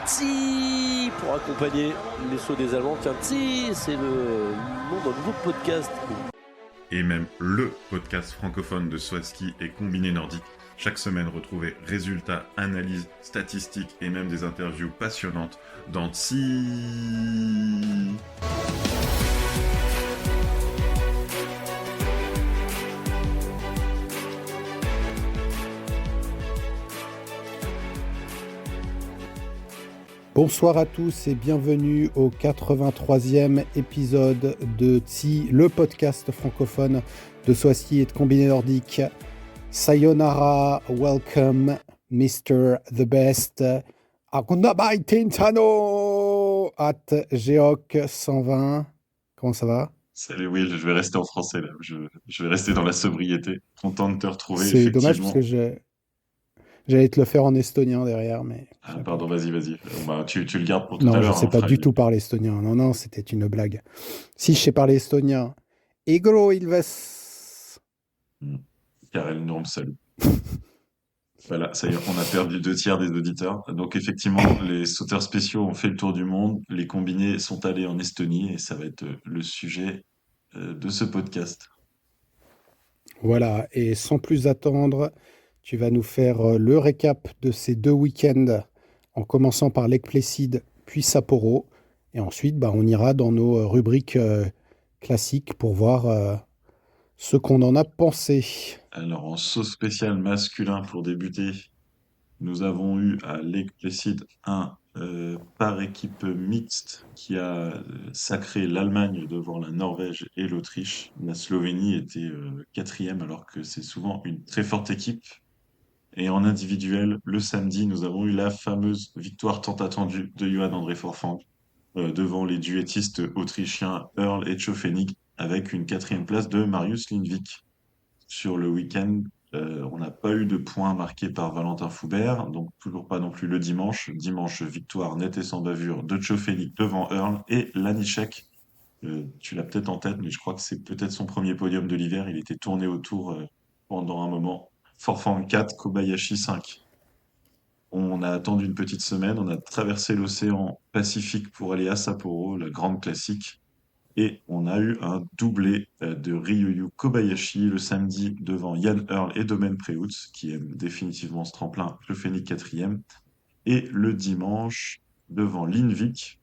Tsi pour accompagner les sauts des Allemands. Tiens, Tsi, c'est le nom d'un nouveau podcast. Et même le podcast francophone de Swaski et Combiné Nordique. Chaque semaine, retrouvez résultats, analyses, statistiques et même des interviews passionnantes dans Tsi. Bonsoir à tous et bienvenue au 83e épisode de Tsi, le podcast francophone de Swaski et de Combiné Nordique. Sayonara, welcome, Mr. The Best, Akundabai Tintano, at Geok 120. Comment ça va? Salut Will, je vais rester en français là. Je vais rester dans la sobriété. Content de te retrouver, C'est dommage parce que effectivement. j'allais te le faire en estonien derrière, mais Ah, c'est pas pardon, grave. vas-y. Tu le gardes pour tout à Non, je l'heure, hein, sais on pas fera du une... tout parler estonien. Non, c'était une blague. Si je sais parler estonien, Igro Ilves. Car elle nous salue. Voilà, ça y est, on a perdu 2 tiers des auditeurs. Donc effectivement, les sauteurs spéciaux ont fait le tour du monde. Les combinés sont allés en Estonie et ça va être le sujet de ce podcast. Voilà, et sans plus attendre, tu vas nous faire le récap de ces deux week-ends, en commençant par Lake Placid, puis Sapporo. Et ensuite, on ira dans nos rubriques classiques pour voir ce qu'on en a pensé. Alors en saut spécial masculin pour débuter, nous avons eu à Lake Placid un par équipe mixte qui a sacré l'Allemagne devant la Norvège et l'Autriche. La Slovénie était quatrième alors que c'est souvent une très forte équipe. Et en individuel, le samedi, nous avons eu la fameuse victoire tant attendue de Johan André Forfang devant les duettistes autrichiens Earl et Tchofenig avec une quatrième place de Marius Lindvik. Sur le week-end, on n'a pas eu de points marqués par Valentin Foubert, donc toujours pas non plus le dimanche. Dimanche, victoire nette et sans bavure de Tchofenig devant Earl et Lanišek. Tu l'as peut-être en tête, mais je crois que c'est peut-être son premier podium de l'hiver. Il était tourné autour pendant un moment. Forfang 4, Kobayashi 5. On a attendu une petite semaine, on a traversé l'océan Pacifique pour aller à Sapporo, la grande classique, et on a eu un doublé de Ryuyu Kobayashi le samedi devant Jan Earl et Domen Preutz, qui aime définitivement ce tremplin, le Phoenix quatrième, et le dimanche devant Linvik,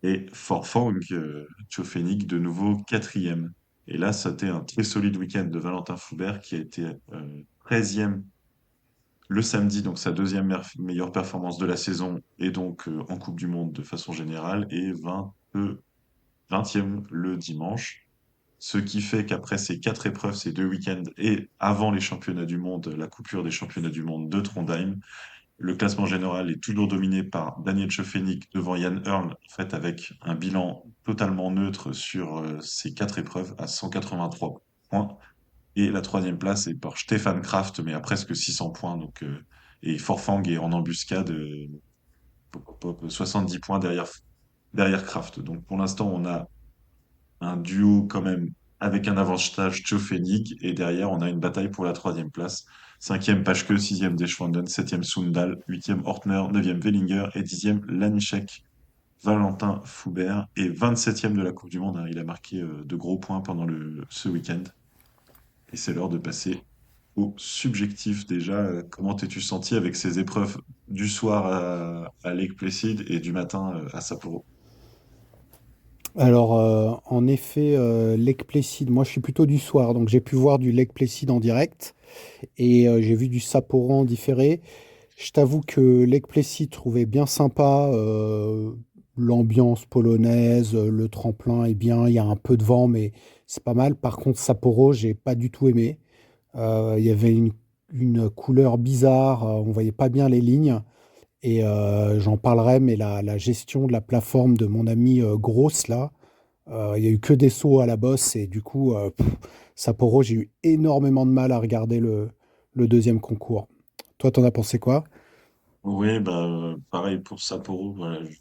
et Forfang, Tchofenig de nouveau quatrième. Et là, c'était un très solide week-end de Valentin Foubert qui a été 13e le samedi, donc sa deuxième meilleure performance de la saison, et donc en Coupe du Monde de façon générale, et 20e le dimanche. Ce qui fait qu'après ces 4 épreuves, ces 2 week-ends, et avant les championnats du monde, la coupure des championnats du monde de Trondheim, le classement général est toujours dominé par Daniel Tchofenig devant Jan Earl, en fait avec un bilan totalement neutre sur ces 4 épreuves à 183 points. Et la troisième place est par Stefan Kraft, mais à presque 600 points. Donc, et Forfang est en embuscade, 70 points derrière Kraft. Donc pour l'instant, on a un duo quand même avec un avantage Tchofenig. Et derrière, on a une bataille pour la troisième place. Cinquième Paschke, sixième Deschwanden, septième Sundal, huitième Ortner, neuvième Wellinger et dixième Lanišek. Valentin Foubert est 27e de la Coupe du Monde, hein. Il a marqué de gros points pendant ce week-end. Et c'est l'heure de passer au subjectif déjà. Comment t'es-tu senti avec ces épreuves du soir à Lake Placid et du matin à Sapporo? Alors, en effet, Lake Placid, moi je suis plutôt du soir, donc j'ai pu voir du Lake Placid en direct et j'ai vu du Sapporo en différé. Je t'avoue que Lake Placid trouvais bien sympa, l'ambiance polonaise, le tremplin est bien, il y a un peu de vent, mais c'est pas mal. Par contre, Sapporo, j'ai pas du tout aimé. Il y avait une couleur bizarre, on voyait pas bien les lignes. Et j'en parlerai, mais la gestion de la plateforme de mon ami Gross, là, il n'y a eu que des sauts à la bosse. Et du coup, Sapporo, j'ai eu énormément de mal à regarder le deuxième concours. Toi, t'en as pensé quoi? Oui, pareil pour Sapporo. Voilà, j'ai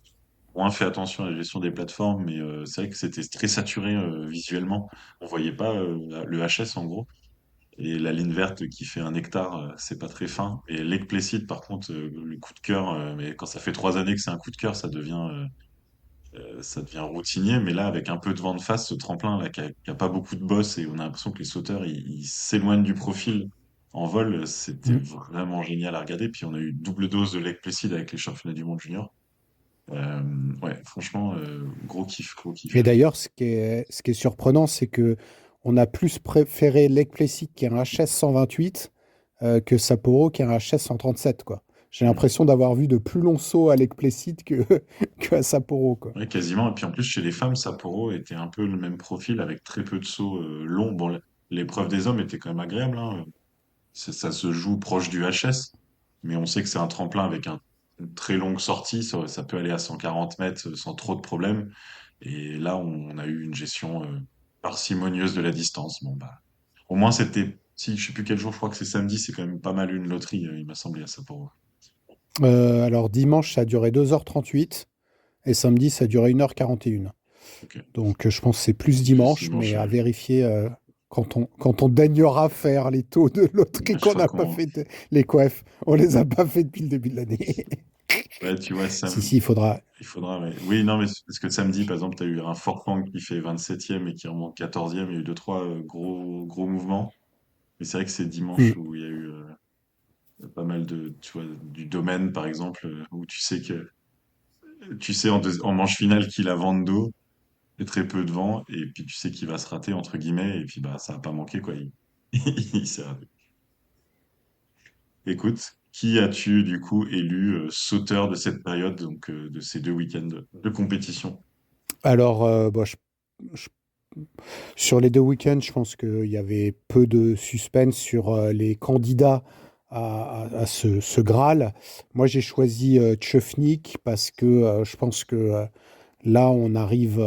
moins fait attention à la gestion des plateformes, mais c'est vrai que c'était très saturé visuellement. On voyait pas le HS en gros. Et la ligne verte qui fait un hectare, c'est pas très fin. Et Lake Placid, par contre, le coup de cœur, mais quand ça fait 3 années que c'est un coup de cœur, ça devient routinier. Mais là, avec un peu de vent de face, ce tremplin là, qui a pas beaucoup de boss, et on a l'impression que les sauteurs, ils s'éloignent du profil en vol, c'était Mm. vraiment génial à regarder. Puis on a eu double dose de Lake Placid avec les championnats du monde junior. Euh, ouais, franchement, gros kiff, gros Et kiff. d'ailleurs, ce qui est surprenant, c'est que on a plus préféré Lake Placid qui est un HS 128 que Sapporo qui est un HS 137, quoi. J'ai Mm. l'impression d'avoir vu de plus longs sauts à Lake Placid que à Sapporo, quoi. Ouais, quasiment. Et puis en plus, chez les femmes, Sapporo était un peu le même profil avec très peu de sauts longs. Bon, l'épreuve des hommes était quand même agréable, hein. Ça se joue proche du HS, mais on sait que c'est un tremplin avec une très longue sortie. Ça peut aller à 140 mètres sans trop de problèmes. Et là, on a eu une gestion parcimonieuse de la distance. Bon, bah, au moins, c'était, si je sais plus quel jour, je crois que c'est samedi, c'est quand même pas mal une loterie, il m'a semblé, à Sapporo. Alors dimanche, ça a duré 2h38 et samedi, ça a duré 1h41. Ok. Donc je pense que c'est plus Plus dimanche, mais dimanche, à vérifier quand on daignera faire les taux de loterie je qu'on crois n'a pas qu'on, fait, les coefs. On les a pas fait depuis le début de l'année. ouais, tu vois, Si, il faudra. il faudra, mais oui, non, mais parce que samedi, par exemple, tu as eu un Forfang qui fait 27e et qui remonte 14e. Il y a eu deux, trois gros mouvements. Mais c'est vrai que c'est Hmm. dimanche où il y a eu pas mal de, tu vois, du domaine, par exemple, où tu sais en manche finale qu'il a vent de dos et très peu de vent, et puis tu sais qu'il va se rater, entre guillemets, et puis bah, ça n'a pas manqué, quoi. Il s'est raté. Écoute, qui as-tu, du coup, élu sauteur de cette période, donc de ces 2 week-ends de compétition? Alors, je- sur les 2 week-ends, je pense qu'il y avait peu de suspense sur les candidats à ce Graal. Moi, j'ai choisi Tchefnik parce que je pense que là, on arrive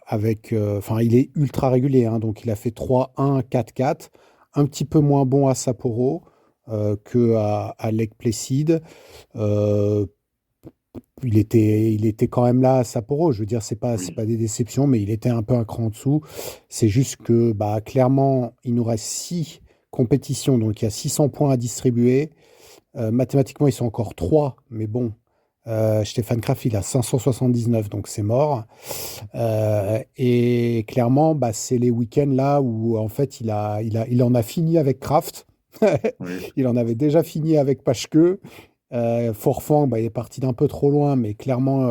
avec. Enfin, il est ultra régulier, hein, donc il a fait 3-1, 4-4, un petit peu moins bon à Sapporo que à Lake Placid. Euh, il était quand même là à Sapporo. Je veux dire, c'est Oui, pas des déceptions, mais il était un peu un cran en dessous. C'est juste que, bah, clairement, il nous reste 6 compétitions, donc il y a 600 points à distribuer. Mathématiquement, ils sont encore 3, mais bon, Stéphane Kraft, il a 579, donc c'est mort. Et clairement, bah, c'est les week-ends là où, en fait, il en a fini avec Kraft. oui. Il en avait déjà fini avec Paschke. Forfang, bah, il est parti d'un peu trop loin, mais clairement,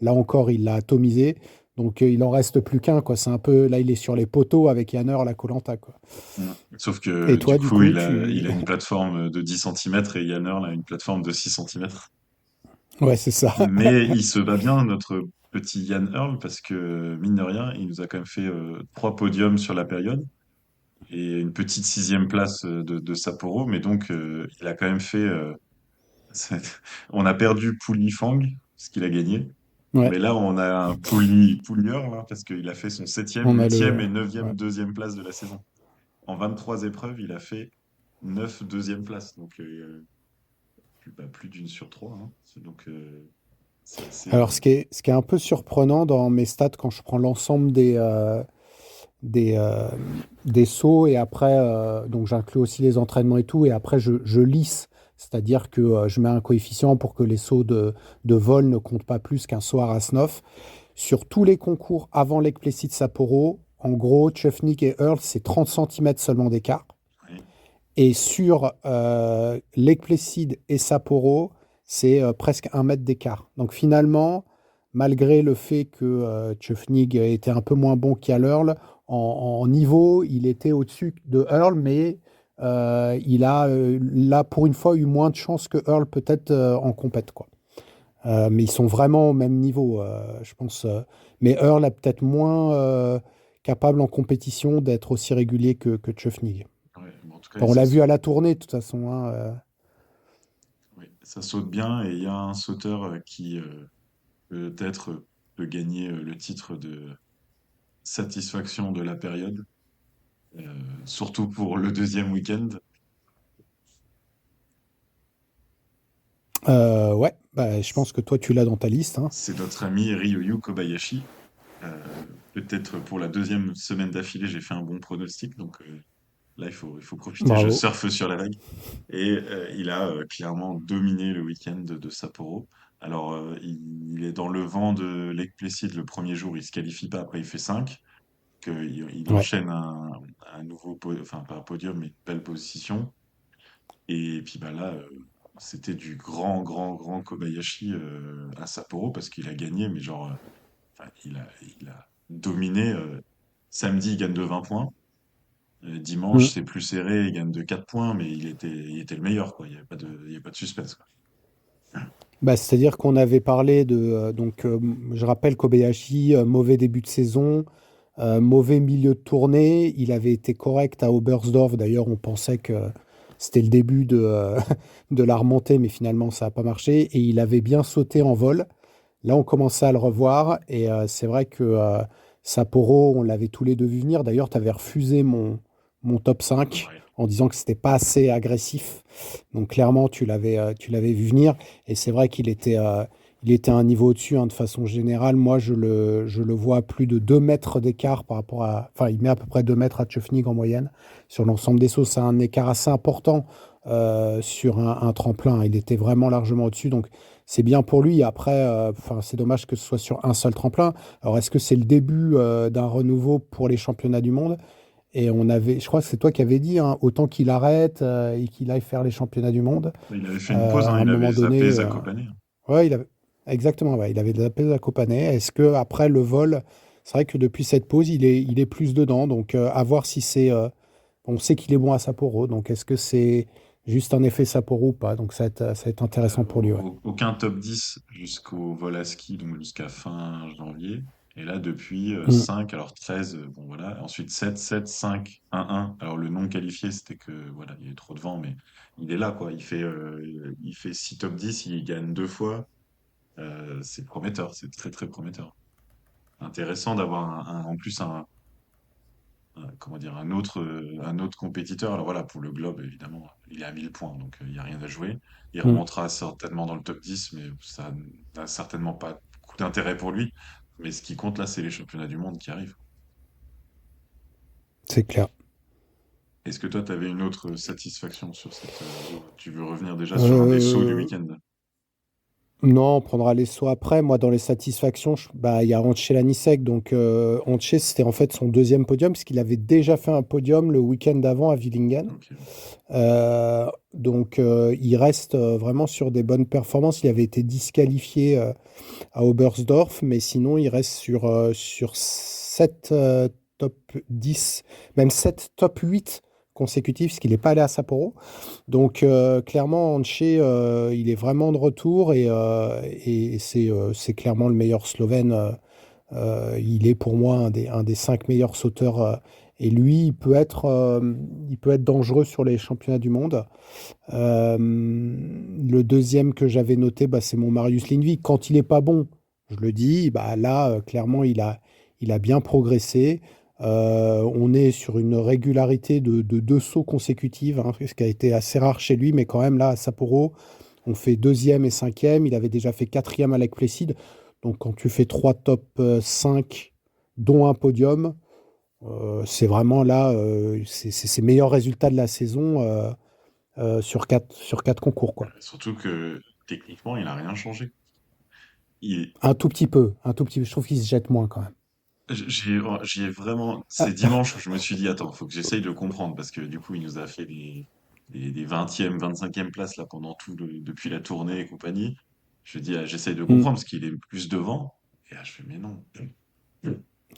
là encore, il l'a atomisé. Donc, il en reste plus qu'un, quoi. C'est un peu, là, il est sur les poteaux avec Yanner, la Koh-Lanta, quoi. Mm. Sauf que, Et du toi, du coup, coup, il a une plateforme de 10 centimètres et Yanner, là, une plateforme de 6 centimètres. Ouais, c'est ça. Mais il se bat bien, notre petit Yann Earl, parce que, mine de rien, il nous a quand même fait 3 podiums sur la période et une petite 6e place de Sapporo. Mais donc, il a quand même fait. On a perdu Pouli Fang, parce qu'il a gagné. Ouais, Mais là, on a un Poulieur, là, parce qu'il a fait son 7e, on a 8e le. et 9e Ouais. deuxième place de la saison. En 23 épreuves, il a fait 9 deuxième places. Donc, plus d'une sur trois, hein. Donc, c'est assez. Alors, ce qui est un peu surprenant dans mes stats, quand je prends l'ensemble des, euh, des sauts, et après, donc j'inclus aussi les entraînements et tout, et après, je lisse. C'est-à-dire que je mets un coefficient pour que les sauts de vol ne comptent pas plus qu'un saut à Rasnov. Sur tous les concours avant l'Ekplessis Sapporo, en gros, Tchefnik et Earl, c'est 30 centimètres seulement d'écart. Ouais. Et sur Lake Placid et Sapporo, c'est presque 1 mètre d'écart. Donc finalement, malgré le fait que Tchefnik était un peu moins bon qu'Earl, en niveau, il était au-dessus de Earl, mais il a là pour une fois eu moins de chances que Earl peut-être en compète, quoi. Mais ils sont vraiment au même niveau, je pense. Mais Earl est peut-être moins capable en compétition d'être aussi régulier que Tchefnik. Ouais, bon, en tout cas, Bon, on l'a vu à la tournée, de toute façon, hein. ouais, ça saute bien et il y a un sauteur qui peut-être peut gagner le titre de satisfaction de la période, surtout pour le deuxième week-end. Ouais, bah, je pense que toi, tu l'as dans ta liste, hein. C'est notre ami Ryoyu Kobayashi. Peut-être pour la deuxième semaine d'affilée, j'ai fait un bon pronostic. Donc là, il faut profiter. Je Bravo. surfe sur la vague. Et il a clairement dominé le week-end de Sapporo. Alors, il est dans le vent de Lake Placid le premier jour, il se qualifie pas, après il fait 5. Il Ouais. enchaîne un nouveau, enfin pas un podium, mais une belle position. Et puis bah là, c'était du grand, grand, grand Kobayashi à Sapporo parce qu'il a gagné, mais genre, enfin, il a dominé. Samedi, il gagne de 20 points. Mm. Dimanche, c'est plus serré, il gagne de 4 points, mais il était le meilleur, quoi. Il y avait pas de suspense, quoi. Bah, c'est-à-dire qu'on avait parlé de je rappelle Kobayashi, mauvais début de saison, mauvais milieu de tournée. Il avait été correct à Oberstdorf. D'ailleurs, on pensait que c'était le début de la remontée, mais finalement, ça n'a pas marché. Et il avait bien sauté en vol. Là, on commençait à le revoir. Et c'est vrai que Sapporo, on l'avait tous les deux vu venir. D'ailleurs, tu avais refusé mon top 5 Ouais. en disant que c'était pas assez agressif. Donc, clairement, tu l'avais vu venir. Et c'est vrai il était à un niveau au-dessus, hein, de façon générale. Moi, je le vois à plus de 2 mètres d'écart par rapport à. Enfin, il met à peu près 2 mètres à Tchefnik en moyenne. Sur l'ensemble des sauts, c'est un écart assez important sur un tremplin. Il était vraiment largement au-dessus. Donc, c'est bien pour lui. Après, enfin, c'est dommage que ce soit sur un seul tremplin. Alors, est-ce que c'est le début d'un renouveau pour les championnats du monde? Et je crois que c'est toi qui avais dit, hein, autant qu'il arrête et qu'il aille faire les championnats du monde. Il avait fait une pause, À hein, un il avait moment zappé donné, Zakopane, hein. ouais, exactement, ouais, il avait de la pause à Copanet. Est-ce que après le vol, c'est vrai que depuis cette pause, il est plus dedans. Donc, à voir si c'est. On sait qu'il est bon à Sapporo. Donc, est-ce que c'est juste un effet Sapporo ou pas? Donc, ça va être intéressant pour lui, ouais. Aucun top 10 jusqu'au vol à ski, donc jusqu'à fin janvier. Et là, depuis Mm. 5, alors 13, bon voilà. Ensuite 7, 7, 5, 1, 1. Alors le non qualifié, c'était que voilà, il y avait trop de vent, mais il est là, quoi. Il fait 6 top 10, il gagne 2 fois. C'est prometteur, c'est très très prometteur. Intéressant d'avoir en plus comment dire, un autre compétiteur. Alors voilà, pour le Globe, évidemment, il est à 1000 points, donc il n'y a rien à jouer. Il Mm. remontera certainement dans le top 10, mais ça n'a certainement pas beaucoup d'intérêt pour lui. Mais ce qui compte là, c'est les championnats du monde qui arrivent. C'est clair. Est-ce que toi, tu avais une autre satisfaction sur cette... ou tu veux revenir déjà sur un des sauts du Euh, week-end? Non, on prendra les sauts après. Moi, dans les satisfactions, bah, il y a Antje Lanisek. Donc, Antje, c'était en fait son deuxième podium, puisqu'il avait déjà fait un podium le week-end d'avant à Villingen. Ok. Donc, il reste vraiment sur des bonnes performances. Il avait été disqualifié à Oberstdorf, mais sinon, il reste sur 7 top 10, même 7 top 8 consécutifs, parce qu'il n'est pas allé à Sapporo. Donc, clairement, Anche, il est vraiment de retour et c'est clairement le meilleur Slovène. Il est pour moi un des 5 meilleurs sauteurs. Et lui, il peut être dangereux sur les championnats du monde. Le deuxième que j'avais noté, bah, c'est mon Marius Lindvik. Quand il n'est pas bon, je le dis, bah, là, clairement, il a bien progressé. On est sur une régularité de 2 sauts consécutifs, hein, ce qui a été assez rare chez lui, mais quand même, là, à Sapporo, on fait deuxième et cinquième. Il avait déjà fait quatrième à Lake Placid. Donc, quand tu fais 3 top 5, dont un podium, c'est vraiment là, c'est ses meilleurs résultats de la saison. Sur quatre concours, quoi. Surtout que techniquement, il n'a rien changé. Il, Un tout petit peu, un tout petit peu. Je trouve qu'il se jette moins quand même. J'y ai vraiment. Ah, C'est dimanche où je me suis dit, attends, faut que j'essaye de comprendre parce que du coup, il nous a fait des 20e, 25e places là pendant depuis la tournée et compagnie. Je dis, ah, j'essaye de hmm. comprendre parce qu'il est plus devant. Et là, je fais, mais non.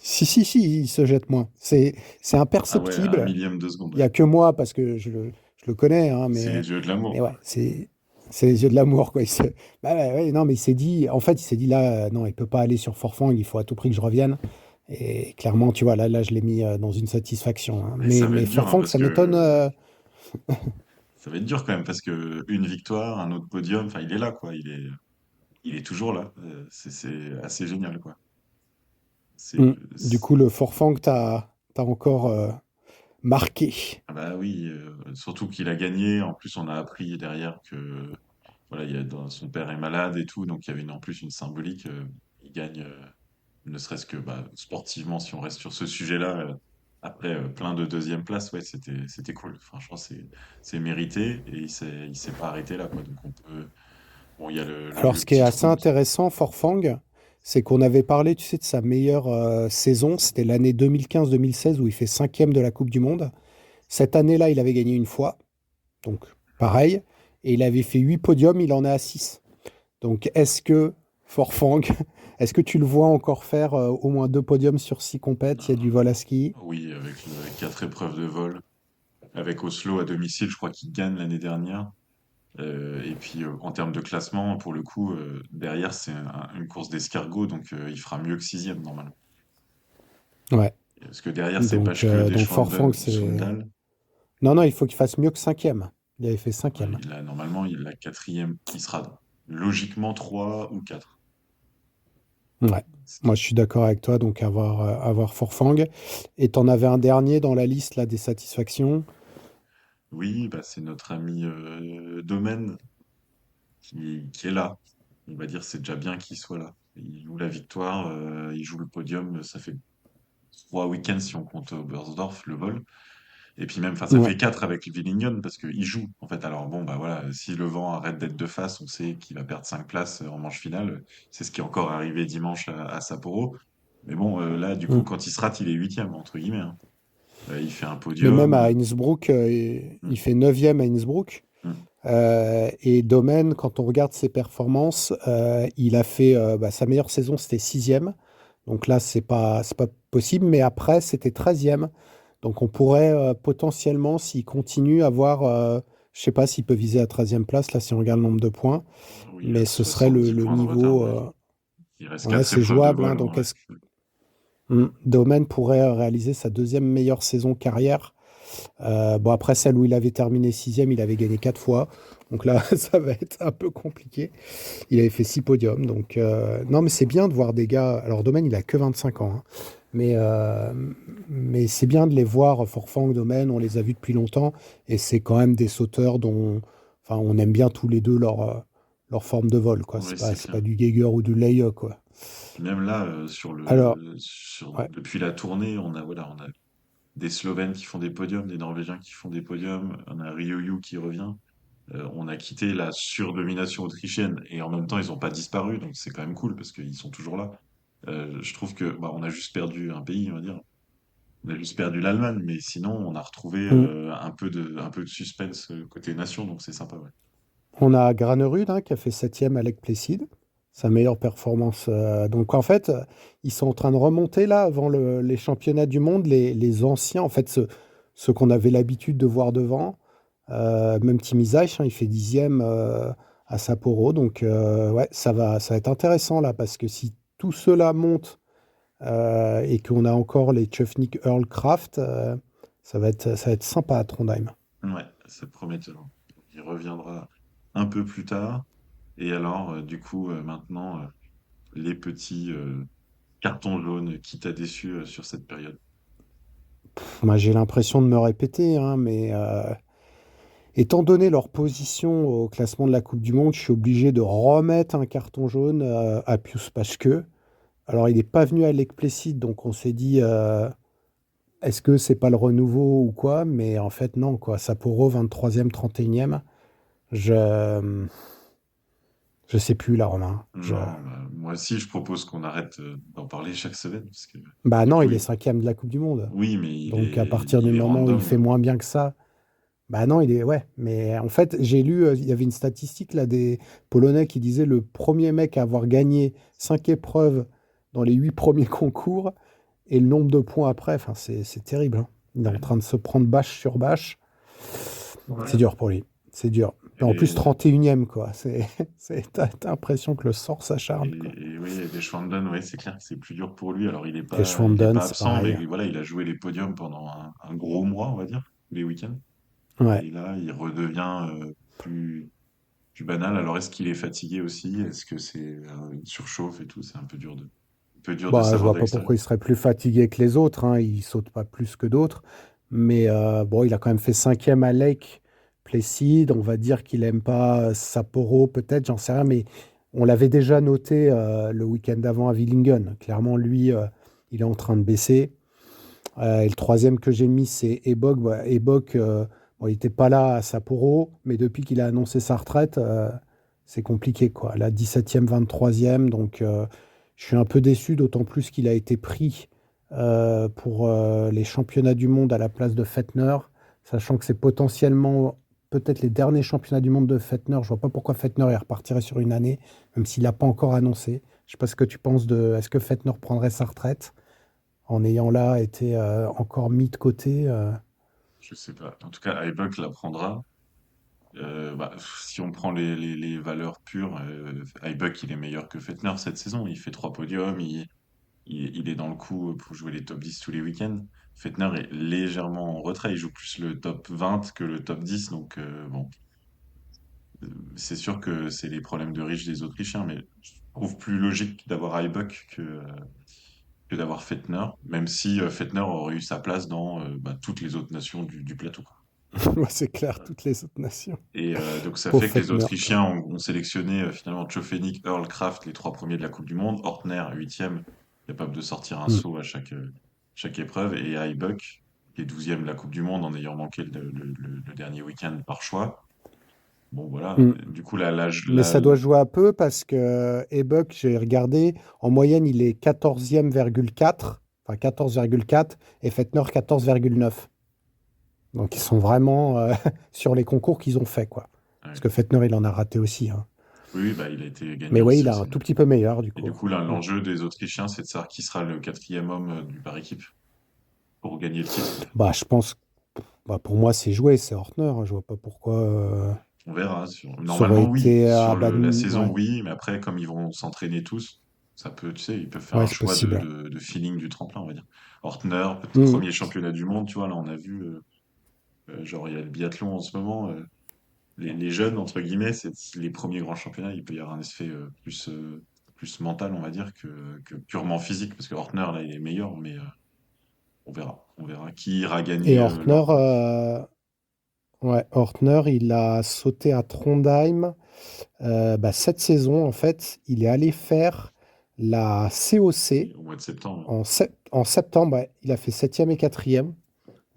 Si, il se jette moins. C'est Ah ouais, à un imperceptible. millième de seconde, Il n'y ouais. a que moi parce que je le connais, hein, C'est les yeux de mais l'amour, ouais, quoi. c'est les yeux de l'amour, quoi. Bah ouais, non, mais il s'est dit, en fait, il s'est dit là, non, il peut pas aller sur Forfang, il faut à tout prix que je revienne. Et clairement, tu vois, là, je l'ai mis dans une satisfaction, hein. Mais ça va Mais être dur, hein, Forfang, parce ça m'étonne. que ça va être dur quand même parce que une victoire, un autre podium, enfin, il est là, quoi. Il est toujours là. C'est assez génial, quoi. C'est, Du coup, le Forfang t'as encore marqué. Ah bah oui, surtout qu'il a gagné. En plus, on a appris derrière que voilà, son père est malade et tout, donc il y avait en plus une symbolique. Il gagne, ne serait-ce que bah, sportivement, si on reste sur ce sujet-là, Après, plein de deuxième place, ouais, c'était cool. Franchement, c'est mérité et il s'est pas arrêté là, quoi. Donc on peut. Bon, il y a Alors, le ce qui est petit assez trou qui. intéressant, Forfang, c'est qu'on avait parlé, tu sais, de sa meilleure saison. C'était l'année 2015-2016 où il fait cinquième de la Coupe du Monde. Cette année-là, il avait gagné une fois, donc pareil. Et il avait fait 8 podiums, il en est à 6. Donc, est-ce que Forfang, est-ce que tu le vois encore faire au moins 2 podiums sur 6 compètes? Il y a du vol à ski. Oui, avec 4 épreuves de vol. Avec Oslo à domicile, je crois qu'il gagne l'année dernière. Et puis en termes de classement, pour le coup, derrière, c'est une course d'escargot, donc il fera mieux que sixième normalement. Ouais. Parce que derrière, c'est Bachke, Donc Forfang, Deschwanden, c'est. Sundal. Non, non, il faut qu'il fasse mieux que cinquième. Il avait fait Ouais, cinquième. normalement, la quatrième, il sera logiquement 3 ou 4. Ouais. Ce Moi, qui- je suis d'accord avec toi, donc avoir Forfang. Et t'en avais un dernier dans la liste là, des satisfactions. Oui, bah, c'est notre ami Domen qui est là. On va dire c'est déjà bien qu'il soit là. Il joue la victoire, il joue le podium, ça fait 3 week-ends si on compte Oberstdorf, le vol. Et puis même, enfin, ça Ouais. fait 4 avec Villingen parce qu'il joue. En fait, alors bon, bah voilà, si le vent arrête d'être de face, on sait qu'il va perdre 5 places en manche finale. C'est ce qui est encore arrivé dimanche à Sapporo. Mais bon, là, du coup, Mm. quand il se rate, il est huitième, entre guillemets, hein. Il fait un Mais même podium. à Innsbruck, Mm, il fait neuvième à Innsbruck. mm. Et Domen, quand on regarde ses performances, il a fait sa meilleure saison, c'était sixième. Donc là, c'est pas possible. Mais après, c'était treizième. Donc on pourrait potentiellement, s'il continue, avoir, je sais pas s'il peut viser la treizième place, là, si on regarde le nombre de points. Oui, Mais ce serait 70 le points de retard, niveau. ouais. Il reste Ouais, 4 c'est épreuves de jouable, hein. vol, Donc ouais. Domen pourrait réaliser sa deuxième meilleure saison carrière. Bon, après celle où il avait terminé sixième, il avait gagné 4 fois. Donc là, ça va être un peu compliqué. Il avait fait 6 podiums. Donc, non, mais c'est bien de voir des gars. Alors, Domen, il a que 25 ans, hein. Mais c'est bien de les voir, Forfang, Domen, on les a vus depuis longtemps. Et c'est quand même des sauteurs dont enfin, on aime bien tous les deux leur forme de vol, quoi. Oui, C'est c'est pas, c'est clair. pas du Geiger ou du Leia, quoi. Puis même là, Alors, ouais. depuis la tournée, on a des Slovènes qui font des podiums, des Norvégiens qui font des podiums, on a Ryoyu qui revient. On a quitté la surdomination autrichienne et en même temps, ils n'ont pas disparu, donc c'est quand même cool parce qu'ils sont toujours là. Je trouve que bah, on a juste perdu un pays, on va dire. On a juste perdu l'Allemagne, mais sinon, on a retrouvé Mm. un peu de suspense côté nation, donc c'est sympa, ouais. On a Granerud, hein, qui a fait septième avec Plessis, sa meilleure performance. Donc en fait, ils sont en train de remonter là avant les championnats du monde, les anciens, en fait, ceux qu'on avait l'habitude de voir devant. Même Tim Isaich, hein, il fait dixième à Sapporo. Donc ouais, ça va être intéressant là, parce que si tous ceux-là montent et qu'on a encore les Chufnik Earl Craft, ça va être sympa à Trondheim. Ouais, c'est prometteur. Il reviendra un peu plus tard. Et alors, du coup, maintenant, les petits cartons jaunes qui t'a déçu sur cette période. Moi, j'ai l'impression de me répéter, hein, mais étant donné leur position au classement de la Coupe du Monde, je suis obligé de remettre un carton jaune à Pius Paschke. Alors, il n'est pas venu à Lake Placid, donc on s'est dit, est-ce que c'est pas le renouveau ou quoi? Mais en fait, non, quoi. Sapporo, 23e, 31e. Je je sais plus, là, Romain. Non, bah, moi aussi, je propose qu'on arrête d'en parler chaque semaine, parce que Bah du non, coup, il est cinquième de la Coupe du Monde. oui, mais il Donc, à est, partir du il est moment où il fait random. moins bien que ça, bah non, il est. Ouais, mais en fait, j'ai lu, il y avait une statistique là des Polonais qui disait le premier mec à avoir gagné 5 épreuves dans les 8 premiers concours et le nombre de points après, enfin, c'est terrible, hein. Il est en Ouais. train de se prendre bâche sur bâche. C'est Ouais. dur pour lui. C'est dur. Et en plus, Et, 31e, quoi. T'as l'impression que le sort et, s'acharne, quoi. et oui, et Deschwanden, ouais, c'est clair que c'est plus dur pour lui. Alors, Et il est Schwanden, pas c'est absent, mais pareil. voilà, il a joué les podiums pendant un gros mois, on va dire, tous les week-ends. Ouais. Et là, il redevient plus banal. Alors, est-ce qu'il est fatigué aussi? Est-ce que c'est une surchauffe et tout? C'est un peu dur de Bah, je savoir vois de pas l'extérieur. pourquoi il serait plus fatigué que les autres, hein. Il saute pas plus que d'autres. Mais bon, il a quand même fait cinquième à Lake Placid. On va dire qu'il aime pas Sapporo, peut-être, j'en sais rien. Mais on l'avait déjà noté le week-end d'avant à Willingen. Clairement, lui, il est en train de baisser. Et le troisième que j'ai mis, c'est Ebok. Bah, Ebok, bon, il n'était pas là à Sapporo, mais depuis qu'il a annoncé sa retraite, c'est compliqué, quoi. Là, 17e, 23e, donc je suis un peu déçu, d'autant plus qu'il a été pris pour les championnats du monde à la place de Fettner, sachant que c'est potentiellement peut-être les derniers championnats du monde de Fettner. Je vois pas pourquoi Fettner il repartirait sur une année, même s'il n'a pas encore annoncé. Je sais pas ce que tu penses de... Est-ce que Fettner prendrait sa retraite en ayant là été encore mis de côté Je sais pas. En tout cas, Ibok la prendra. Bah, si on prend les valeurs pures, Ibok, il est meilleur que Fettner cette saison. Il fait 3 podiums, il est dans le coup pour jouer les top 10 tous les week-ends. Fettner est légèrement en retrait. Il joue plus le top 20 que le top 10. Donc, bon, c'est sûr que c'est les problèmes de riches des Autrichiens, mais je trouve plus logique d'avoir Ibok que d'avoir Fettner, même si Fettner aurait eu sa place dans bah, toutes les autres nations du plateau, quoi. Ouais, c'est clair, toutes les autres nations. Et donc ça Pauvre fait que les Fettner. Autrichiens ont sélectionné finalement Tchofénik, Earl Kraft, les 3 premiers de la Coupe du Monde, Ortner, huitième, capable de sortir un Mm. saut à chaque épreuve, et Haibuk, qui est 12e de la Coupe du Monde en ayant manqué le dernier week-end par choix. Bon voilà, Mm. du coup là, Mais ça doit jouer un peu parce que Ebuck, j'ai regardé, en moyenne, il est 14e,4, enfin 14,4, et Fettner 14,9. Donc ils sont vraiment sur les concours qu'ils ont fait, quoi. Parce ouais. que Fettner, il en a raté aussi, hein. Oui, bah, il a été Mais gagnant oui, aussi il au a un Sénat. tout petit peu meilleur, du Et du coup. coup là, Mm. l'enjeu des Autrichiens, c'est de savoir qui sera le quatrième homme du par équipe pour gagner le titre. Bah, je pense, bah, pour moi, c'est joué, c'est Hortner, hein. Je vois pas pourquoi On verra. ça aurait Normalement, oui. été Sur la saison, Ouais, oui. Mais après, comme ils vont s'entraîner tous, ça peut, tu sais, ils peuvent faire ouais, un c'est choix de, possible. de, de feeling du tremplin, on va dire. Ortner, peut-être Mm. premier championnat du monde, tu vois. Là, on a vu, genre, il y a le biathlon en ce moment. Les jeunes, entre guillemets, c'est les premiers grands championnats. Il peut y avoir un effet plus mental, on va dire, que purement physique. Parce que Ortner, là, il est meilleur. Mais on verra. On verra qui ira Et gagner Hortner, l'or. ouais, Hortner, il a sauté à Trondheim. Bah, cette saison, en fait, il est allé faire la COC Au mois de septembre. en septembre. Ouais. Il a fait septième et quatrième.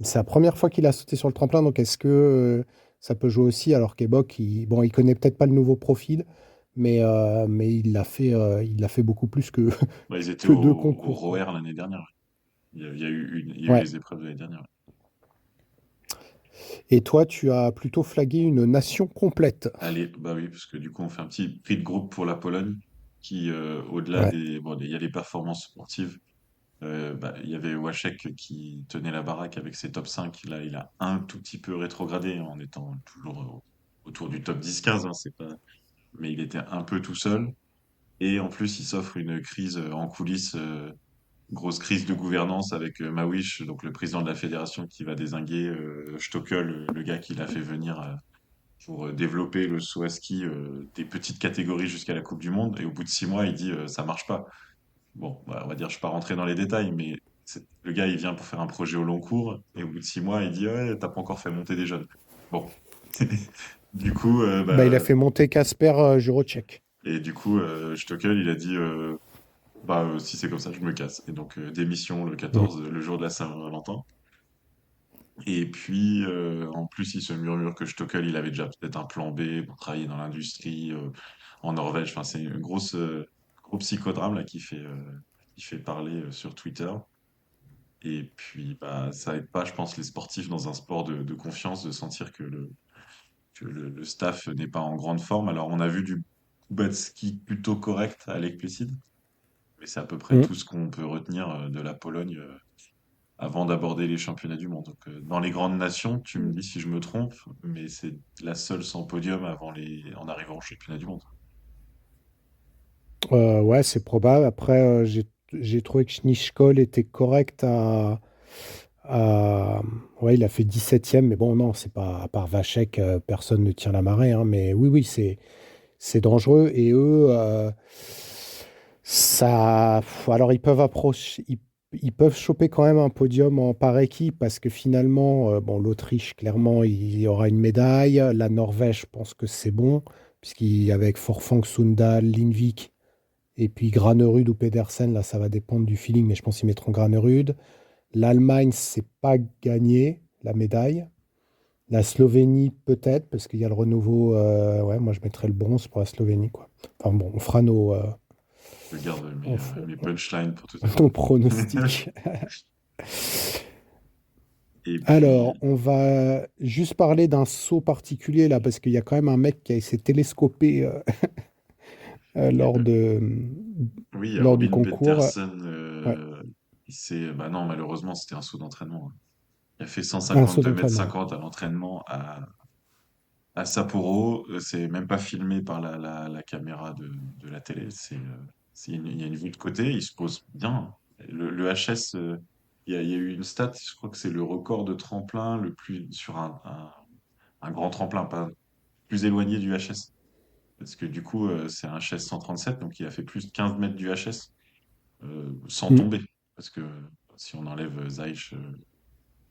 C'est la première fois qu'il a sauté sur le tremplin. Donc, est-ce que ça peut jouer aussi? Alors qu'Ebok, bon, il connaît peut-être pas le nouveau profil, mais il l'a fait beaucoup plus que, Bah, ils étaient que deux au concours, quoi. ROER l'année dernière. Il y a eu Ouais. les épreuves de l'année dernière. Et toi, tu as plutôt flagué une nation complète. Allez, bah oui, parce que du coup, on fait un petit prix de groupe pour la Pologne, qui, au-delà Ouais. des... Bon, il y a les performances sportives. Bah, il y avait Waszek qui tenait la baraque avec ses top 5. Là, il a un tout petit peu rétrogradé en étant toujours autour du top 10-15, hein, c'est pas... Mais il était un peu tout seul. Et en plus, il s'offre une crise en coulisses, grosse crise de gouvernance avec Mawish, donc le président de la fédération, qui va dézinguer Stockel, le gars qui l'a fait venir pour développer le saut à ski des petites catégories jusqu'à la Coupe du Monde. Et au bout de 6 mois, il dit ça marche pas. Bon, bah, on va dire, je ne vais pas rentrer dans les détails, mais le gars, il vient pour faire un projet au long cours. Et au bout de 6 mois, il dit ouais, t'as pas encore fait monter des jeunes. Bon. Du coup, Bah, il a bah, fait monter Kasper Jurocek. et du coup, Stockel, il a dit bah, si c'est comme ça, je me casse. Et donc, démission le Mm. 14, le jour de la Saint-Valentin. Et puis, en plus, il se murmure que Stockel, il avait déjà peut-être un plan B pour travailler dans l'industrie en Norvège. Enfin, c'est une gros psychodrame là qui fait parler sur Twitter. Et puis, bah, ça aide pas, je pense, les sportifs dans un sport de confiance de sentir que le staff n'est pas en grande forme. Alors, on a vu du Kubacki plutôt correct à Lake Placid, mais c'est à peu près Mm. tout ce qu'on peut retenir de la Pologne avant d'aborder les championnats du monde. Donc, dans les grandes nations, tu me dis si je me trompe, mais c'est la seule sans podium en arrivant au championnat du monde. Ouais, c'est probable. Après, j'ai trouvé que Schnischkoll était correct à- Ouais, il a fait 17e, mais bon, non, c'est pas... À part Vachek, personne ne tient la marée, hein. Mais oui, oui, c'est dangereux. Et eux, alors, ils peuvent approcher... Ils peuvent choper quand même un podium par équipe parce que finalement, bon, l'Autriche, clairement, il y aura une médaille. La Norvège, je pense que c'est bon, puisqu'avec Forfang, Sundal, Lindvik, et puis Granerud ou Pedersen, là, ça va dépendre du feeling, mais je pense qu'ils mettront Granerud. L'Allemagne, c'est pas gagné, la médaille. La Slovénie, peut-être, parce qu'il y a le renouveau. Ouais, moi, je mettrais le bronze pour la Slovénie, quoi. Enfin bon, on fera Je garde on f- mes punchlines pour tout à l'heure. nos pronostics. Et Alors, puis, on va juste parler d'un saut particulier là, parce qu'il y a quand même un mec qui s'est télescopé eh lors ben, de, oui, lors du Robin concours. Peterson, Ouais, bah non, malheureusement, c'était un saut d'entraînement, hein. Il a fait un saut 152 mètres d'entraînement. 50 à l'entraînement à Sapporo. C'est même pas filmé par la caméra de la télé. Il y a une vue de côté, il se pose bien. Le HS, il y a eu une stat, je crois que c'est le record de tremplin le plus sur un grand tremplin, pas plus éloigné du HS. Parce que du coup, c'est un HS 137, donc il a fait plus de 15 mètres du HS sans Mm. tomber. Parce que si on enlève Zaïch,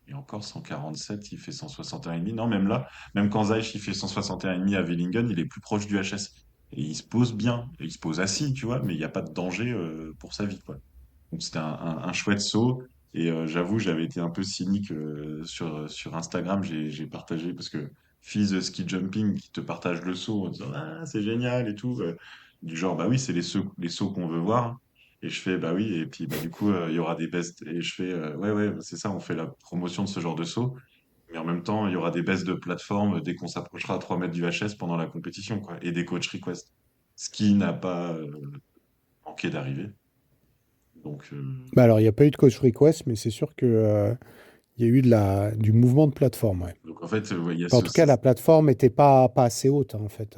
et encore 147, il fait 161,5. Non, même là, même quand Zaïch il fait 161,5 à Villingen, il est plus proche du HS. Et il se pose bien. Et il se pose assis, tu vois, mais il n'y a pas de danger pour sa vie, quoi. Donc c'était un chouette saut. Et j'avoue, j'avais été un peu cynique sur Instagram. J'ai partagé, parce que Fizz Ski Jumping qui te partage le saut en disant ah, c'est génial et tout. Du genre, bah oui, c'est les sauts qu'on veut voir. Et je fais, bah oui, et puis bah, du coup, il y aura des baisses. Et je fais, ouais, ouais, c'est ça, on fait la promotion de ce genre de saut. Mais en même temps, il y aura des baisses de plateforme dès qu'on s'approchera à 3 mètres du HS pendant la compétition, quoi. Et des coach requests. Ce qui n'a pas manqué d'arriver. Donc, Bah alors, il n'y a pas eu de coach request, mais c'est sûr que, il y a eu du mouvement de plateforme. Ouais. donc en fait, ouais, il y a Enfin, en tout cas, la plateforme n'était pas assez haute, hein, en fait,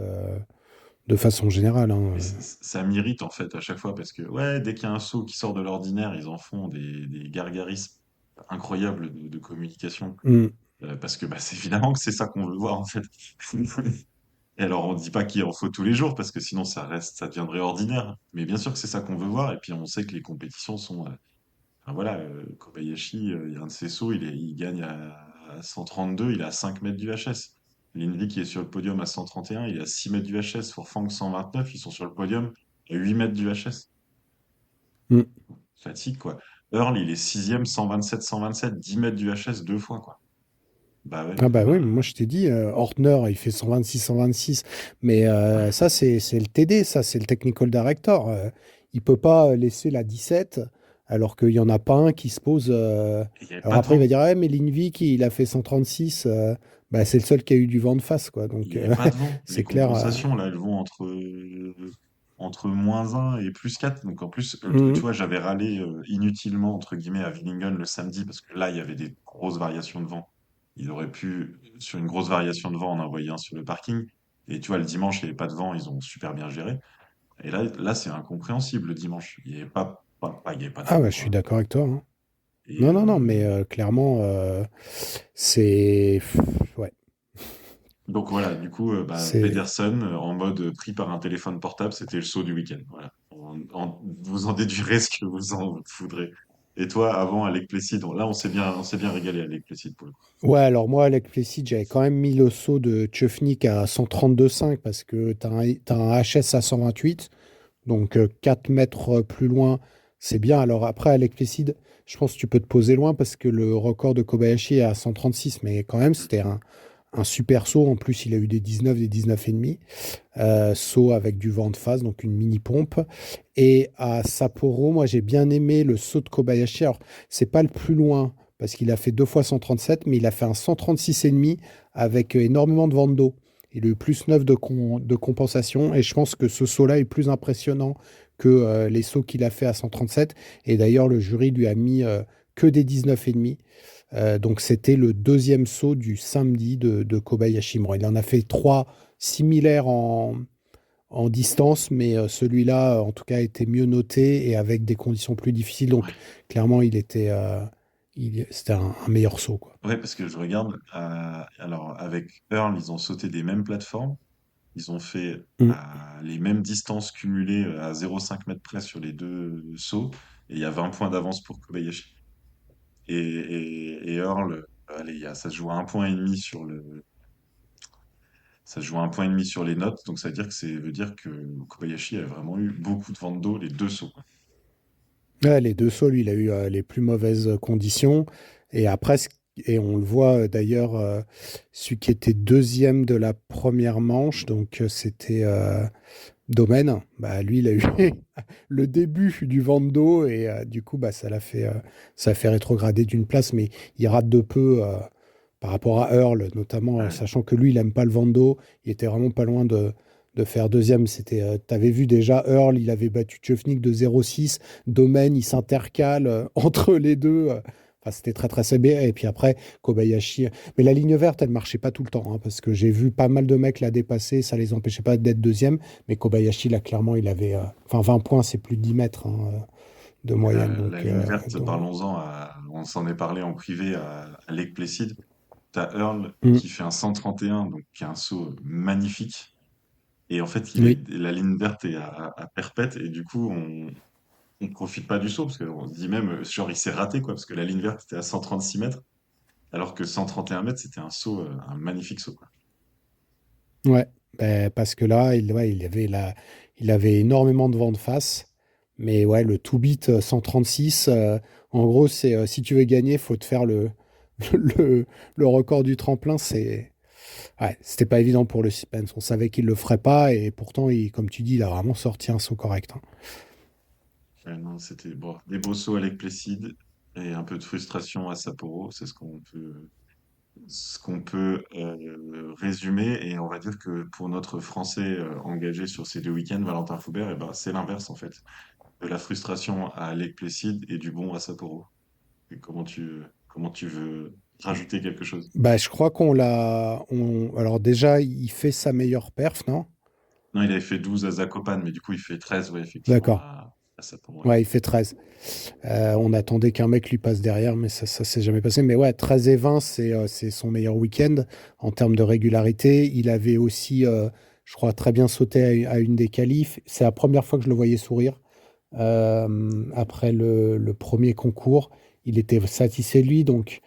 de façon générale, mais hein. ça m'irrite en fait à chaque fois parce que ouais, dès qu'il y a un saut qui sort de l'ordinaire, ils en font des gargarismes incroyables de communication. Mm. Parce que bah, c'est évidemment que c'est ça qu'on veut voir en fait. Et alors on dit pas qu'il en faut tous les jours parce que sinon ça deviendrait ordinaire. Mais bien sûr que c'est ça qu'on veut voir et puis on sait que les compétitions sont enfin, voilà, Kobayashi, il y a un de ses sauts, il gagne à 132, il est à 5 mètres du HS. Lindvik qui est sur le podium à 131, il est à 6 mètres du HS. Forfang 129, ils sont sur le podium à 8 mètres du HS. Mm. Fatigue, quoi. Earl, il est 6e, 127, 127, 10 mètres du HS deux fois, quoi. Bah ouais, Ah bah oui, mais moi bah, je t'ai dit, Ortner, il fait 126, 126. Mais ouais. ça, c'est le TD, ça, c'est le Technical Director. Il peut pas laisser la 17 alors qu'il n'y en a pas un qui se pose. Il n'y avait Alors pas de après, il va vent. dire, ouais, mais Linvik, il a fait 136. Bah, c'est le seul qui a eu du vent de face, quoi. Il Donc n'y avait pas de vent. Les c'est clair. compensations, là, elles vont entre -1 et +4. Donc en plus, tu Mm. vois, j'avais râlé inutilement, entre guillemets, à Villingen le samedi, parce que là, il y avait des grosses variations de vent. Ils auraient pu, sur une grosse variation de vent, en envoyer un sur le parking. Et tu vois, le dimanche, il n'y avait pas de vent, ils ont super bien géré. Et là c'est incompréhensible le dimanche. Il n'y avait il y avait pas de Ah vent, bah, je suis quoi. d'accord avec toi, hein. Et Non, non, non, mais clairement, c'est. Ouais, donc voilà, du coup, bah, c'est. Pedersen, en mode pris par un téléphone portable, c'était le saut du week-end. Voilà. Vous en déduirez ce que vous en voudrez. Et toi, avant, avec Plessis, là, on s'est bien régalé avec Plessis pour le coup. Ouais, alors moi, avec Plessis, j'avais quand même mis le saut de Tchefnik à 132,5 parce que t'as un HS à 128. Donc 4 mètres plus loin, c'est bien. Alors après, Alec Plessis, je pense que tu peux te poser loin parce que le record de Kobayashi est à 136. Mais quand même, c'était un super saut. En plus, il a eu des 19, des 19 et demi. Saut avec du vent de face, donc une mini pompe. Et à Sapporo, moi, j'ai bien aimé le saut de Kobayashi. Alors, c'est pas le plus loin parce qu'il a fait deux fois 137, mais il a fait un 136 et demi avec énormément de vent de dos. Il a eu plus 9 de compensation et je pense que ce saut-là est plus impressionnant que les sauts qu'il a fait à 137. Et d'ailleurs, le jury lui a mis que des 19,5. Donc, c'était le deuxième saut du samedi de Kobayashi. Bon, il en a fait trois similaires en distance, mais celui-là, en tout cas, était mieux noté et avec des conditions plus difficiles. Donc, Ouais. clairement, c'était un meilleur saut, quoi. Ouais, parce que je regarde, alors avec Earl, ils ont sauté des mêmes plateformes. Ils ont fait Mm. les mêmes distances cumulées à 0,5 mètres près sur les deux sauts. Et il y a 20 points d'avance pour Kobayashi. Et Earl, allez, ça se joue à 1,5 point sur ça se joue à 1,5 point sur les notes. Donc ça veut dire que Kobayashi a vraiment eu beaucoup de vent d'eau les deux sauts, quoi. Ouais, les deux sauts, lui, il a eu les plus mauvaises conditions. Et après, et on le voit d'ailleurs, celui qui était deuxième de la première manche, donc c'était Domaine, bah, lui, il a eu le début du vent de dos et du coup, bah, ça l'a fait rétrograder d'une place, mais il rate de peu par rapport à Earl, notamment, Ouais. sachant que lui, il aime pas le vent de dos. Il était vraiment pas loin de faire deuxième. T'avais vu déjà Earl, il avait battu Tchefnik de 0,6. Domaine, il s'intercale entre les deux. Enfin, c'était très très serré. Et puis après, Kobayashi. Mais la ligne verte, elle marchait pas tout le temps, hein, parce que j'ai vu pas mal de mecs la dépasser, ça les empêchait pas d'être deuxième. Mais Kobayashi, là, clairement, il avait. Enfin, 20 points, c'est plus de 10 mètres hein, de moyenne. La Donc, ligne verte, parlons-en, on s'en est parlé en privé à Lake Placid. T'as Earl mm, qui fait un 131, donc qui est un saut magnifique. Et en fait, oui. la ligne verte est à perpète, et du coup, on profite pas du saut, parce qu'on se dit même, genre, il s'est raté, quoi, parce que la ligne verte était à 136 mètres, alors que 131 mètres, c'était un saut, un magnifique saut, quoi. Ouais. Ben, parce que là, ouais, il avait énormément de vent de face. Mais ouais, le two beat 136, en gros, c'est si tu veux gagner, faut te faire le, le record du tremplin. Ouais, c'était pas évident pour le Spence. On savait qu'il le ferait pas et pourtant, comme tu dis, il a vraiment sorti un saut correct, hein. Ouais, non, c'était bon, des beaux sauts avec Placid et un peu de frustration à Sapporo, c'est ce qu'on peut résumer. Et on va dire que pour notre Français engagé sur ces deux week-ends, Valentin Faubert, eh ben, c'est l'inverse en fait. De la frustration à Lake Placid et du bon à Sapporo. Et comment tu veux rajouter quelque chose? Bah, je crois Alors déjà, il fait sa meilleure perf, non? Non, il avait fait 12 à Zakopane, mais du coup, il fait 13, ouais, effectivement, D'accord. à Sapporo. Ouais. Ouais, il fait 13. On attendait qu'un mec lui passe derrière, mais ça s'est jamais passé. Mais ouais, 13 et 20, c'est son meilleur week-end en termes de régularité. Il avait aussi, je crois, très bien sauté à une des qualifs. C'est la première fois que je le voyais sourire. Après le premier concours, il était satisfait de lui, donc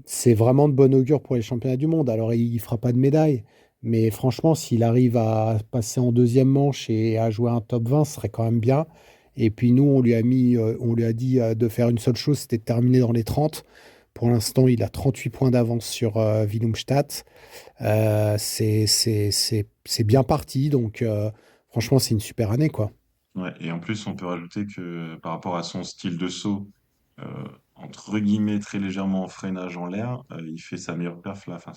c'est vraiment de bon augure pour les championnats du monde. Alors, il ne fera pas de médaille, mais franchement, s'il arrive à passer en deuxième manche et à jouer un top 20, ce serait quand même bien. Et puis nous, on lui a dit de faire une seule chose, c'était de terminer dans les 30. Pour l'instant, il a 38 points d'avance sur Willumstad. C'est bien parti, donc franchement, c'est une super année, quoi. Ouais, et en plus, on peut rajouter que par rapport à son style de saut, entre guillemets, très légèrement en freinage en l'air, il fait sa meilleure perf là, enfin,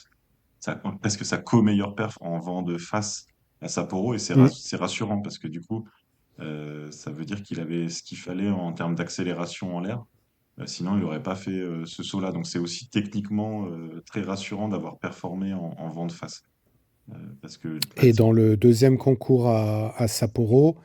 presque sa co-meilleure perf en vent de face à Sapporo, et Mm. c'est rassurant parce que du coup, ça veut dire qu'il avait ce qu'il fallait en termes d'accélération en l'air. Sinon, il n'aurait pas fait ce saut-là. Donc, c'est aussi techniquement très rassurant d'avoir performé en vent de face. Parce que là, Et dans le deuxième concours à Sapporo,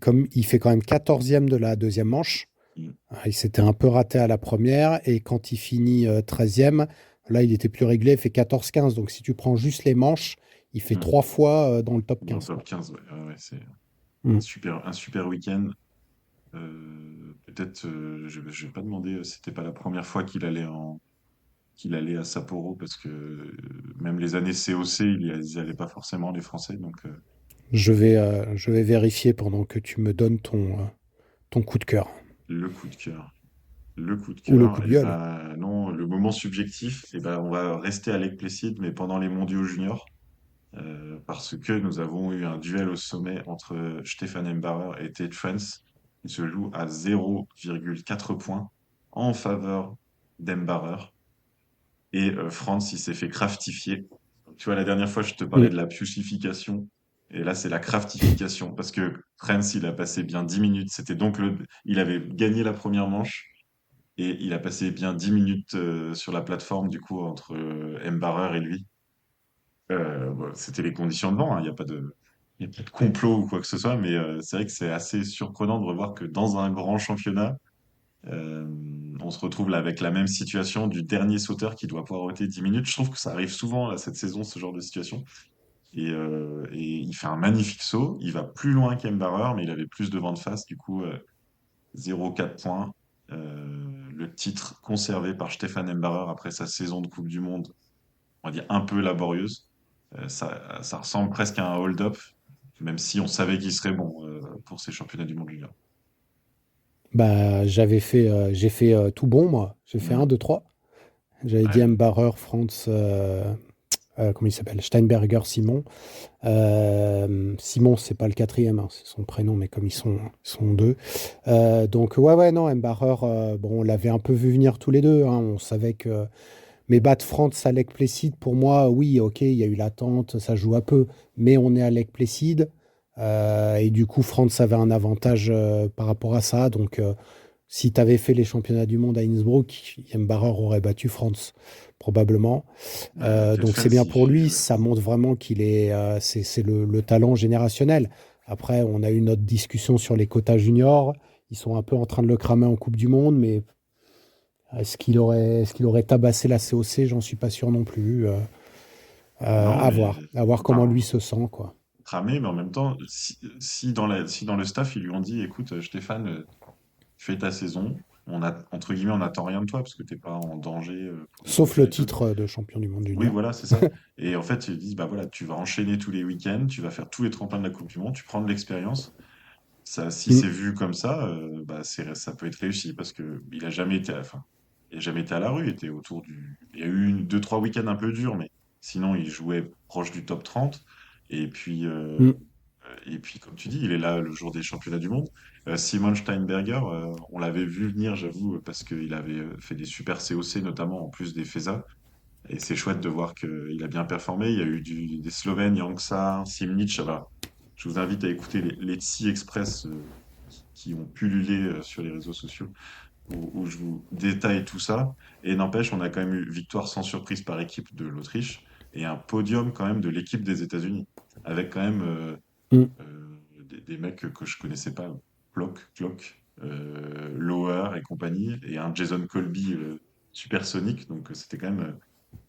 comme il fait quand même 14e de la deuxième manche. il- Il s'était un peu raté à la première et quand il finit 13e, là il était plus réglé, il fait 14-15. Donc si tu prends juste les manches, il fait il- trois fois dans le top dans le 15, quoi. top 15, ouais, ouais, ouais, c'est Mm. un super week-end. Peut-être, je ne vais pas demander, c'était pas la première fois qu'il allait à Sapporo, parce que même les années COC, ils y allaient pas forcément, les Français. Donc, Je vais vérifier pendant que tu me donnes ton coup de cœur le coup de cœur. Le coup de ou le coup cœur, de et gueule. ben non, le moment subjectif, et ben on va rester à Lake Placid, mais pendant les mondiaux juniors, parce que nous avons eu un duel au sommet entre Stefan Embarer et Tate France. Il se joue à 0,4 points en faveur d'Embarer. Et Franz, il s'est fait craftifier. Tu vois, la dernière fois, je te parlais Mm. de la psiusification. Et là, c'est la craftification. Parce que Franz, il a passé bien 10 minutes. Il avait gagné la première manche. Et il a passé bien 10 minutes sur la plateforme, du coup, entre Embarer et lui. Bon, c'était les conditions de vent, hein. Il y a pas de complot ou quoi que ce soit. Mais c'est vrai que c'est assez surprenant de revoir que dans un grand championnat, euh, on se retrouve là avec la même situation du dernier sauteur qui doit poireauter 10 minutes. Je trouve que ça arrive souvent là, cette saison, ce genre de situation. Et il fait un magnifique saut. Il va plus loin qu'Embarer, mais il avait plus de vent de face. Du coup, 0,4 points. Le titre conservé par Stefan Embarer après sa saison de Coupe du Monde, on va dire un peu laborieuse. Ça ressemble presque à un hold-up, même si on savait qu'il serait bon pour ces championnats du monde junior. Bah, j'ai fait tout bon, moi. J'ai fait Hmm. un 2 3. J'avais dit Ouais, Embarer, France, comment il s'appelle? Steinberger, Simon. Simon, c'est pas le quatrième, hein, c'est son prénom, mais comme ils sont deux. Donc, ouais, ouais, non, Embarer, bon, on l'avait un peu vu venir tous les deux, hein. On savait que. Mais battre France à Lake Placid, pour moi, oui, ok, il y a eu l'attente, ça joue un peu, mais on est à Lake Placid. Et du coup, France avait un avantage par rapport à ça. Donc, si tu avais fait les championnats du monde à Innsbruck, Yembarer aurait battu France, probablement. ouais, il a peut-être Donc, fait c'est le bien pour lui. CIG, ouais. Ça montre vraiment qu'il est, c'est le talent générationnel. Après, on a eu notre discussion sur les quotas juniors. Ils sont un peu en train de le cramer en Coupe du Monde, mais est-ce qu'il aurait tabassé la COC? J'en suis pas sûr non plus. Non, mais À voir comment lui enfin, se sent, quoi. cramé, mais en même temps, si dans le staff, ils lui ont dit, écoute, Stéphane, fais ta saison, entre guillemets, on n'attend rien de toi parce que t'es pas en danger pour les Sauf le quotas et tout. titre de champion du monde Oui, junior. voilà, c'est ça. Et en fait, ils disent, bah voilà, tu vas enchaîner tous les week-ends, tu vas faire tous les tremplins de la Coupe du Monde, tu prends de l'expérience. Ça, si Mm. c'est vu comme ça, bah ça peut être réussi parce que il a jamais été à la rue, il était autour du. Il y a eu deux, trois week-ends un peu durs, mais sinon il jouait proche du top 30. Et puis, euh, Mm. et puis comme tu dis, il est là le jour des championnats du monde. Simon Steinberger, on l'avait vu venir, j'avoue, parce qu'il avait fait des super COC, notamment en plus des FESA. Et c'est chouette de voir qu'il a bien performé. Il y a eu des Slovènes, Yanksa, Simnic. Voilà. Je vous invite à écouter les Tsi Express qui ont pullulé sur les réseaux sociaux où je vous détaille tout ça. Et n'empêche, on a quand même eu victoire sans surprise par équipe de l'Autriche et un podium quand même de l'équipe des États-Unis avec quand même Mm. des mecs que je connaissais pas, Clock, Lower et compagnie, et un Jason Colby supersonique. Donc c'était quand même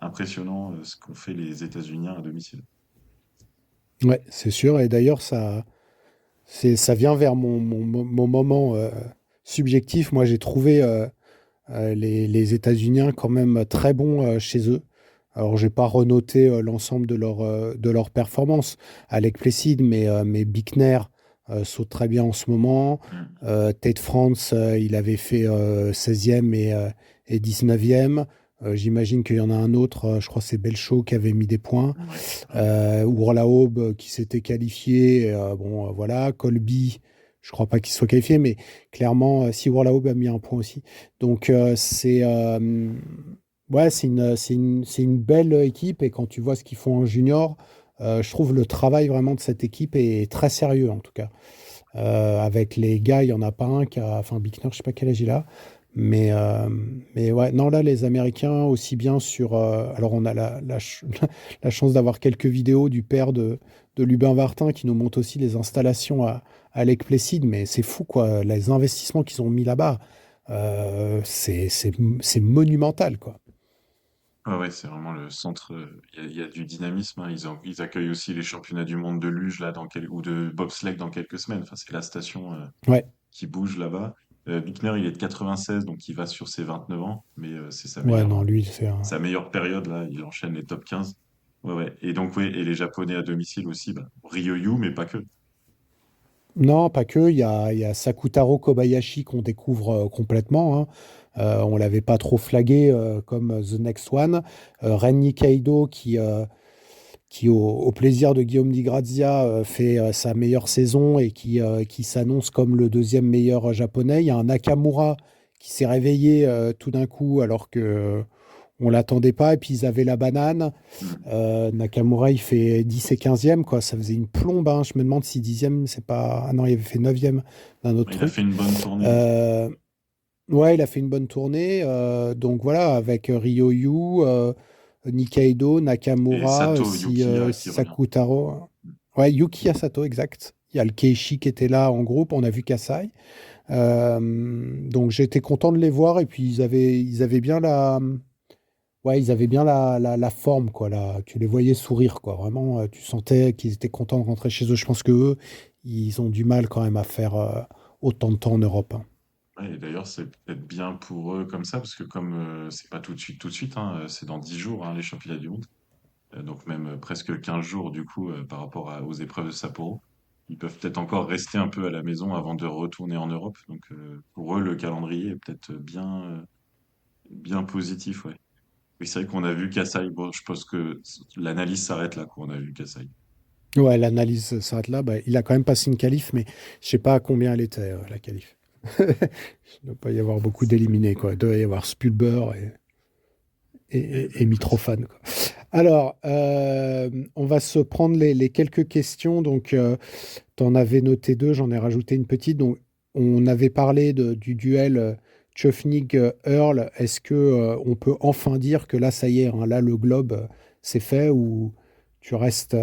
impressionnant ce qu'ont fait les États-Unis à domicile. Ouais, c'est sûr. Et d'ailleurs, ça vient vers mon moment subjectif. Moi, j'ai trouvé les États-Unis quand même très bons chez eux. Alors, j'ai pas renoté l'ensemble de leur performance. Alec Plessid, mais Bickner saute très bien en ce moment. Mm. Tate France, il avait fait 16e et 19e. J'imagine qu'il y en a un autre, je crois que c'est Belchaud qui avait mis des points. Ouais, ouais. Ourlaub qui s'était qualifié. Bon, voilà. Colby, je crois pas qu'il soit qualifié, mais clairement, si Ourlaub a mis un point aussi. Donc, ouais, c'est une belle équipe. Et quand tu vois ce qu'ils font en junior, je trouve le travail vraiment de cette équipe est très sérieux, en tout cas. Avec les gars, il n'y en a pas un qui a. Enfin, Bickner, je sais pas quel âge il a. Mais, euh, mais ouais, non, là, les Américains, aussi bien sur. Alors, on a la chance d'avoir quelques vidéos du père de Lubin Vartin qui nous montre aussi les installations à Lake Placid, mais c'est fou, quoi. Les investissements qu'ils ont mis là-bas, c'est monumental, quoi. Ah ouais, c'est vraiment le centre. Il y a du dynamisme, hein. Ils accueillent aussi les championnats du monde de luge là, ou de bobsleigh dans quelques semaines. Enfin, c'est la station Ouais, qui bouge là-bas. Bickner, il est de 96, donc il va sur ses 29 ans, mais c'est ouais, non, lui, c'est un. sa meilleure période là. Il enchaîne les top 15. Ouais, ouais. Et donc, ouais, et les Japonais à domicile aussi, bah, Ryoyu, mais pas que. Non, pas que. Il y a Sakutaro Kobayashi qu'on découvre complètement, hein. On l'avait pas trop flagué comme The Next One. Ren Nikaido qui au plaisir de Guillaume Di Grazia, fait sa meilleure saison et qui s'annonce comme le deuxième meilleur japonais. Il y a un Nakamura qui s'est réveillé tout d'un coup alors que on l'attendait pas. Et puis ils avaient la banane. Mm. Nakamura, il fait 10 et 15e, quoi. Ça faisait une plombe, hein. Je me demande si 10e, c'est pas. Ah non, il avait fait 9e d'un autre Il a fait truc. une bonne tournée, hein. Euh, ouais, il a fait une bonne tournée. Donc voilà, avec Ryoyu, Nikaido, Et Nakamura, Sato Yukiya qui revient. Sakutaro. Ouais, Yuki Asato, exact. Il y a le Keishi qui était là en groupe. On a vu Kasai. Donc j'étais content de les voir. Et puis ils avaient bien ouais, ils avaient bien la forme, quoi. Là, tu les voyais sourire, quoi. Vraiment, tu sentais qu'ils étaient contents de rentrer chez eux. Je pense que eux, ils ont du mal quand même à faire autant de temps en Europe, hein. Ouais, et d'ailleurs, c'est peut-être bien pour eux comme ça, parce que comme c'est pas tout de suite, hein, c'est dans 10 jours hein, les championnats du monde. Donc même presque 15 jours du coup par rapport aux épreuves de Sapporo. ils peuvent peut-être encore rester un peu à la maison avant de retourner en Europe. Donc pour eux, le calendrier est peut-être bien positif, ouais. Oui, c'est vrai qu'on a vu Kassai. Bon, je pense que l'analyse s'arrête là, quoi. On a vu Kassai. Ouais, l'analyse s'arrête là. Bah, il a quand même passé une qualif, mais je sais pas à combien elle était, la qualif. Il ne doit pas y avoir beaucoup d'éliminés, quoi. Il doit y avoir Spulber Eh ben, et écoute. Mitrophane, quoi. Alors, on va se prendre les quelques questions. Donc, tu en avais noté deux, j'en ai rajouté une petite. Donc, on avait parlé du duel Tchufnik-Earl. Est-ce que on peut enfin dire que là, ça y est, hein, là, le globe, c'est fait ou tu restes.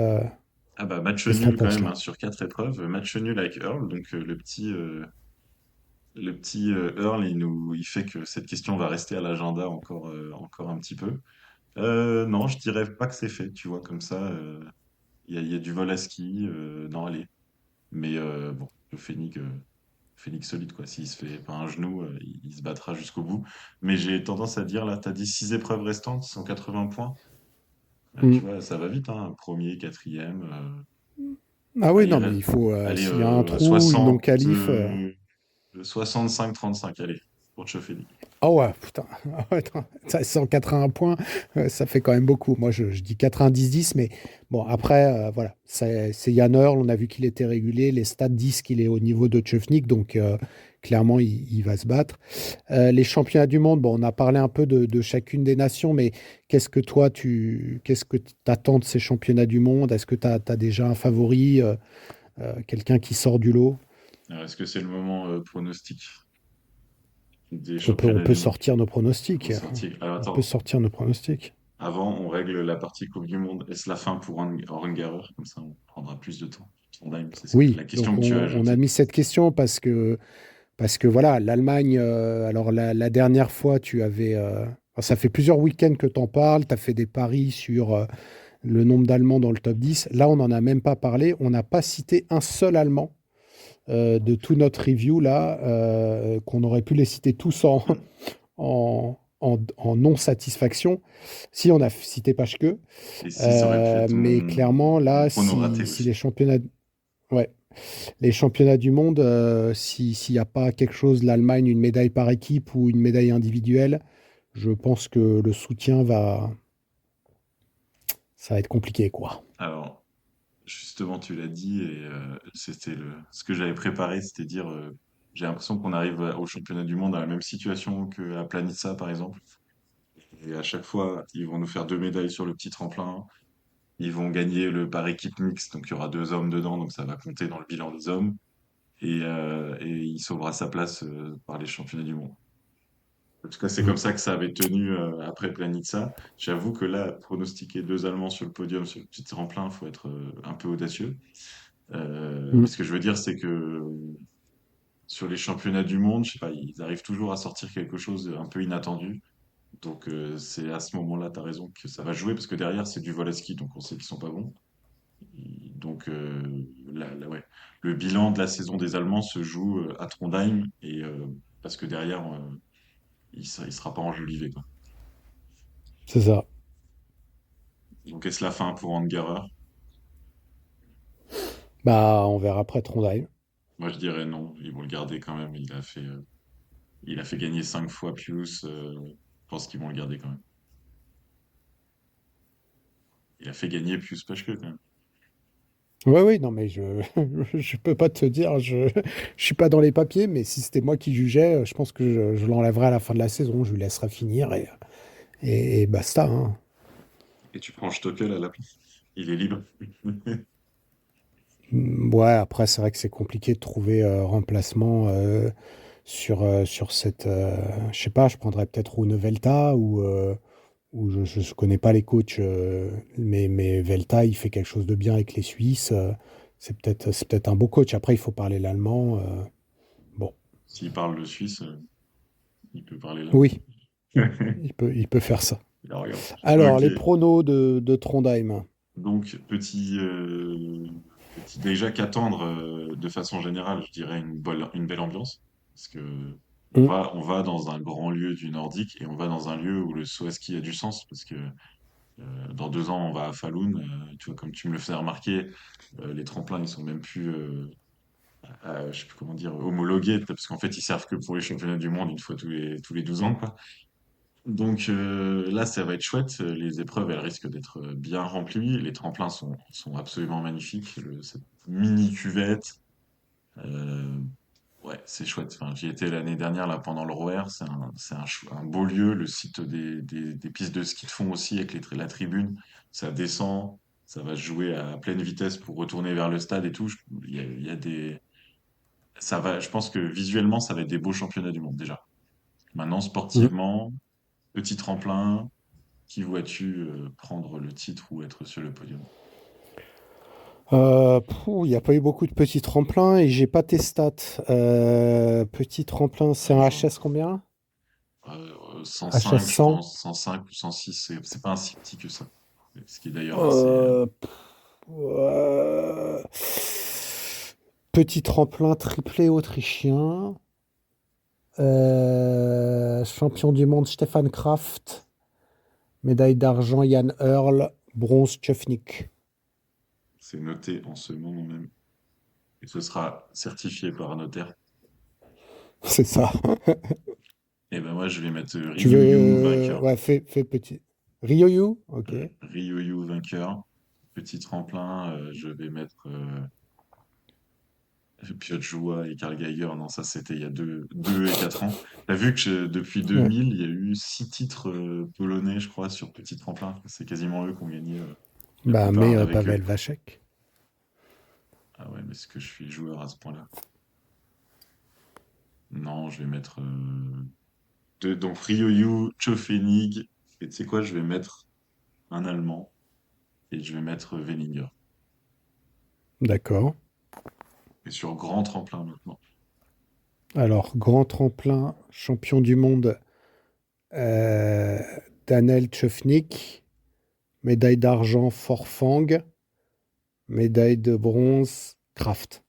Ah bah match Qu'est-ce que t'en nul quand penses même là? hein, sur 4 épreuves. Match nul avec Earl. Donc le petit Earl, il fait que cette question va rester à l'agenda encore un petit peu. Non, je dirais pas que c'est fait, tu vois, comme ça. Il y a du vol à ski. Non, allez. Mais bon, le Phoenix solide, quoi. S'il se fait pas un genou, il se battra jusqu'au bout. Mais j'ai tendance à dire, là, t'as dit 6 épreuves restantes, 180 points. Tu Hmm. vois, ça va vite, hein. Premier, quatrième. Ah oui, Allez, non, mais il faut, allez s'il y a un trou, une 60, non-qualif. 65-35, allez, pour Tchofeli. Ah ouais, putain. Ah ouais, attends, ça, 181 points, ça fait quand même beaucoup. Moi, je dis 90-10, mais bon, après, voilà. C'est Jan Earl, on a vu qu'il était régulier. Les stats disent qu'il est au niveau de Tchufnik, donc clairement, il va se battre. Les championnats du monde, bon, on a parlé un peu de chacune des nations, mais qu'est-ce que tu attends de ces championnats du monde? Est-ce que tu as déjà un favori, quelqu'un qui sort du lot? Alors, est-ce que c'est le moment pronostic des On championnats peut du monde? sortir nos On pronostics. sortit. Alors On peut attends, sortir nos pronostics. avant, on règle la partie Coupe du Monde. Est-ce la fin pour Oran Garrer? Comme ça, on prendra plus de temps. Trondheim, c'est Oui, la question donc que tu as on a ajoutée. mis cette question parce que voilà, l'Allemagne, alors la dernière fois, tu avais, enfin, ça fait plusieurs week-ends que tu en parles, tu as fait des paris sur le nombre d'Allemands dans le top 10. Là, on n'en a même pas parlé, on n'a pas cité un seul Allemand de tout notre review, là, qu'on aurait pu les citer tous Hmm. en non-satisfaction. Si, on a cité Pachke, Et si ça aurait pu être mais clairement, mon là, prono raté si aussi. les championnats. Ouais. Les championnats du monde, s'il n'y a pas quelque chose, l'Allemagne, une médaille par équipe ou une médaille individuelle, je pense que le soutien ça va être compliqué, quoi. Alors, justement, tu l'as dit, et c'était ce que j'avais préparé, c'était dire, j'ai l'impression qu'on arrive au championnat du monde dans la même situation qu'à Planitza, par exemple. Et à chaque fois, ils vont nous faire 2 médailles sur le petit tremplin. Ils vont gagner le par équipe mixte, donc il y aura 2 hommes dedans, donc ça va compter dans le bilan des hommes. Et il sauvera sa place par les championnats du monde. En tout cas, c'est Mm. comme ça que ça avait tenu après Planitza. J'avoue que là, pronostiquer 2 Allemands sur le podium, sur le petit tremplin, il faut être un peu audacieux. Mais Mm. ce que je veux dire, c'est que sur les championnats du monde, je sais pas, ils arrivent toujours à sortir quelque chose d'un peu inattendu. Donc c'est à ce moment-là, tu as raison, que ça va jouer, parce que derrière, c'est du vol à ski, donc on sait qu'ils sont pas bons. Donc ouais. Le bilan de la saison des Allemands se joue à Trondheim, et parce que derrière, il sera pas enjolivé, quoi. C'est ça. Donc est-ce la fin pour Angerer? Bah, on verra après Trondheim. Moi, je dirais non. Ils vont le garder quand même. Il a fait gagner 5 fois Pius. Je pense qu'ils vont le garder quand même. Il a fait gagner Pius Paschke quand même. Oui, oui, non, mais je peux pas te dire, je suis pas dans les papiers, mais si c'était moi qui jugeais, je pense que je l'enlèverais à la fin de la saison, je lui laisserai finir et basta, hein. Et tu prends Stockel à la place. Il est libre. Ouais, après, c'est vrai que c'est compliqué de trouver remplacement sur cette. Je sais pas, je prendrais peut-être Rune Velta ou je connais pas les coachs, mais Velta, il fait quelque chose de bien avec les Suisses. C'est peut-être un beau coach. Après, il faut parler l'allemand. Bon, S'il parle le suisse, il peut parler l'allemand. oui, il peut faire ça. Il regarde. Alors, Ok. les pronos de Trondheim. Donc, déjà qu'attendre de façon générale, je dirais une belle ambiance. Parce que Hum, on va dans un grand lieu du Nordique et on va dans un lieu où le saut à ski a du sens. Parce que Dans 2 ans, on va à Falun. Tu vois, comme tu me le faisais remarquer, les tremplins, ils sont même plus, je sais plus comment dire, homologués, parce qu'en fait, ils servent que pour les championnats du monde une fois tous les 12 ans, quoi. Donc là, ça va être chouette. Les épreuves, elles risquent d'être bien remplies. Les tremplins sont absolument magnifiques. Cette mini cuvette, euh, ouais, c'est chouette. Enfin, j'y étais l'année dernière là pendant le ROER. C'est un beau lieu. Le site des pistes de ski de fond aussi avec la tribune. Ça descend. Ça va se jouer à pleine vitesse pour retourner vers le stade et tout. Il y a ça va. Je pense que visuellement, ça va être des beaux championnats du monde déjà. Maintenant, Mm. sportivement, petit tremplin. Qui vois-tu prendre le titre ou être sur le podium? Il n'y a pas eu beaucoup de petits tremplins et j'ai pas tes stats. Petit tremplin, c'est un Genre, HS combien? 105, HS je 100. pense, 105 ou 106, c'est pas un si petit que ça. Ce qui est d'ailleurs assez. Euh, euh, Petit tremplin triplé autrichien. Champion du monde Stefan Kraft. Médaille d'argent Jan Earl. Bronze Tchefnik. C'est noté en ce moment même. Et ce sera certifié par un notaire. C'est ça. Et ben moi, je vais mettre Tu Ryoyu veux. vainqueur. Ouais, fais petit. Ryoyu? Ok. Ryoyu vainqueur. Petit tremplin, je vais mettre Piotr Joua et Karl Geiger. Non, ça c'était il y a 2 et 4 ans. T'as vu que depuis Ouais. 2000, il y a eu 6 titres polonais, je crois, sur petit tremplin. C'est quasiment eux qui ont gagné la Bah, mais plupart avec eux. Pavel Vacek. Ah ouais, mais est-ce que je suis joueur à ce point-là? Non, je vais mettre donc Ryoyu, Chofenig, et tu sais quoi, je vais mettre un Allemand et je vais mettre Veninger. D'accord. Et sur grand tremplin maintenant. Alors, grand tremplin, champion du monde, euh, Daniel Tchefnik. Médaille d'argent, Forfang. Médaille de bronze, Kraft.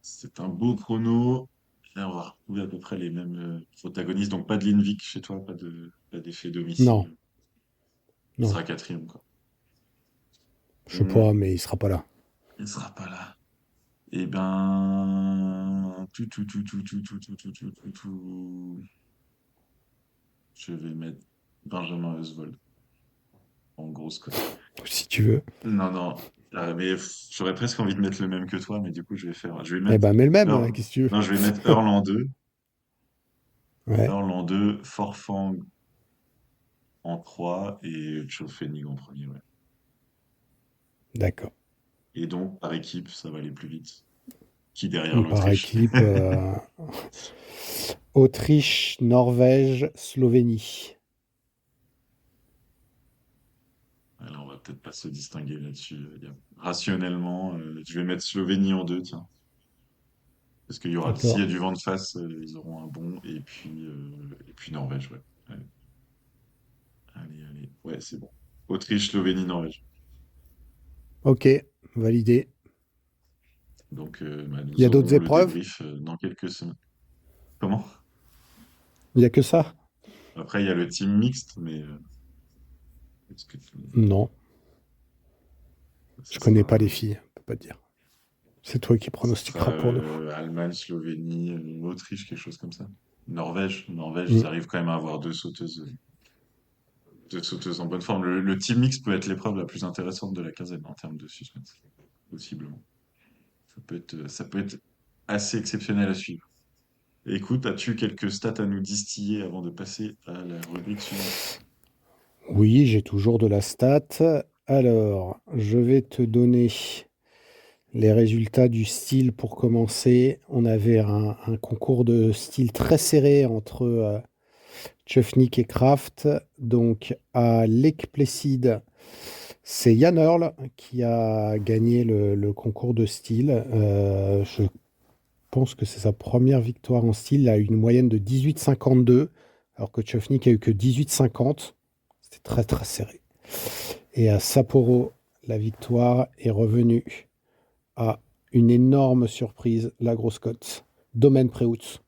C'est un beau chrono. Là, on va retrouver à peu près les mêmes protagonistes. Donc pas de Lindvik chez toi, pas d'effet Non, domicile. Il non. sera quatrième, quoi. Je sais pas, Hmm, mais il sera pas là. il sera pas là. Eh ben, je vais mettre Benjamin Oswald en grosse cote. Si tu veux. Non, non. Mais j'aurais presque envie de mettre le même que toi, mais du coup, je vais Eh mettre ben, mets le même, hein, Earl. qu'est-ce que tu veux. Non, je vais mettre Earl en 2. Ouais, Earl en 2, Forfang en 3 et Chofenig en premier, ouais. d'accord. Et donc, par équipe, ça va aller plus vite. Qui derrière Par l'Autriche? équipe, Autriche, Norvège, Slovénie. Alors, on va peut-être pas se distinguer là-dessus. Rationnellement, je vais mettre Slovénie en 2, tiens. Parce qu'il y aura, s'il y D'accord. a du vent de face, ils auront un bon. Et puis Norvège, ouais. Allez, allez, allez. Ouais, c'est bon. Autriche, Slovénie, Norvège. Ok, validé. Donc, Il y nous a d'autres aurons le épreuves? débrief dans quelques semaines. Comment? Il y a que ça? Après, il y a le team mixte, mais est-ce que Non, je ça connais sera, pas les filles, je peux pas te dire. C'est toi qui ça sera pronostiqueras pour nous. Allemagne, Slovénie, Autriche, quelque chose comme ça. Norvège, Mm. ils arrivent quand même à avoir deux sauteuses en bonne forme. Le team mix peut être l'épreuve la plus intéressante de la quinzaine en termes de suspense, possiblement. Ça peut être assez exceptionnel à suivre. Écoute, as-tu quelques stats à nous distiller avant de passer à la rubrique suivante? Oui, j'ai toujours de la stat. Alors, je vais te donner les résultats du style pour commencer. On avait un concours de style très serré entre Tchefnik et Kraft. Donc, à Lake Placid, c'est Jan Earl qui a gagné le concours de style. Je pense que c'est sa première victoire en style. Il a eu une moyenne de 18,52, alors que Tchefnik a eu que 18,50. C'était très très serré. Et à Sapporo, la victoire est revenue à une énorme surprise, la grosse cote. Domaine Préoutz.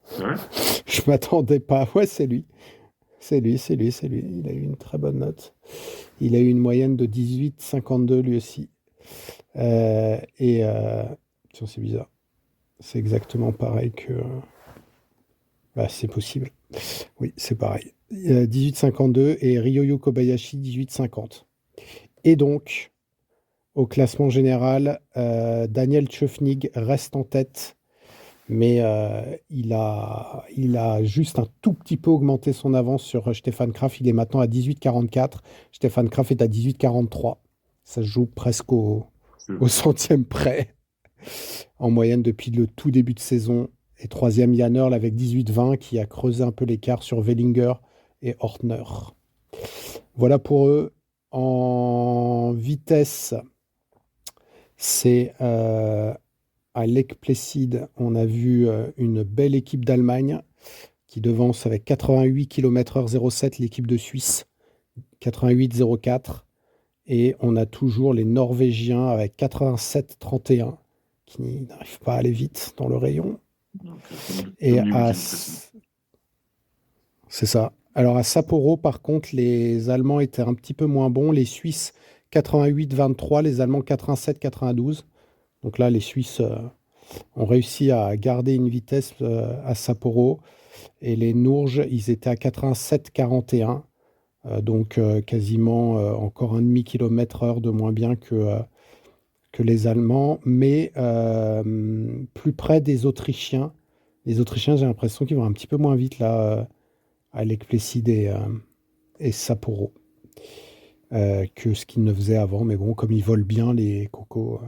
C'est vrai? Je m'attendais pas. Ouais, c'est lui. C'est lui, c'est lui, c'est lui. Il a eu une très bonne note. Il a eu une moyenne de 18,52 lui aussi. Tiens, c'est bizarre. C'est exactement pareil que. Bah, c'est possible. Oui, c'est pareil. 18,52 et Ryoyo Kobayashi 18,50. Et donc, au classement général, Daniel Tchefnig reste en tête, mais il a juste un tout petit peu augmenté son avance sur Stefan Kraft. Il est maintenant à 18,44. Stefan Kraft est à 18,43. Ça se joue presque au centième près en moyenne depuis le tout début de saison. Et troisième, Jan Earl avec 18,20 qui a creusé un peu l'écart sur Wellinger et Hortner. Voilà pour eux. En vitesse, c'est à Lake Placid, on a vu une belle équipe d'Allemagne qui devance avec 88 km/h 07 l'équipe de Suisse, 88,04. Et on a toujours les Norvégiens avec 87,31 qui n'arrivent pas à aller vite dans le rayon. Donc, Et comme les à... week-ends précédents. C'est ça. Alors à Sapporo, par contre, les Allemands étaient un petit peu moins bons. Les Suisses, 88,23. Les Allemands, 87,92. Donc là, les Suisses ont réussi à garder une vitesse à Sapporo. Et les Nourges, ils étaient à 87,41. Donc quasiment encore un demi-kilomètre-heure de moins bien que les Allemands. Mais plus près des Autrichiens. Les Autrichiens, j'ai l'impression qu'ils vont un petit peu moins vite là, à Lake Placid et Sapporo, que ce qu'ils ne faisaient avant. Mais bon, comme ils volent bien, les cocos,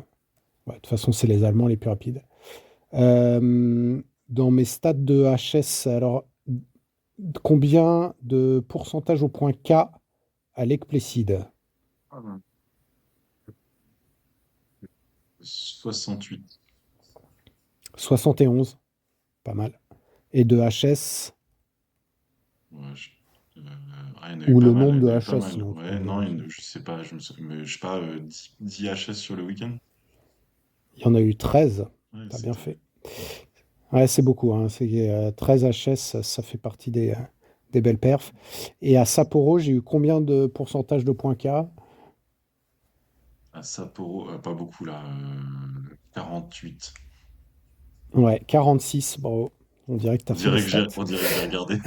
de toute façon, c'est les Allemands les plus rapides. Dans mes stats de HS, alors, combien de pourcentage au point K à Lake Placid? 68. 71, pas mal. Et de HS, Ouais, il y en a eu ou pas le mal, nombre il y en a de eu pas HS, mal. sinon. Ouais, non, je sais pas, mais je sais pas, 10 HS sur le week-end. Il y en a eu 13. Ouais, T'as c'est bien top. fait. Ouais, c'est beaucoup. Hein. 13 HS, ça fait partie des belles perfs. Et à Sapporo, j'ai eu combien de pourcentage de points K? À Sapporo, pas beaucoup là, 48. Ouais, 46. Bravo. On dirait que tu as fait les stats. On dirait que j'ai regardé.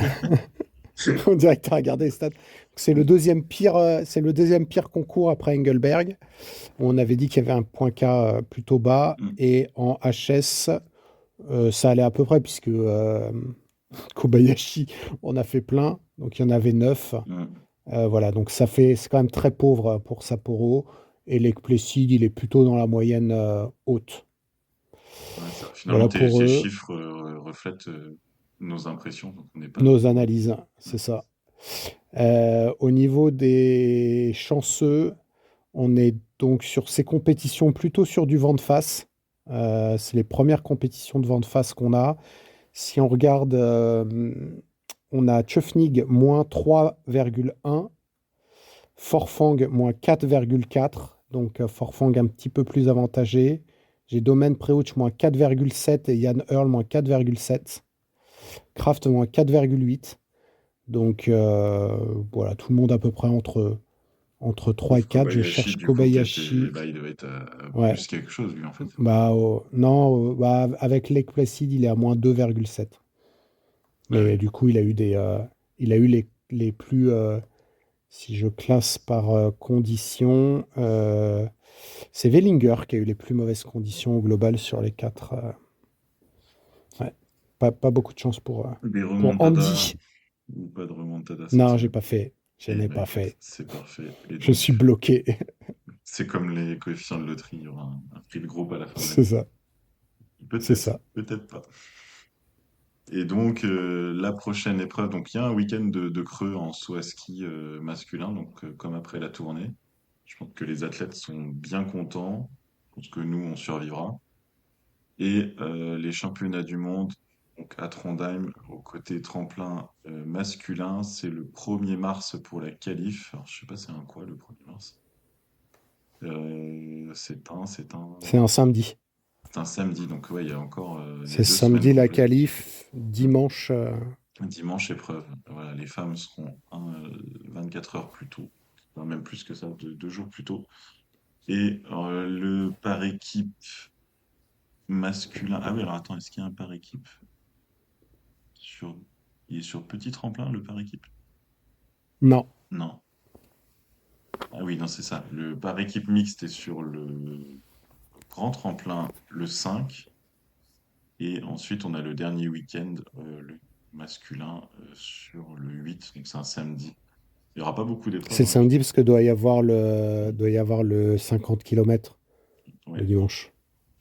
On dirait que tu as regardé les stats. C'est le deuxième pire concours après Engelberg. On avait dit qu'il y avait un point K plutôt bas. Mm. Et en HS, ça allait à peu près, puisque Kobayashi, on a fait plein. Donc il y en avait 9. Mm. Voilà, donc c'est quand même très pauvre pour Sapporo. Et Lake Placid, il est plutôt dans la moyenne haute. Ouais, finalement, Voilà pour tes eux, chiffres reflètent nos impressions, donc on n'est pas. nos analyses, c'est ça. Au niveau des chanceux, on est donc sur ces compétitions plutôt sur du vent de face. C'est les premières compétitions de vent de face qu'on a. Si on regarde, on a Tchefnig moins 3,1, Forfang moins 4,4, donc Forfang un petit peu plus avantagé. J'ai Domaine Preouch moins 4,7 et Jan Earl moins 4,7. Kraft moins 4,8. Donc voilà, tout le monde à peu près entre 3 et Sauf 4. Je Kobayashi, cherche du coup, qui était. Kobayashi. Bah, il devait être à Ouais. plus quelque chose, lui, en fait. Bah, non, bah, avec Lake Placid, il est à moins 2,7. Bah Mais oui. du coup, il a eu les plus. Si je classe par conditions, c'est Wellinger qui a eu les plus mauvaises conditions au global sur les 4. Ouais. Pas beaucoup de chance pour Des remontadas Andy. ou pas de remontada cette Non, j'ai semaine. pas fait. Je Eh n'ai ben pas écoute, fait. c'est parfait. Et Je donc, suis bloqué. c'est comme les coefficients de loterie, il y aura un prix de groupe à la fin de C'est l'année. ça. C'est Peut-être, ça. peut-être pas. Et donc, la prochaine épreuve, donc il y a un week-end de creux en saut à ski masculin, donc comme après la tournée. Je pense que les athlètes sont bien contents. Je pense que nous, on survivra. Et les championnats du monde, donc à Trondheim, au côté tremplin masculin, c'est le 1er mars pour la qualif. Alors, je sais pas c'est un quoi le 1er mars. C'est un samedi. C'est un samedi, donc ouais, il y a encore il y a C'est 2 semaines samedi la complètes. qualif, Mm. dimanche. Dimanche, épreuve. Voilà, les femmes seront 24 heures plus tôt, enfin, même plus que ça, 2 jours plus tôt. Et le par équipe masculin. Ah oui, alors attends, est-ce qu'il y a un par équipe sur... Il est sur petit tremplin, le par équipe? Non, Non. Ah oui, non, c'est ça. Le par équipe mixte est sur le grand tremplin le 5. Et ensuite, on a le dernier week-end, le masculin, sur le 8. Donc c'est un samedi. Il n'y aura pas beaucoup d'épreuves, c'est le hein. samedi parce que doit y avoir le 50 kilomètres le Ouais. dimanche.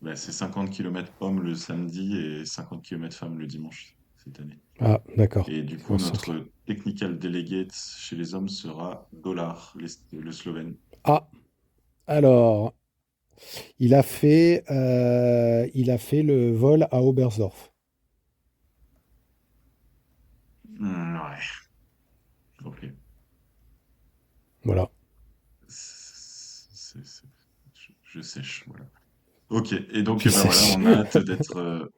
Bah, c'est 50 kilomètres hommes le samedi et 50 kilomètres femmes le dimanche cette année. Ah, d'accord. Et du C'est coup, dans ce sens-là. notre technical delegate chez les hommes sera Golar, le Slovène. Ah, alors, il a fait le vol à Oberstdorf. Ouais, ok. Voilà. Je sèche, voilà. Ok, et donc Tu bah voilà, sèches.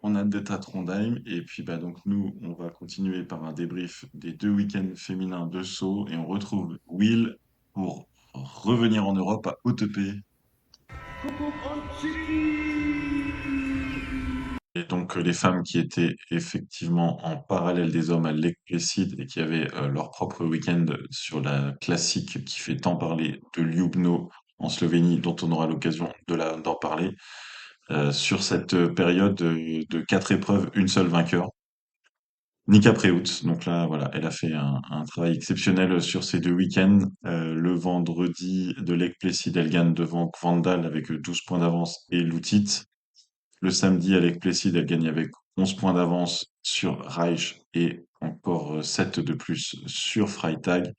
on a hâte d'être à Trondheim, et puis bah donc nous, on va continuer par un débrief des 2 week-ends féminins de saut, et on retrouve Will pour revenir en Europe à Otepää. Et donc les femmes qui étaient effectivement en parallèle des hommes à Lake Placid et qui avaient leur propre week-end sur la classique qui fait tant parler de Ljubno en Slovénie, dont on aura l'occasion d'en parler. Sur cette période de 4 épreuves, une seule vainqueur, Nika Preutz. Donc là, voilà, elle a fait un travail exceptionnel sur ces 2 week-ends. Le vendredi de Lake Placid, elle gagne devant Kvandal avec 12 points d'avance et Lutit. Le samedi, à Lake Placid, elle gagne avec 11 points d'avance sur Reich et encore 7 de plus sur Freitag.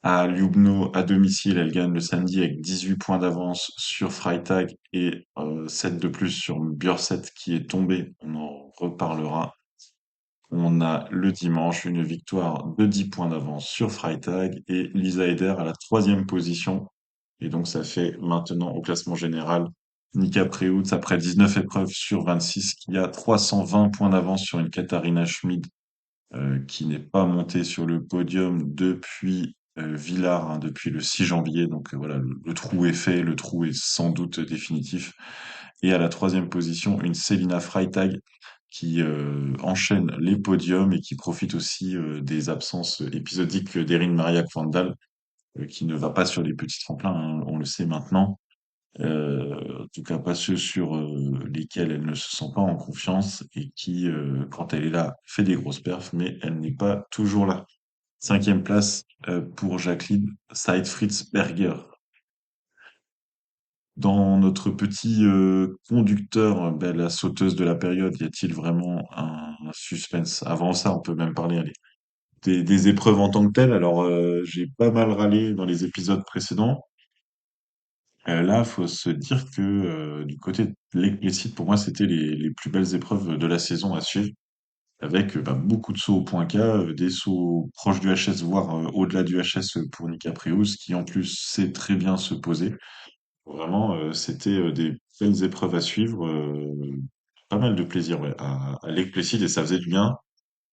À Ljubno, à domicile, elle gagne le samedi avec 18 points d'avance sur Freitag et 7 de plus sur Björset qui est tombé. On en reparlera. On a le dimanche une victoire de 10 points d'avance sur Freitag et Lisa Eder à la troisième position. Et donc ça fait maintenant au classement général Nika Preutz après 19 épreuves sur 26 qui a 320 points d'avance sur une Katharina Schmid qui n'est pas montée sur le podium depuis Villars, hein, depuis le 6 janvier. Donc voilà, le trou est fait, le trou est sans doute définitif. Et à la troisième position, une Selina Freitag qui enchaîne les podiums et qui profite aussi des absences épisodiques d'Erin Maria Kvandal, qui ne va pas sur les petits tremplins, hein, on le sait maintenant. En tout cas, pas ceux sur lesquels elle ne se sent pas en confiance et qui, quand elle est là, fait des grosses perfs, mais elle n'est pas toujours là. Cinquième place pour Jacqueline Seidfried-Berger. Dans notre petit conducteur, ben, la sauteuse de la période, y a-t-il vraiment un suspense? Avant ça, on peut même parler allez, des épreuves en tant que telles. Alors, j'ai pas mal râlé dans les épisodes précédents. Là, faut se dire que du côté de Lake Placid, pour moi, c'était les plus belles épreuves de la saison à suivre, avec bah, beaucoup de sauts au point K, des sauts proches du HS, voire au-delà du HS pour Nika Preus, qui en plus sait très bien se poser. Vraiment, c'était des belles épreuves à suivre, pas mal de plaisir ouais, à Lake Placid et ça faisait du bien.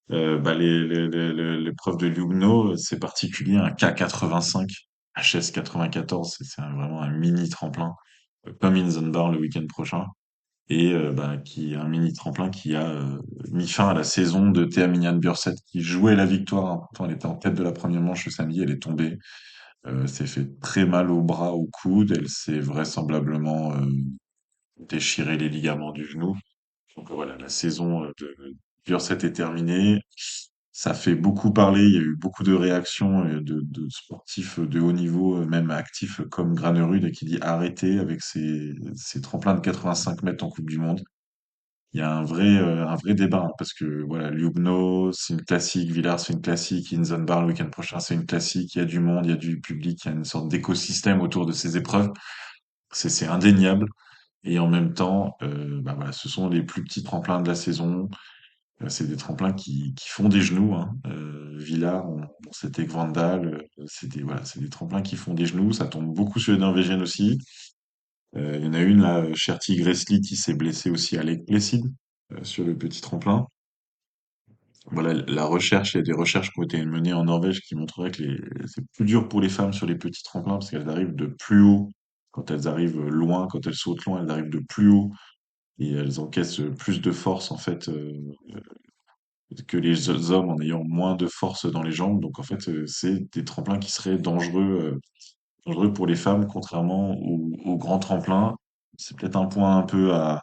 Bah, l'épreuve de Lugno, c'est particulier, un K85, HS 94, vraiment un mini tremplin, comme Inzenbar le week-end prochain, et bah, qui un mini tremplin qui a mis fin à la saison de Thea Minian Björset, qui jouait la victoire, hein. Pourtant, elle était en tête de la première manche le samedi, elle est tombée, s'est fait très mal au bras, au coude, elle s'est vraisemblablement déchiré les ligaments du genou. Donc voilà, la saison de Björset est terminée. Ça fait beaucoup parler, il y a eu beaucoup de réactions de sportifs de haut niveau, même actifs comme Granerud, qui dit arrêtez avec ces tremplins de 85 mètres en Coupe du Monde. Il y a un vrai débat, hein, parce que voilà, Ljubno, c'est une classique, Villars, c'est une classique, Inzenbar le week-end prochain, c'est une classique, il y a du monde, il y a du public, il y a une sorte d'écosystème autour de ces épreuves. C'est indéniable. Et en même temps, bah voilà, ce sont les plus petits tremplins de la saison. C'est des tremplins qui font des genoux, hein. Villars, c'était Vandal, voilà, c'est des tremplins qui font des genoux. Ça tombe beaucoup sur les Norvégiennes aussi. Il y en a une là, Sherty Gressly, qui s'est blessée aussi à Lake Placid sur le petit tremplin. voilà, la recherche, il y a des recherches qui ont été menées en Norvège qui montreraient que c'est plus dur pour les femmes sur les petits tremplins parce qu'elles arrivent de plus haut. Quand elles arrivent loin, quand elles sautent loin, elles arrivent de plus haut et elles encaissent plus de force en fait que les hommes en ayant moins de force dans les jambes. Donc en fait, c'est des tremplins qui seraient dangereux pour les femmes, contrairement aux grands tremplins. C'est peut-être un point un peu à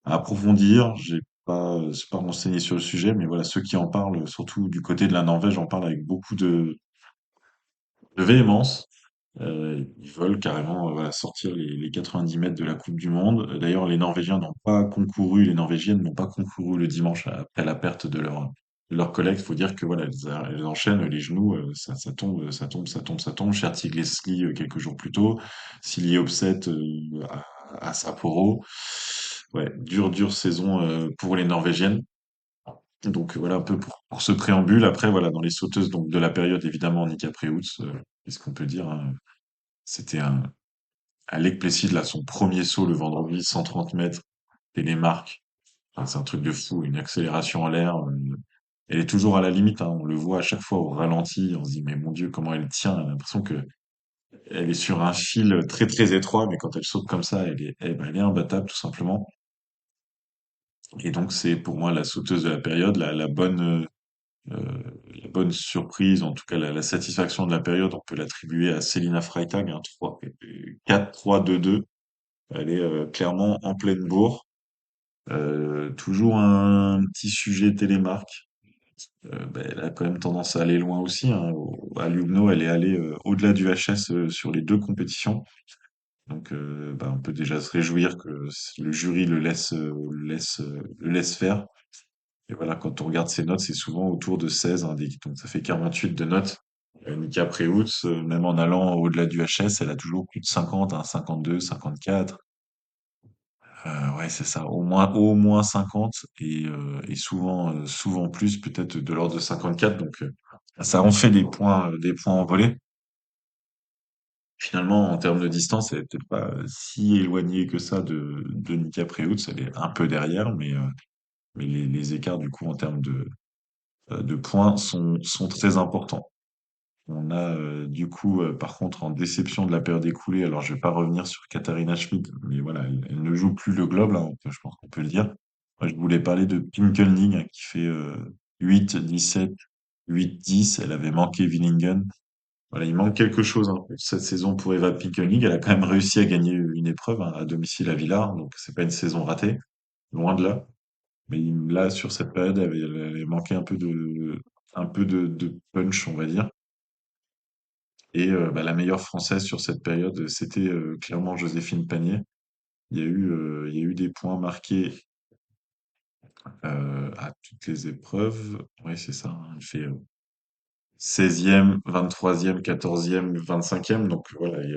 approfondir. Je suis pas renseigné sur le sujet, mais voilà, ceux qui en parlent, surtout du côté de la Norvège, en parlent avec beaucoup de véhémence. Ils veulent carrément voilà, sortir les 90 mètres de la Coupe du Monde. D'ailleurs, les Norvégiennes n'ont pas concouru le dimanche après la perte de leur collègue. Il faut dire que voilà, elles enchaînent les genoux, ça tombe, ça tombe, ça tombe, ça tombe. Sherty Glesli quelques jours plus tôt, Silje Opseth à Sapporo. Ouais, dure saison pour les Norvégiennes. Donc voilà un peu pour ce préambule. Après, voilà, dans les sauteuses donc, de la période, évidemment, Nika Preutz, qu'est-ce qu'on peut dire, hein. C'était à Lake Placid, là, son premier saut le vendredi, 130 mètres, télémarque. Enfin, c'est un truc de fou, une accélération en l'air. Elle est toujours à la limite, hein, on le voit à chaque fois au ralenti. On se dit, mais mon Dieu, comment elle tient. On a l'impression que elle est sur un fil très très étroit, mais quand elle saute comme ça, elle est imbattable, tout simplement. Et donc, c'est pour moi la sauteuse de la période, la bonne surprise, en tout cas la satisfaction de la période, on peut l'attribuer à Selina Freitag, hein, 4-3-2-2. Elle est clairement en pleine bourre. Toujours un petit sujet télémarque. Elle a quand même tendance à aller loin aussi, hein. À Lugno, elle est allée au-delà du HS sur les deux compétitions. Donc, on peut déjà se réjouir que le jury le laisse faire. Et voilà, quand on regarde ses notes, c'est souvent autour de 16, hein, donc ça fait 48 de notes. Nika Preutz, même en allant au-delà du HS, elle a toujours plus de 50, hein, 52, 54. Ouais, c'est ça, au moins 50 et souvent plus, peut-être de l'ordre de 54. Donc, ça en fait des points envolés. Finalement, en termes de distance, elle est peut-être pas si éloignée que ça de Nika Preutz. Elle est un peu derrière, mais les écarts, du coup, en termes de points sont très importants. On a du coup, par contre, en déception de la période écoulée, alors je vais pas revenir sur Katharina Schmidt, mais voilà, elle ne joue plus le globe, là, je pense qu'on peut le dire. Moi, je voulais parler de Pinkelning, hein, qui fait 8-17, 8-10. Elle avait manqué Willingen. Voilà, il manque quelque chose, hein, cette saison pour Eva Pinkelning. Elle a quand même réussi à gagner une épreuve, hein, à domicile à Villars, donc c'est pas une saison ratée, loin de là. Mais là, sur cette période, elle avait manqué un peu de punch, on va dire. Et la meilleure française sur cette période, c'était clairement Joséphine Panier. Il y a eu des points marqués à toutes les épreuves. Oui, c'est ça, hein. Elle fait 16e, 23e, 14e, 25e. Donc voilà, il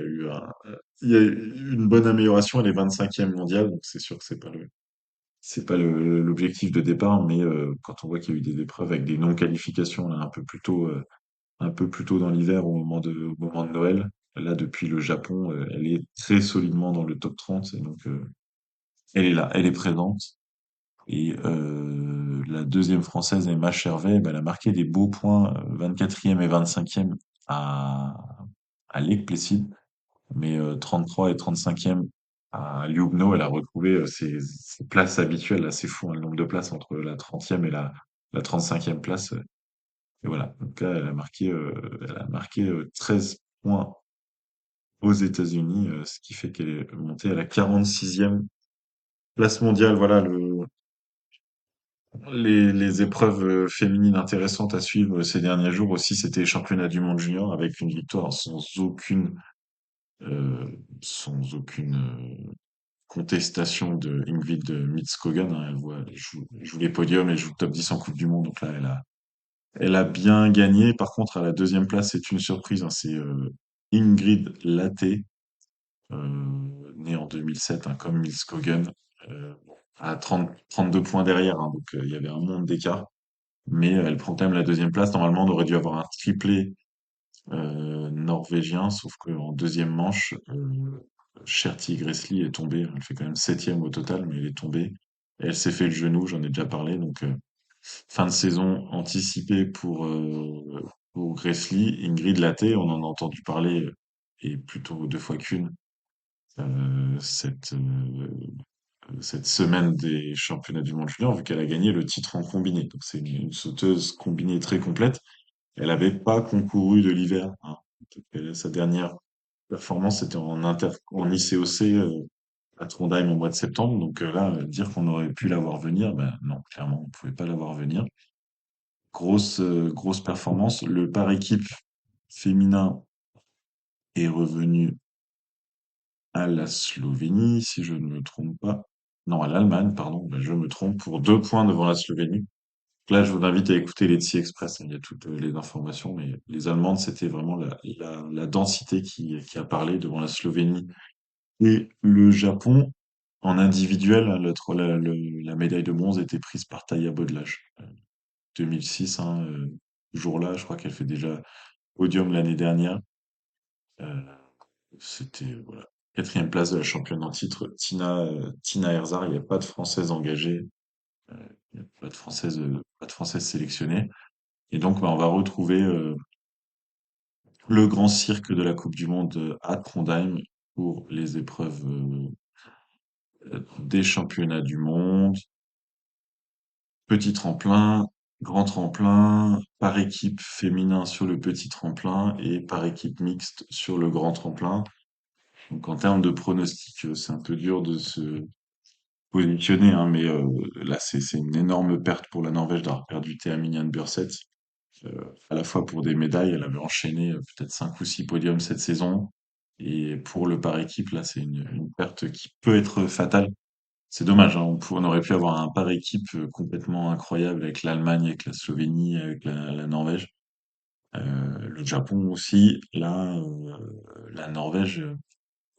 y a eu une bonne amélioration. Elle est 25e mondiale, donc c'est sûr que c'est pas l'objectif de départ, mais quand on voit qu'il y a eu des épreuves avec des non-qualifications là, un peu plus tôt dans l'hiver au moment de Noël. Là, depuis le Japon, elle est très solidement dans le top 30 et donc elle est là, elle est présente. Et la deuxième française, Emma Chervet, elle a marqué des beaux points, 24e et 25e à, à Lake Placid, mais 33 et 35e à Ljubno, elle a retrouvé ses places habituelles, là, c'est fou, hein, le nombre de places entre la 30e et la 35e place. Et voilà, donc là, elle a marqué 13 points aux États-Unis, ce qui fait qu'elle est montée à la 46e place mondiale. Voilà les épreuves féminines intéressantes à suivre ces derniers jours aussi, c'était les championnats du monde junior avec une victoire euh, sans aucune contestation de Ingrid Mitskogan, hein. Elle joue les podiums, elle joue le top 10 en Coupe du Monde, donc là, elle a bien gagné. Par contre, à la deuxième place, c'est une surprise, hein, c'est Ingrid Laté, née en 2007, hein, comme Mills Cogan, à 32 points derrière, hein, donc il y avait un monde d'écart. Mais elle prend quand même la deuxième place. Normalement, on aurait dû avoir un triplé norvégien, sauf qu'en deuxième manche, Sherty Gressly est tombée. Elle fait quand même septième au total, mais elle est tombée. Elle s'est fait le genou, j'en ai déjà parlé, donc fin de saison anticipée pour Gressly. Ingrid Laté, on en a entendu parler, et plutôt deux fois qu'une, euh, cette, euh, cette semaine des championnats du monde junior, vu qu'elle a gagné le titre en combiné. Donc c'est une sauteuse combinée très complète. Elle n'avait pas concouru de l'hiver, hein. Sa dernière performance était en ICOC à Trondheim au mois de septembre. Donc là, dire qu'on aurait pu la voir venir, ben non, clairement, on ne pouvait pas la voir venir. Grosse performance. Le par équipe féminin est revenu à la Slovénie, si je ne me trompe pas. Non, à l'Allemagne, pardon, ben, je me trompe, pour 2 points devant la Slovénie. Là, je vous invite à écouter les TSI Express, hein, il y a toutes les informations, mais les Allemandes, c'était vraiment la densité qui a parlé devant la Slovénie et le Japon. En individuel, hein, la médaille de bronze était prise par Taya Bodlage. 2006, hein, jour-là, je crois qu'elle fait déjà podium l'année dernière. Euh, C'était, voilà. Quatrième place de la championne en titre, Tina Herzog. Il n'y a pas de Française engagée, il n'y a pas de Française sélectionnée. Et donc, bah, on va retrouver le grand cirque de la Coupe du Monde à Trondheim pour les épreuves des championnats du monde. Petit tremplin, grand tremplin, par équipe féminin sur le petit tremplin et par équipe mixte sur le grand tremplin. Donc en termes de pronostic, c'est un peu dur de se positionner, hein, mais là c'est une énorme perte pour la Norvège d'avoir perdu Thea Minian Børseth, à la fois pour des médailles, elle avait enchaîné peut-être 5 ou 6 podiums cette saison, et pour le par équipe, là c'est une perte qui peut être fatale. C'est dommage, hein, on aurait pu avoir un par équipe complètement incroyable avec l'Allemagne, avec la Slovénie, avec la Norvège. Le Japon aussi. Là, la Norvège,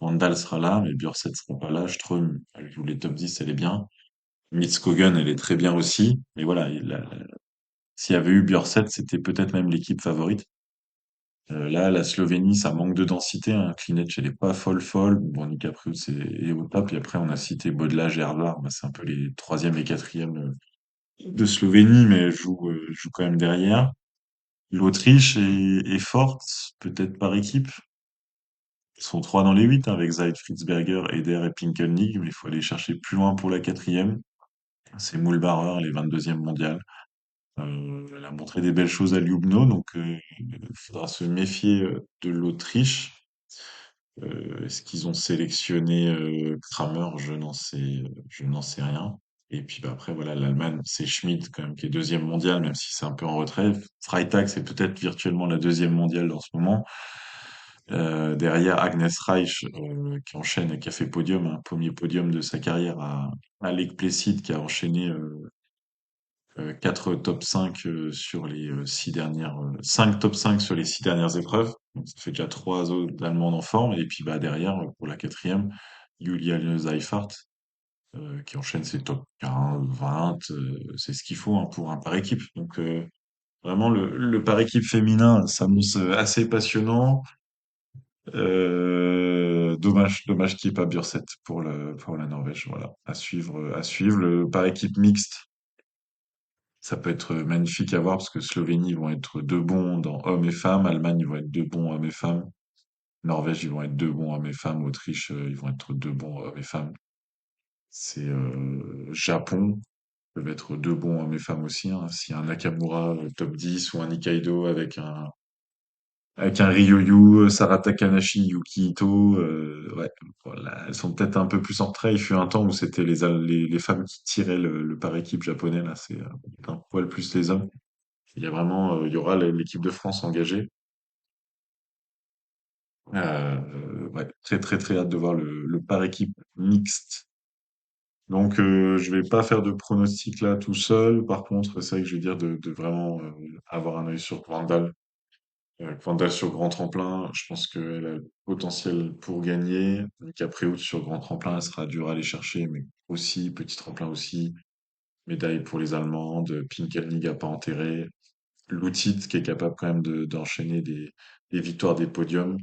Vandal sera là, mais Bjørseth sera pas là. Strøm, elle joue les top 10, elle est bien. Midtskogen, elle est très bien aussi. Mais voilà, s'il y avait eu Bjørseth, c'était peut-être même l'équipe favorite. Là, la Slovénie, ça manque de densité, hein. Klinec, elle est pas folle. Bon, Nika Priut, est au top. Et après, on a cité Bodlage et Ervar. Bah, c'est un peu les troisième et quatrième de Slovénie, mais joue quand même derrière. L'Autriche est forte, peut-être par équipe. Ils sont trois dans les huit, hein, avec Zeit, Fritzberger, Eder et Pinkelnig, mais il faut aller chercher plus loin pour la quatrième. C'est Mühlbauer, les 22e mondiales. Elle a montré des belles choses à Ljubno, donc il faudra se méfier de l'Autriche. Est-ce qu'ils ont sélectionné Kramer? Je n'en sais rien. Et puis bah, après, voilà, l'Allemagne, c'est Schmidt quand même qui est deuxième mondial, même si c'est un peu en retrait. Freitag, c'est peut-être virtuellement la deuxième mondiale dans ce moment. Derrière, Agnes Reich, qui enchaîne et qui a fait podium, un premier podium de sa carrière à Lake Placid, qui a enchaîné 4 top 5 sur les 6 dernières, 5 top 5 sur les 6 dernières épreuves. Donc ça fait déjà 3 Allemandes en forme. Et puis bah, derrière, pour la quatrième, Julia Seifert, qui enchaîne ses top 15, 20. C'est ce qu'il faut, hein, pour un par équipe. Donc vraiment, le par équipe féminin s'annonce assez passionnant. Dommage qu'il n'y ait pas Bjørseth pour la Norvège. Voilà, à suivre, à suivre. Le par équipe mixte, ça peut être magnifique à voir parce que Slovénie ils vont être deux bons dans hommes et femmes, Allemagne ils vont être deux bons hommes et femmes, Norvège ils vont être deux bons hommes et femmes, Autriche ils vont être deux bons hommes et femmes. C'est Japon peuvent être deux bons hommes et femmes aussi, hein. S'il y a un Nakamura top 10 ou un Nikaido avec un Ryoyu, Sara Takanashi, Yuki Ito, ouais, voilà, elles sont peut-être un peu plus en retrait. Il fut un temps où c'était les femmes qui tiraient le par équipe japonais, là c'est un poil plus les hommes. Il y aura l'équipe de France engagée. Ouais, très hâte de voir le par équipe mixte. Donc je vais pas faire de pronostic là tout seul. Par contre, c'est vrai que je vais dire de vraiment avoir un œil sur Vandal. Vandal sur grand tremplin, je pense qu'elle a le potentiel pour gagner. Capreout sur grand tremplin, elle sera dure à aller chercher, mais aussi, petit tremplin aussi. Médaille pour les Allemandes. Pinkelnig à pas enterré. Loutit qui est capable quand même d'enchaîner des victoires, des podiums.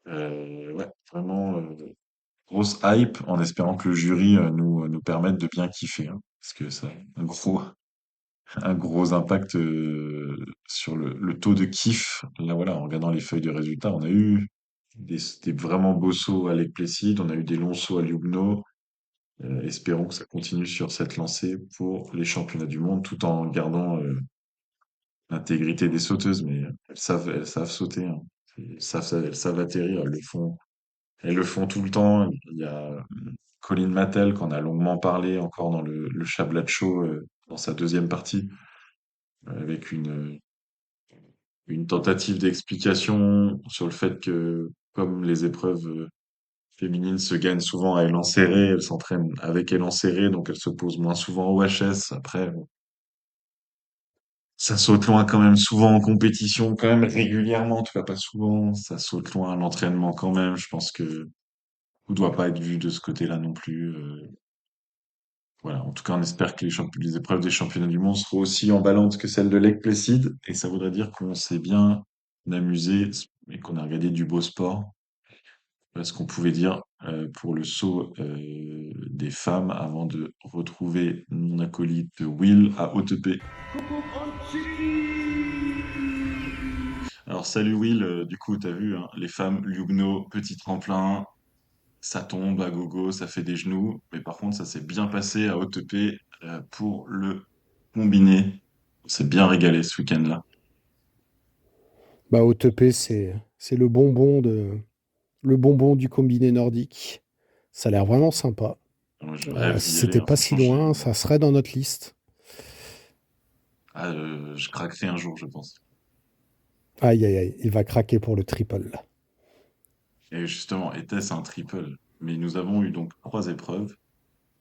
Ouais, vraiment grosse hype en espérant que le jury nous permette de bien kiffer, hein, parce que c'est un gros, un gros impact sur le taux de kiff. Là, voilà, en regardant les feuilles de résultats, on a eu des vraiment beaux sauts à Lake Placid, on a eu des longs sauts à Lugno. Espérons que ça continue sur cette lancée pour les championnats du monde, tout en gardant l'intégrité des sauteuses. Mais elles savent sauter, hein. Elles savent atterrir, elles le font tout le temps. Il y a Colin Mattel, qu'on a longuement parlé encore dans le Chablat Show, dans sa deuxième partie, avec une tentative d'explication sur le fait que, comme les épreuves féminines se gagnent souvent à élan serré, elles s'entraînent avec élan serré, donc elles se posent moins souvent au HS. Après, bon, ça saute loin quand même, souvent en compétition, quand même régulièrement, en tout cas pas souvent. Ça saute loin à l'entraînement quand même. Je pense que tout doit pas être vu de ce côté-là non plus. Voilà. En tout cas, on espère que les épreuves des championnats du monde seront aussi emballantes que celles de Lake Placid. Et ça voudrait dire qu'on s'est bien amusé et qu'on a regardé du beau sport. Voilà ce qu'on pouvait dire pour le saut des femmes avant de retrouver mon acolyte Will à Hautepé. Alors salut Will, du coup t'as vu hein, les femmes Lugno, petit tremplin, ça tombe à gogo, ça fait des genoux, mais par contre ça s'est bien passé à Hautepé pour le combiné. On s'est bien régalé ce week-end-là. Bah, OTP, c'est le bonbon du combiné nordique. Ça a l'air vraiment sympa. Moi, je rêve Si d'y aller, c'était hein. pas si Franchement, loin, ça serait dans notre liste. je craquerai un jour, je pense. Aïe, aïe, aïe, il va craquer pour le triple, là. Et justement, était-ce un triple? Mais nous avons eu donc trois épreuves.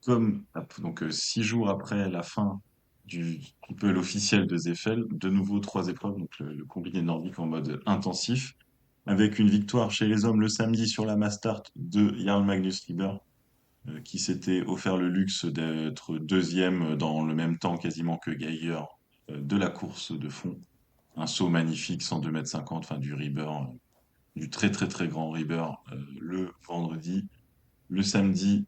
Comme donc 6 jours après la fin du triple officiel de Zeffel, de nouveau trois épreuves, donc le combiné nordique en mode intensif, avec une victoire chez les hommes le samedi sur la Mastart de Jarl Magnus Rieber, qui s'était offert le luxe d'être deuxième dans le même temps quasiment que Geiger de la course de fond. Un saut magnifique, 102,50 m, enfin du Rieber, du très très très grand Rieber le vendredi. Le samedi,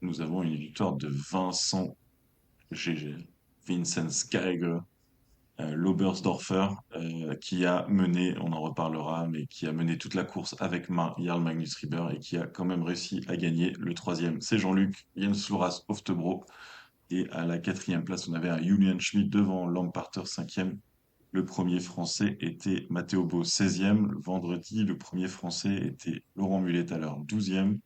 nous avons une victoire de Vincent GG, Vincent Geiger, l'Oberstdorfer, qui a mené, on en reparlera, mais qui a mené toute la course avec Jarl Magnus Rieber et qui a quand même réussi à gagner. Le troisième, c'est Jean-Luc Jens Loras Oftebro. Et à la quatrième place, on avait un Julian Schmidt devant Lamparter, cinquième. Le premier français était Matteo Beau, 16e. Le vendredi, le premier français était Laurent Mullet-Thaler, 12e.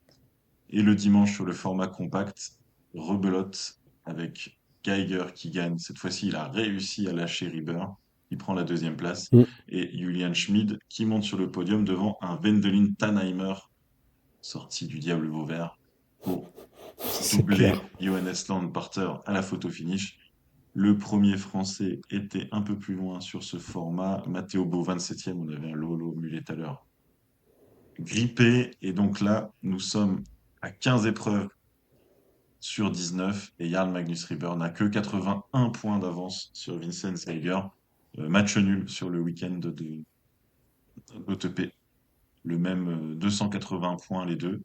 Et le dimanche, sur le format compact, rebelote avec Geiger qui gagne. Cette fois-ci, il a réussi à lâcher Rieber, qui prend la deuxième place. Mm. Et Julian Schmid qui monte sur le podium devant un Wendelin Tannheimer, sorti du Diable Vauvert, pour C'est doubler clair. Johannes Landparter à la photo finish. Le premier français était un peu plus loin sur ce format. Matteo Beau, 27e, on avait un Lolo Mulet à l'heure grippé. Et donc là, nous sommes à 15 épreuves sur 19 et Jarl Magnus Rieber n'a que 81 points d'avance sur Vincent Geiger. Match nul sur le week-end de l'OTP. Le même 280 points les deux.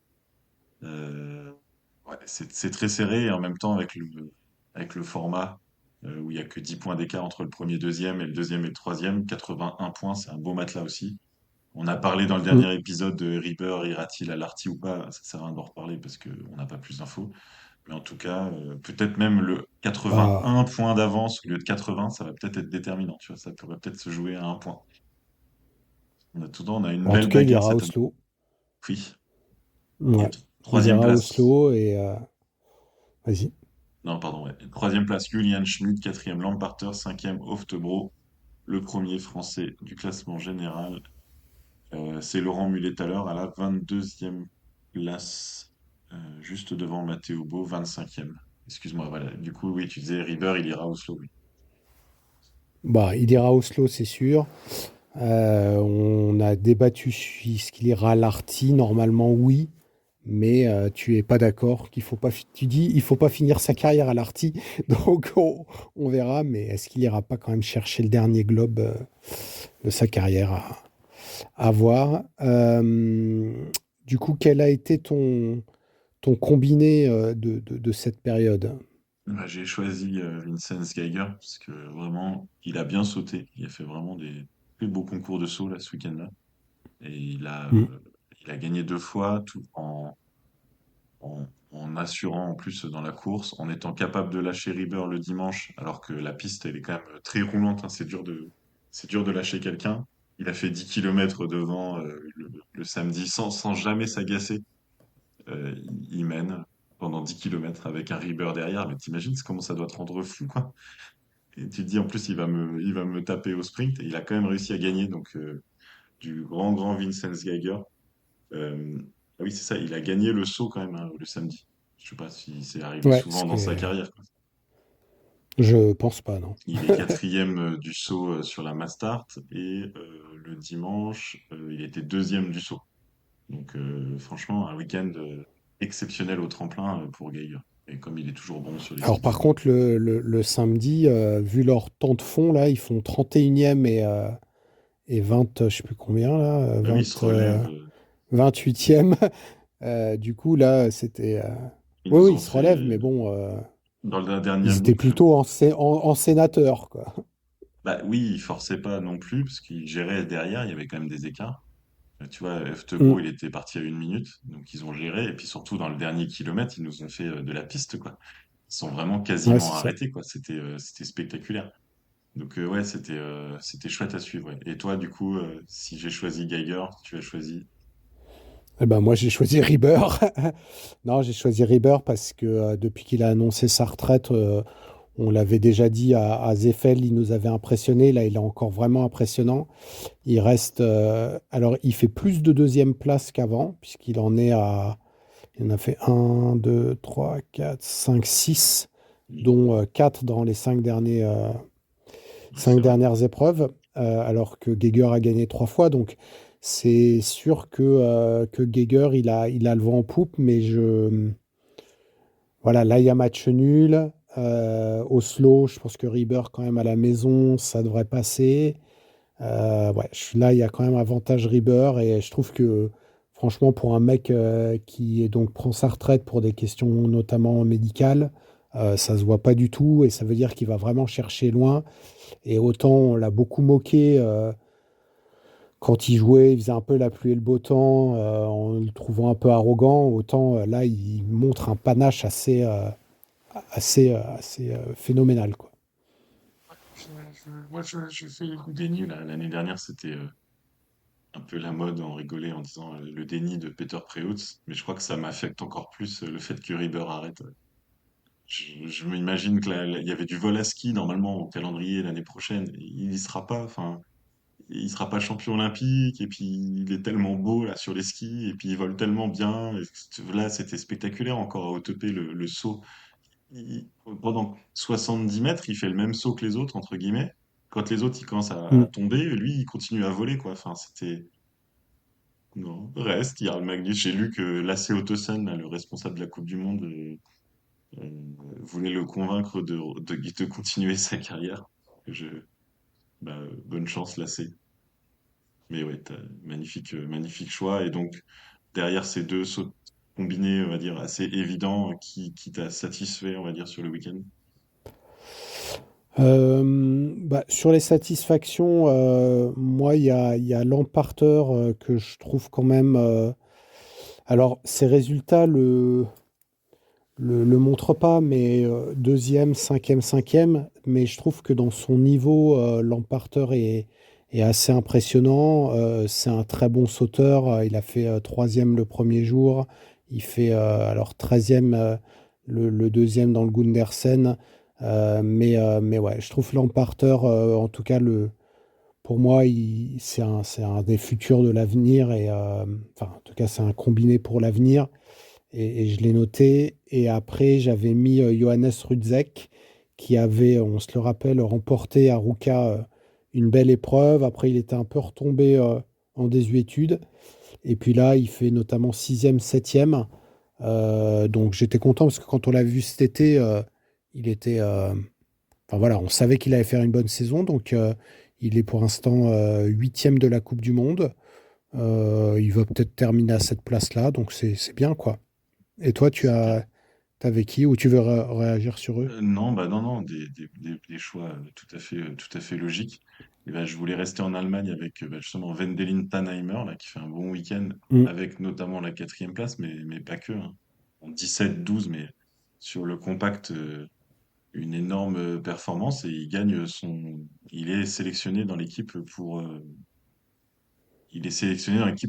Ouais, c'est très serré et en même temps avec le format où il n'y a que 10 points d'écart entre le premier et le deuxième et le troisième, 81 points, c'est un beau matelas aussi. On a parlé dans le Mm. dernier épisode de Rieber, ira-t-il à l'Arty ou pas? Ça sert à rien d'en reparler parce qu'on n'a pas plus d'infos. Mais en tout cas, peut-être même le Bah, 81 points d'avance au lieu de 80, ça va peut-être être déterminant. Tu vois, ça pourrait peut-être se jouer à un point. On a une en tout belle cas, il bagarre ira à cette année. Oslo. Oui. Et Ouais. Il troisième ira à place. Oslo et vas-y. Non, pardon, ouais. Troisième place, Julian Schmid. Quatrième, Lamparter. Cinquième, Oftebro. Le premier français du classement général, c'est Laurent Mullet-Thaler à la 22e place, juste devant Matteo Beau, 25e. Excuse-moi, voilà. Du coup, oui, tu disais River, il ira à Oslo, oui. Bah, il ira à Oslo, c'est sûr. On a débattu sur ce qu'il ira à l'Arty. Normalement, oui. Mais tu es pas d'accord qu'il faut pas. Tu dis il faut pas finir sa carrière à l'Arty. Donc on verra. Mais est-ce qu'il ira pas quand même chercher le dernier globe de sa carrière à voir. Du coup, quel a été ton combiné de cette période? Bah, j'ai choisi Vincent Geiger parce que vraiment, il a bien sauté. Il a fait vraiment des très beaux concours de saut là, ce week-end-là. Et Mm. il a gagné 2 fois tout en assurant en plus dans la course, en étant capable de lâcher Rieber le dimanche, alors que la piste, elle est quand même très roulante, hein, c'est dur de lâcher quelqu'un. Il a fait 10 kilomètres devant le samedi sans jamais s'agacer. Il mène pendant 10 kilomètres avec un Rieber derrière, mais t'imagines comment ça doit te rendre fou, quoi. Et tu te dis, en plus, il va me taper au sprint, et il a quand même réussi à gagner, donc du grand Vincent Geiger. Euh, ah oui, c'est ça, il a gagné le saut quand même hein, le samedi. Je sais pas si c'est arrivé Ouais, ce souvent qui dans sa est... carrière, quoi. Je pense pas, non. Il est quatrième du saut sur la Mastart et le dimanche, il était deuxième du saut. Donc franchement, un week-end exceptionnel au tremplin pour Geiger. Et comme il est toujours bon sur les Alors par cycles. contre, le samedi, vu leur temps de fond, là, ils font 31e et 20, je sais plus combien, là, Bah oui, il se relève. 28e. Du coup, là, c'était... Ils Oui, nous oui, ils ont se fait relèvent, mais bon, dans la dernière ils étaient boucle. plutôt en sénateur, quoi. Bah oui, il forçait pas non plus parce qu'il gérait derrière, il y avait quand même des écarts. Tu vois, Mm. Eftebro, il était parti à 1 minute, donc ils ont géré. Et puis surtout, dans le dernier kilomètre, ils nous ont fait de la piste, quoi. Ils sont vraiment Ouais, quasiment c'est ça. arrêtés, quoi. C'était spectaculaire. Donc ouais, c'était chouette à suivre. Ouais. Et toi, du coup, si j'ai choisi Geiger, tu as choisi. Eh ben, moi, j'ai choisi Rieber. Non, j'ai choisi Rieber parce que depuis qu'il a annoncé sa retraite, on l'avait déjà dit à Zeffel, il nous avait impressionné. Là, il est encore vraiment impressionnant. Il reste. Alors, il fait plus de deuxième place qu'avant, puisqu'il en est à. Il en a fait un, 2, 3, 4, 5, 6, dont 4 dans les 5 C'est vrai. dernières épreuves, alors que Geiger a gagné 3 fois. Donc, c'est sûr que Geiger, il a le vent en poupe, mais voilà, là, il y a match nul. Oslo, je pense que Rieber, quand même, à la maison, ça devrait passer. Ouais, là, il y a quand même avantage Rieber et je trouve que, franchement, pour un mec qui donc prend sa retraite pour des questions notamment médicales, ça se voit pas du tout et ça veut dire qu'il va vraiment chercher loin. Et autant on l'a beaucoup moqué quand il jouait, il faisait un peu la pluie et le beau temps en le trouvant un peu arrogant, autant là, il montre un panache assez phénoménal, quoi. Moi, je fais le déni. L'année dernière, c'était un peu la mode en rigoler en disant le déni de Peter Preutz. Mais je crois que ça m'affecte encore plus le fait que Rieber arrête. Je m'imagine que il y avait du vol à ski normalement au calendrier l'année prochaine. Il y sera pas. Enfin, il sera pas champion olympique. Et puis il est tellement beau là sur les skis. Et puis il vole tellement bien. Et là, c'était spectaculaire encore à Otepé le saut. Pendant 70 mètres, il fait le même saut que les autres entre guillemets. Quand les autres ils commencent Mm. à tomber, lui il continue à voler quoi. Enfin, c'était non, reste. Jarl Magnus. J'ai lu que Lasse Ottesen, là, le responsable de la Coupe du Monde, euh, voulait le convaincre de continuer sa carrière. Je, bonne chance, Lasse. Mais ouais, magnifique, magnifique choix. Et donc, derrière ces deux sauts combinés, on va dire, assez évidents, qui t'a satisfait, on va dire, sur le week-end? Bah, sur les satisfactions, moi, il y a Lamparter que je trouve quand même. Alors, ses résultats le montrent pas, mais deuxième, cinquième, mais je trouve que dans son niveau, Lamparter est assez impressionnant. C'est un très bon sauteur. Il a fait troisième le premier jour. Il fait alors 13e le deuxième dans le Gundersen. Mais ouais, je trouve Lamparter, en tout cas, pour moi, c'est un des futurs de l'avenir. Et enfin, en tout cas, c'est un combiné pour l'avenir et je l'ai noté. Et après, j'avais mis Johannes Rudzeck, qui avait, on se le rappelle, remporté à Ruka une belle épreuve. Après, il était un peu retombé en désuétude. Et puis là, il fait notamment sixième, septième. Donc j'étais content parce que quand on l'a vu cet été, il était. Enfin voilà, on savait qu'il allait faire une bonne saison. Donc il est pour l'instant huitième de la Coupe du Monde. Il va peut-être terminer à cette place-là. Donc c'est bien, quoi. Et toi, C'est bien. T'avais qui? Ou tu veux réagir sur eux? Non, bah non, non, des choix tout à fait logiques. Et bah, je voulais rester en Allemagne avec bah, justement Wendelin Tannheimer, là, qui fait un bon week-end, Mm. avec notamment la quatrième place, mais pas que, hein. En 17-12, mais sur le compact, une énorme performance et il est sélectionné dans l'équipe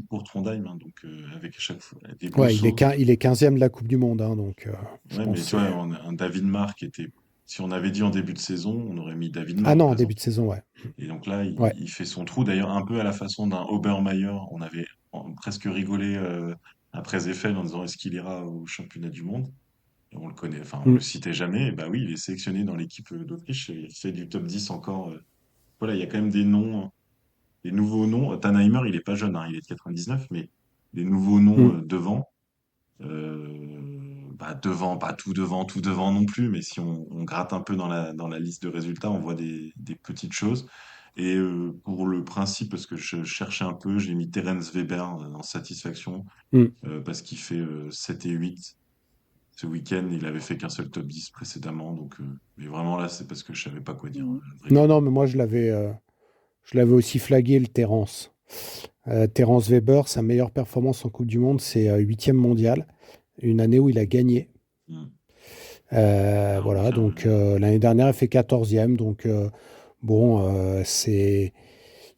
pour Trondheim, hein, donc avec à chaque fois des beaux Ouais, sauts. il est 15e de la Coupe du Monde, hein, donc je Ouais, pense mais que tu vois, c'est. un David Mark était. Si on avait dit en début de saison, on aurait mis David Ah Mark, non, par en début exemple. de saison, ouais. Et donc là, Ouais. il fait son trou, d'ailleurs, un peu à la façon d'un Obermeier. On avait presque rigolé après Zeffel en disant est-ce qu'il ira au championnat du monde? Et on le connaît, enfin, on le Mm. citait jamais. Et bah oui, il est sélectionné dans l'équipe d'Autriche. Il fait du top 10 encore. Voilà, il y a quand même des noms, des nouveaux noms. Tannheimer, il est pas jeune, hein, il est de 99, mais des nouveaux noms Mm. devant. Bah devant, pas tout devant non plus, mais si on gratte un peu dans la liste de résultats, on voit des petites choses. Et pour le principe, parce que je cherchais un peu, j'ai mis Terence Weber en satisfaction, Mm. parce qu'il fait 7 et 8 ce week-end. Il avait fait qu'un seul top 10 précédemment, donc mais vraiment là, c'est parce que je savais pas quoi dire, hein, Non, vraiment. non, mais moi je l'avais aussi flagué, le Terence. Terence Weber, sa meilleure performance en Coupe du Monde, c'est 8e mondial, une année où il a gagné. Mm. Ah oui, Voilà, clairement. donc l'année dernière, il fait 14e. Donc bon,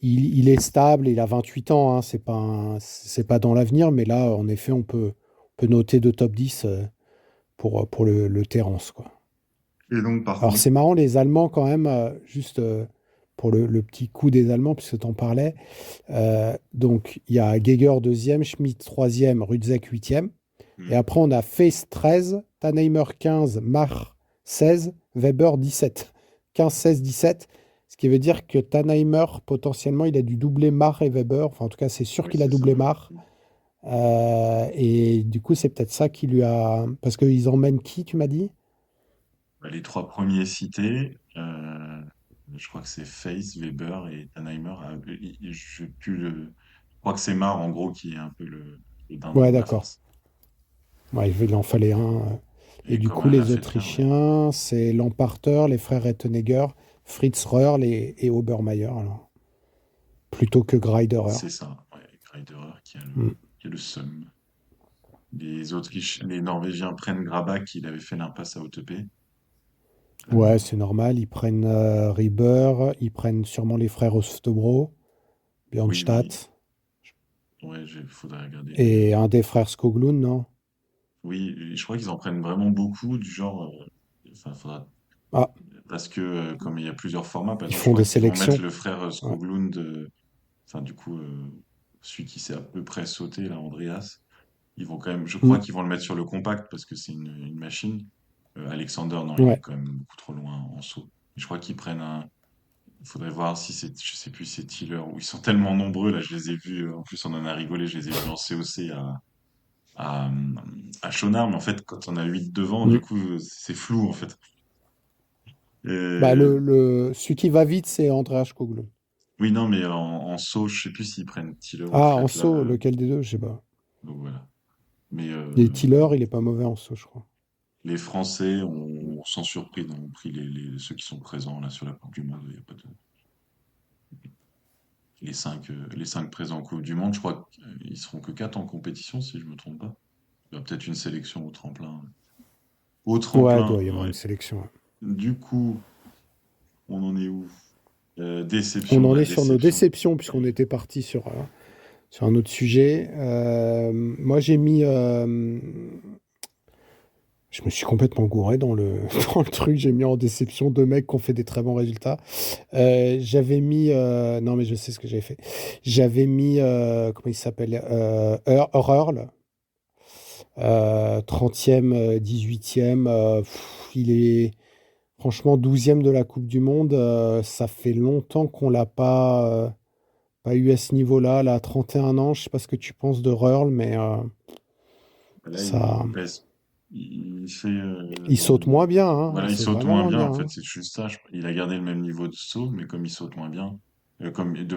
il est stable, il a 28 ans, hein, c'est pas dans l'avenir, mais là, en effet, on peut noter de top 10 pour le Terence, quoi. Et donc, par Alors contre, c'est marrant, les Allemands, quand même, juste pour le petit coup des Allemands, puisque tu en parlais. Donc il y a Geiger deuxième, Schmidt troisième, Rudzeck huitième. Et mm, après, on a Face 13, Tannheimer 15, Mach 16, Weber 17. 15, 16, 17. Ce qui veut dire que Tannheimer, potentiellement, il a dû doubler Mach et Weber. Enfin, en tout cas, c'est sûr oui, qu'il a c'est ça, doublé ouais. Mach. Et du coup, c'est peut-être ça qui lui a. Parce qu'ils emmènent qui, tu m'as dit? Bah, les trois premiers cités, je crois que c'est Face, Weber et Tannheimer. Je crois que c'est Mar, en gros, qui est un peu le dindon Ouais, de la d'accord. farce. Ouais, il en fallait un. Et Et du coup, Coman l'a les fait très bien, ouais. Autrichiens, c'est Lamparter, les frères Rettenegger, Fritz Röhrl et Obermeier, alors, plutôt que Greiderer. C'est ça, ouais. Greiderer Mm. qui a le seum. Les Norvégiens prennent Grabach, il avait fait l'impasse à Hautepé. Ouais, Euh, c'est normal. Ils prennent Rieber, ils prennent sûrement les frères Ostebro, oui, Björnstadt, ouais, faudrait regarder, mais et un des frères Skoglund, non? oui, et je crois qu'ils en prennent vraiment beaucoup, du genre, enfin, Ah, parce que comme il y a plusieurs formats, par ils exemple, je font crois des qu'ils vont mettre sélections. le frère Ouais. Skoglund, enfin du coup, celui qui s'est à peu près sauté, là, Andreas, ils vont quand même, je crois Mm. qu'ils vont le mettre sur le compact parce que c'est une machine. Alexander, non, il est Ouais. quand même beaucoup trop loin en saut. Je crois qu'ils prennent un. Il faudrait voir si c'est, je sais plus, si c'est Tiller ou ils sont tellement nombreux là. Je les ai vus. En plus, on en a rigolé. Je les ai vus en COC à, à Chonard, mais en fait, quand on a 8 devant, du Mm. coup, c'est flou en fait. Bah, Et celui qui va vite, c'est Andreas Skoglund. oui, non, mais en saut, je sais plus s'ils prennent Tiller ou Ah, en Fletcher. saut, lequel des deux? Je sais pas. Donc voilà. Mais Et Tiller, il est pas mauvais en saut, je crois. les Français ont, sans surprise, ont pris ceux qui sont présents là sur la Coupe du Monde. Il y a pas de, les cinq présents en Coupe du Monde, je crois qu'ils seront que 4 en compétition, si je me trompe pas. Il y aura peut-être une sélection au tremplin. Au Ouais, il tremplin, doit y avoir une ouais. sélection, ouais. Du coup, on en est où? On Déception, en bah est sur nos déception. déceptions, puisqu'on était parti sur un autre sujet. Moi, j'ai mis. Je me suis complètement gouré dans dans le truc. J'ai mis en déception deux mecs qui ont fait des très bons résultats. J'avais mis. Non, mais je sais ce que j'avais fait. J'avais mis. Comment il s'appelle? Earl. 30e, 18e. Il est franchement 12e de la Coupe du Monde. Ça fait longtemps qu'on l'a pas eu à ce niveau-là. Là, à 31 ans. Je sais pas ce que tu penses de Earl, mais Là, ça. il pèse. Il fait. Il saute moins bien, hein. Il Voilà, il saute saute vraiment moins moins bien, bien, en fait, hein. c'est juste ça. Il a gardé le même niveau de saut, mais comme il saute moins bien. De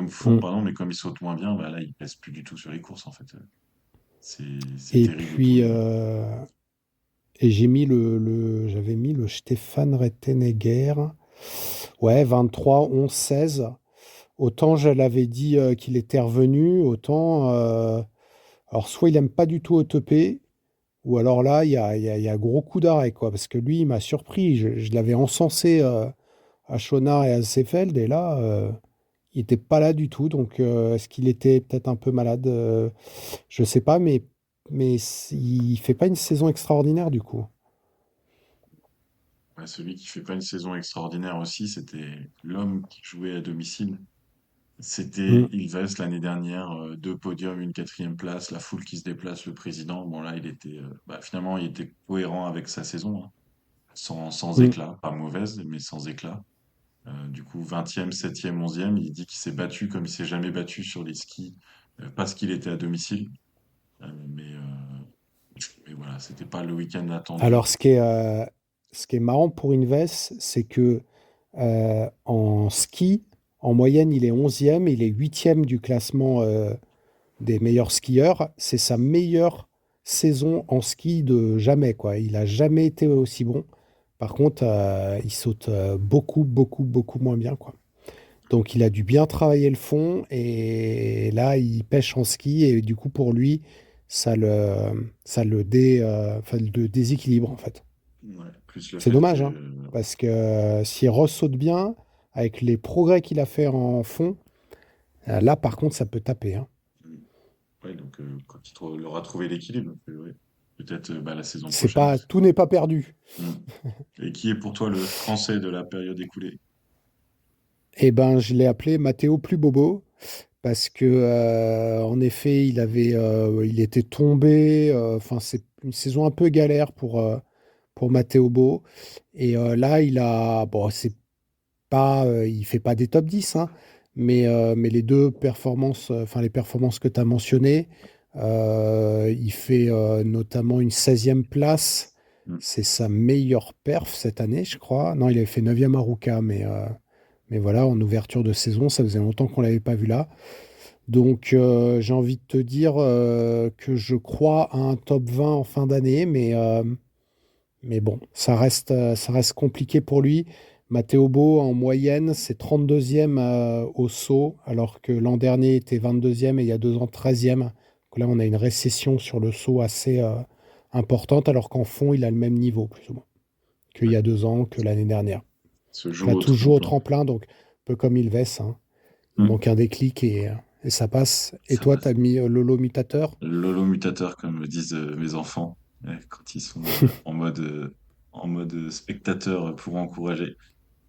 fond, Mm. pardon, mais comme il saute moins bien, bah là, il pèse plus du tout sur les courses, en fait. C'est Et terrible pour puis, lui, hein. Et j'avais mis le Stéphane Rettenegger. Ouais, 23, 11, 16. Autant je l'avais dit qu'il était revenu, autant. Alors, soit il aime pas du tout OTP, ou alors là, il y a gros coup d'arrêt, quoi. Parce que lui, il m'a surpris. Je l'avais encensé à Schonar et à Seefeld, et là, il était pas là du tout. Donc, est-ce qu'il était peut-être un peu malade? Je sais pas, mais il fait pas une saison extraordinaire, du coup. Ouais, celui qui fait pas une saison extraordinaire aussi, c'était l'homme qui jouait à domicile. C'était Mm. Ilves l'année dernière, deux podiums, une quatrième place, la foule qui se déplace, le président. Bon là, il était finalement il était cohérent avec sa saison, hein. Sans Mm. éclat, pas mauvaise, mais sans éclat. Du coup, 20e, 7e, 11e, il dit qu'il s'est battu comme il s'est jamais battu sur les skis, parce qu'il était à domicile. Mais voilà, c'était pas le week-end attendu. Alors, ce qui est marrant pour Inves, c'est que en ski, en moyenne, il est 11e, il est 8e du classement des meilleurs skieurs. C'est sa meilleure saison en ski de jamais, quoi. Il a jamais été aussi bon. Par contre, il saute beaucoup, beaucoup, beaucoup moins bien, quoi. Donc, il a dû bien travailler le fond et là, il pêche en ski et du coup, pour lui, enfin, le déséquilibre, en fait. Ouais, plus le C'est fait que dommage, hein, parce que si Ross saute bien, avec les progrès qu'il a fait en fond, là, par contre, ça peut taper, hein. ouais, donc quand il aura trouvé l'équilibre, ouais, peut-être la saison C'est prochaine. pas, tout n'est pas perdu. Mm. Et qui est pour toi le Français de la période écoulée? Eh ben, je l'ai appelé Matteo Plus Bobo parce que, en effet, il était tombé. Enfin, c'est une saison un peu galère pour Matteo Beau. Et là, bon, c'est pas, il fait pas des top 10, hein, mais les deux performances, enfin les performances que tu as mentionnées, il fait notamment une 16e place. Mm. C'est sa meilleure perf cette année, je crois. Non, il avait fait 9e à Ruka, mais voilà, en ouverture de saison, ça faisait longtemps qu'on l'avait pas vu là. Donc, j'ai envie de te dire que je crois à un top 20 en fin d'année, mais bon, ça reste compliqué pour lui. Matteo Bo, en moyenne, c'est 32e au saut, alors que l'an dernier était 22e et il y a 2 ans 13e. Donc là, on a une récession sur le saut assez importante, alors qu'en fond, il a le même niveau, plus ou moins, qu'il Ouais, y a 2 ans, que l'année dernière. se Donc joue là, au toujours au tremplin. tremplin, donc un peu comme Ilves, hein. Il Mm. manque un déclic et ça passe. Et Ça toi, tu passe. as mis Lolo mutateur? Lolo mutateur, comme me disent mes enfants, quand ils sont en mode spectateur pour encourager.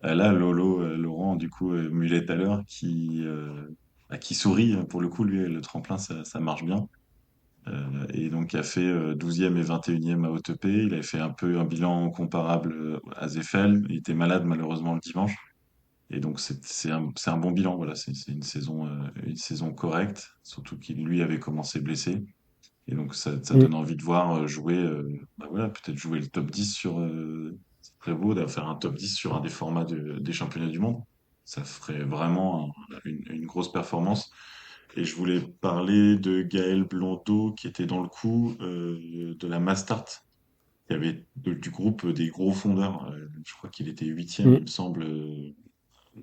Là, Lolo, Laurent, du coup, Mulet à l'heure, qui sourit, hein, pour le coup, lui, le tremplin, ça marche bien. Et donc, il a fait 12e et 21e à Hautepé. Il avait fait un peu un bilan comparable à Zeffel. Il était malade, malheureusement, le dimanche. Et donc, c'est un bon bilan. Voilà, c'est une saison correcte, surtout qu'il, lui, avait commencé blessé. Et donc, ça Mm. donne envie de voir jouer, voilà, peut-être jouer le top 10 sur. C'est très beau de faire un top 10 sur un des formats des championnats du monde. Ça ferait vraiment une grosse performance. Et je voulais parler de Gaël Blondeau qui était dans le coup de la Mastart. Il y avait du groupe des gros fondeurs. Je crois qu'il était huitième, Mm. il me semble,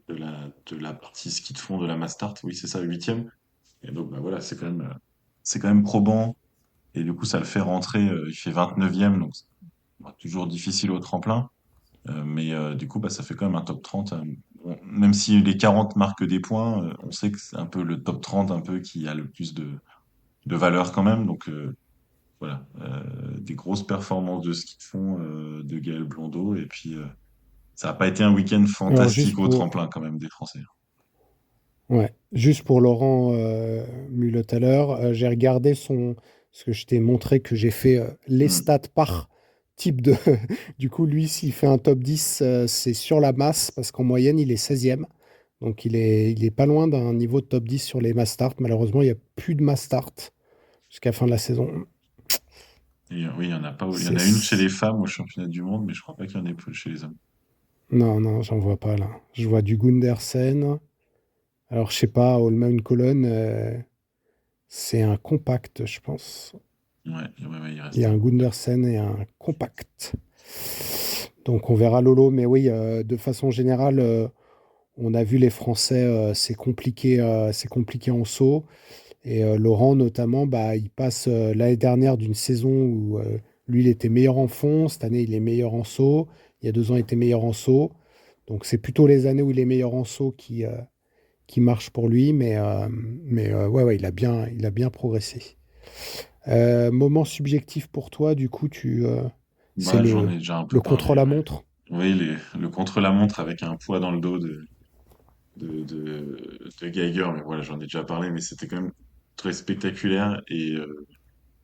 de la partie ski de fond de la Mastart. Oui, c'est ça, huitième. Et donc, voilà, c'est quand même probant. Et du coup, ça le fait rentrer. Il fait 29e, donc c'est toujours difficile au tremplin. Mais du coup, ça fait quand même un top 30. Bon, même si les 40 marquent des points, on sait que c'est un peu le top 30 un peu qui a le plus de valeur quand même. Donc voilà, des grosses performances de ski de fond de Gaël Blondeau. Et puis, ça n'a pas été un week-end Alors, fantastique au tremplin quand même des Français. juste pour Laurent Mulot à l'heure, j'ai regardé ce que je t'ai montré que j'ai fait les Hmm. stats par type de. Du coup, lui, s'il fait un top 10, c'est sur la masse, parce qu'en moyenne, il est 16e. Donc, il est pas loin d'un niveau de top 10 sur les mass start. Malheureusement, il n'y a plus de mass start jusqu'à la fin de la saison. Et oui, il y en a pas. Il y en a une chez C'est... les femmes au championnat du monde, mais je crois pas qu'il y en ait plus chez les hommes. Non, non, j'en vois pas là. Je vois du Gundersen. Alors, je sais pas, Holmenkollen, c'est un compact, je pense. Il Il y reste a un un. Gundersen et un Compact. Donc on verra Lolo, mais oui, de façon générale, on a vu les Français, c'est compliqué en saut. Et Laurent, notamment, bah, il passe l'année dernière d'une saison où lui, il était meilleur en fond. Cette année, il est meilleur en saut. Il y a 2 ans, il était meilleur en saut. Donc, c'est plutôt les années où il est meilleur en saut qui marchent pour lui. Mais ouais, ouais, il a bien progressé. Moment subjectif pour toi, du coup, c'est Bah, j'en ai déjà un peu le parlé, ouais. contre-la-montre. Oui, le contre-la-montre avec un poids dans le dos de Geiger, mais voilà, j'en ai déjà parlé, mais c'était quand même très spectaculaire et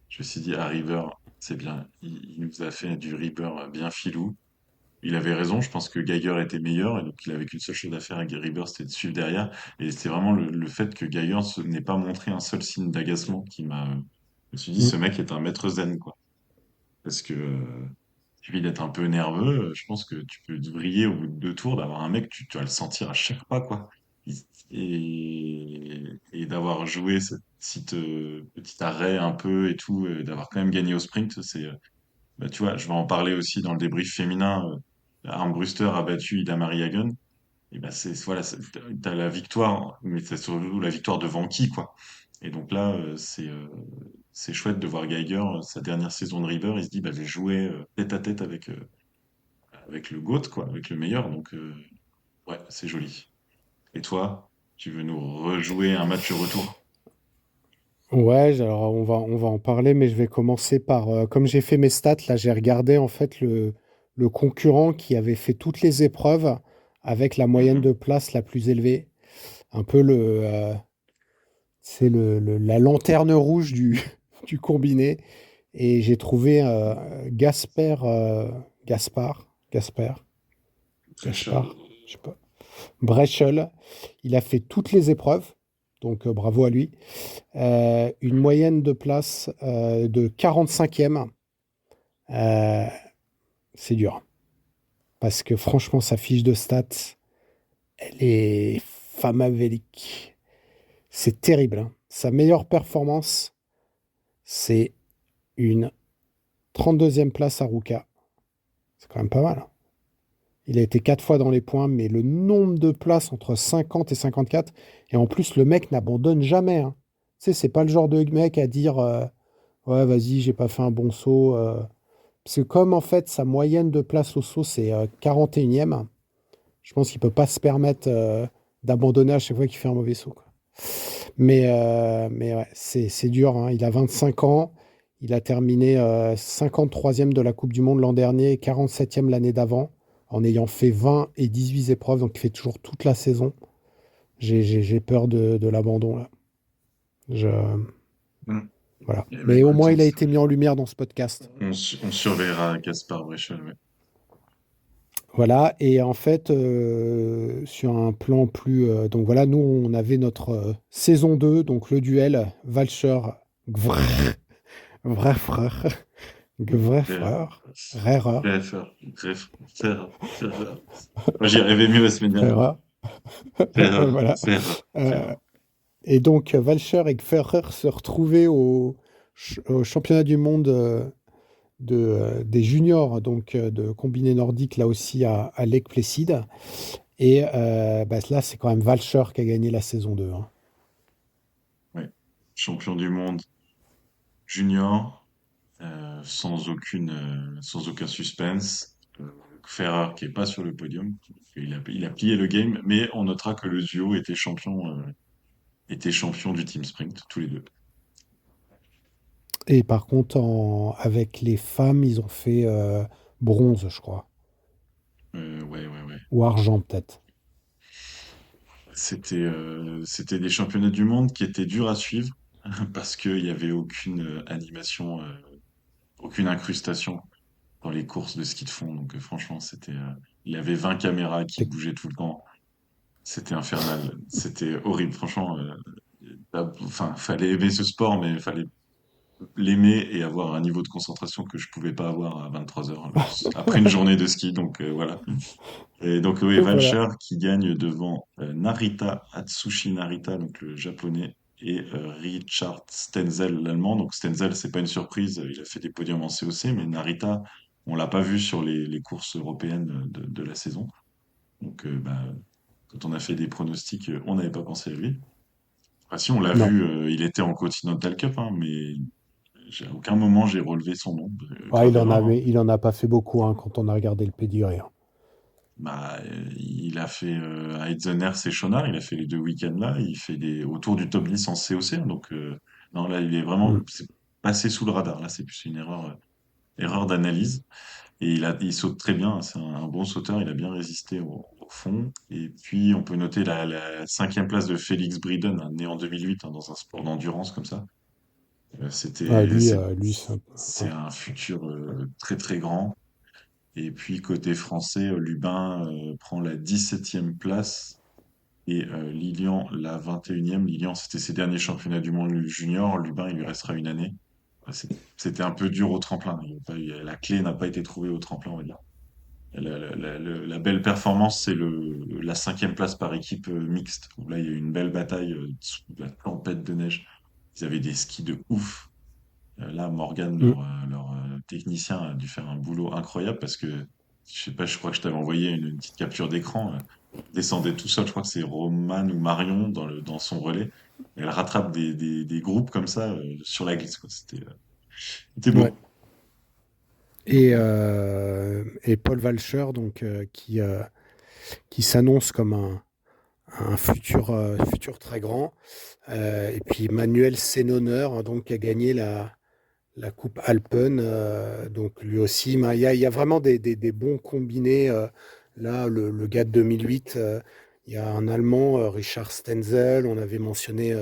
je me suis dit, ah, River, c'est bien, il nous a fait du River bien filou. Il avait raison, je pense que Geiger était meilleur et donc il avait qu'une seule chose à faire avec River, c'était de suivre derrière. Et c'est vraiment le fait que Geiger n'ait pas montré un seul signe d'agacement qui m'a. Je me suis dit, Mm. ce mec est un maître zen, quoi. Parce que il suffit d'être un peu nerveux, je pense que tu peux te vriller au bout de 2 tours, d'avoir un mec, tu vas le sentir à chaque pas, quoi. Il- et d'avoir joué ce petit arrêt un peu et tout, d'avoir quand même gagné au sprint, bah, tu vois, je vais en parler aussi dans le débrief féminin. Armbruster a battu Ida Marie Hagen. Et ben voilà, t'as la victoire, mais c'est surtout la victoire devant qui, quoi. Et donc là, c'est chouette de voir Geiger, sa dernière saison de River, il se dit, bah, je vais jouer tête à tête avec le GOAT, quoi, avec le meilleur. Donc, ouais, c'est joli. Et toi, tu veux nous rejouer un match retour? Ouais, alors on va en parler, mais je vais commencer par, comme j'ai fait mes stats, là j'ai regardé en fait le concurrent qui avait fait toutes les épreuves avec la moyenne Mhm. de place la plus élevée. Un peu c'est la lanterne rouge du combiné. Et j'ai trouvé Gaspard, Prêcheur. je sais pas, Breschel. Il a fait toutes les épreuves, donc bravo à lui. Une moyenne de place de 45e. Euh, c'est dur. Parce que franchement, sa fiche de stats, elle est famavélique. C'est terrible, hein. Sa meilleure performance, c'est une 32e place à Ruka. C'est quand même pas mal, hein. Il a été 4 fois dans les points, mais le nombre de places entre 50 et 54. Et en plus, le mec n'abandonne jamais, hein. Tu sais, c'est pas le genre de mec à dire ouais, vas-y, j'ai pas fait un bon saut. Parce que comme en fait sa moyenne de place au saut c'est 41e, je pense qu'il peut pas se permettre d'abandonner à chaque fois qu'il fait un mauvais saut, quoi. Mais ouais, c'est dur, hein. Il a 25 ans, il a terminé 53e de la Coupe du Monde l'an dernier, 47e l'année d'avant, en ayant fait 20 et 18 épreuves, donc il fait toujours toute la saison. J'ai peur de l'abandon là. Je, Mhm. voilà. Eh ben, Mais au écoute, moins il a été mis en lumière dans ce podcast. on surveillera Gaspard Breschel, ouais. Voilà, et en fait, sur un plan plus. Donc voilà, nous, on avait notre saison 2 donc le duel Valcher-Gvrer, vrai frère, Gvrer Frère, frère, Rera, frère, frère. Moi, j'y arrivais mieux la semaine dernière. Rera, Frère, voilà. frère. Euh, et donc, Valcher et Gvrer se retrouvaient au championnat du monde des juniors, donc de combiné nordique, là aussi à Lake Placid. Et bah, là, c'est quand même Valcher qui a gagné la saison 2, hein. Ouais. Champion du monde junior, sans aucun suspense. Ferrer qui est pas sur le podium, il a plié le game, mais on notera que le duo était champion du team sprint, tous les deux. Et par contre, avec les femmes, ils ont fait bronze, je crois. Ouais. Ou argent, peut-être. C'était des championnats du monde qui étaient durs à suivre parce qu'il n'y avait aucune animation, aucune incrustation dans les courses de ski de fond. Donc franchement, il y avait 20 caméras qui T'es- bougeaient tout le temps. C'était infernal. C'était horrible. Franchement, enfin, fallait aimer ce sport, mais il fallait l'aimer et avoir un niveau de concentration que je pouvais pas avoir à 23 heures après une journée de ski. Donc voilà. Et donc oui, Voilà. Valcher qui gagne devant Narita, Atsushi Narita, donc le japonais, et Richard Stenzel, l'Allemand. Donc Stenzel, c'est pas une surprise, il a fait des podiums en COC, mais Narita, on l'a pas vu sur les courses européennes de la saison. Donc quand on a fait des pronostics, on n'avait pas pensé à lui. Enfin, si, on l'a Non. vu, il était en Continental Cup, hein, mais à aucun moment j'ai relevé son nom. Ouais, Grave erreur, hein. il en a pas fait beaucoup hein, quand on a regardé le pedigree, hein. Il a fait Heidzener et Schonard, il a fait les deux week-ends là, il fait autour du top 10 en COC, hein, donc non, là il est vraiment Mm. c'est passé sous le radar, là c'est plus une erreur d'analyse, et il saute très bien, hein, c'est un bon sauteur, il a bien résisté au fond, et puis on peut noter la cinquième place de Félix Briden, hein, né en 2008 hein, dans un sport d'endurance comme ça. Ouais, C'était c'est lui, c'est c'est ouais. un futur très très grand. Et puis côté français, Lubin prend la 17e place et Lilian la 21e. Lilian, c'était ses derniers championnats du monde junior. Lubin, il lui restera une année. C'était un peu dur au tremplin. La clé n'a pas été trouvée au tremplin, on va dire. La belle performance, c'est la 5e place par équipe mixte. Où là, il y a eu une belle bataille sous la tempête de neige. Ils avaient des skis de ouf. Là, Morgan, Mm. leur technicien, a dû faire un boulot incroyable parce que, je sais pas, je crois que je t'avais envoyé une petite capture d'écran. Descendait tout seul, je crois que c'est Roman ou Marion dans son relais. Et elle rattrape des groupes comme ça sur la glisse, quoi. C'était Ouais. beau. Donc voilà. Et Paul Walcher, donc, qui s'annonce comme un futur très grand. Et puis Manuel Senoner, hein, donc, qui a gagné la Coupe Alpen. Donc lui aussi, mais il y a vraiment des bons combinés. Là, le gars de 2008, il y a un Allemand, Richard Stenzel, on avait mentionné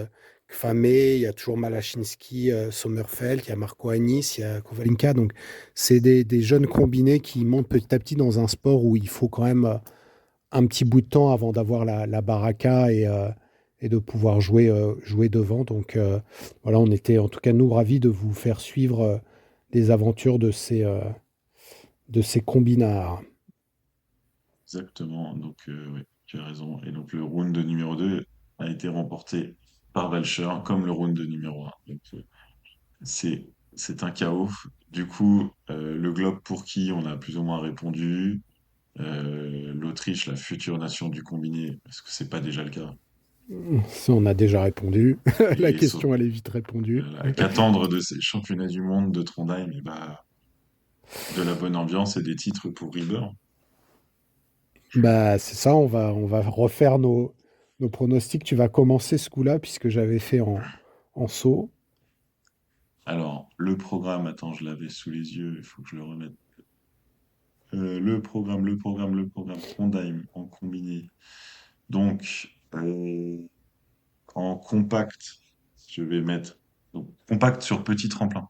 Kfame, il y a toujours Malachinski, Sommerfeld, il y a Marco Anis, il y a Kovalinka. Donc c'est des jeunes combinés qui montent petit à petit dans un sport où il faut quand même un petit bout de temps avant d'avoir la baraka et de pouvoir jouer devant. Donc voilà, on était en tout cas nous ravis de vous faire suivre les aventures de ces combinards. Exactement. Donc, oui, tu as raison. Et donc, le round de numéro 2 a été remporté par Walcher, comme le round de numéro 1. Donc, c'est un chaos. Du coup, le globe pour qui on a plus ou moins répondu. L'Autriche, la future nation du combiné, est-ce que c'est pas déjà le cas? Ça, on a déjà répondu. La Et question, elle est vite répondue. qu'attendre de ces championnats du monde de Trondheim? Et bah, de la bonne ambiance et des titres pour River. Bah, c'est ça, on va refaire nos pronostics. Tu vas commencer ce coup-là, puisque j'avais fait en saut. Alors, le programme, attends, je l'avais sous les yeux, il faut que je le remette. Le programme, Trondheim en combiné. Donc, en compact, je vais mettre. Donc, compact sur petit tremplin.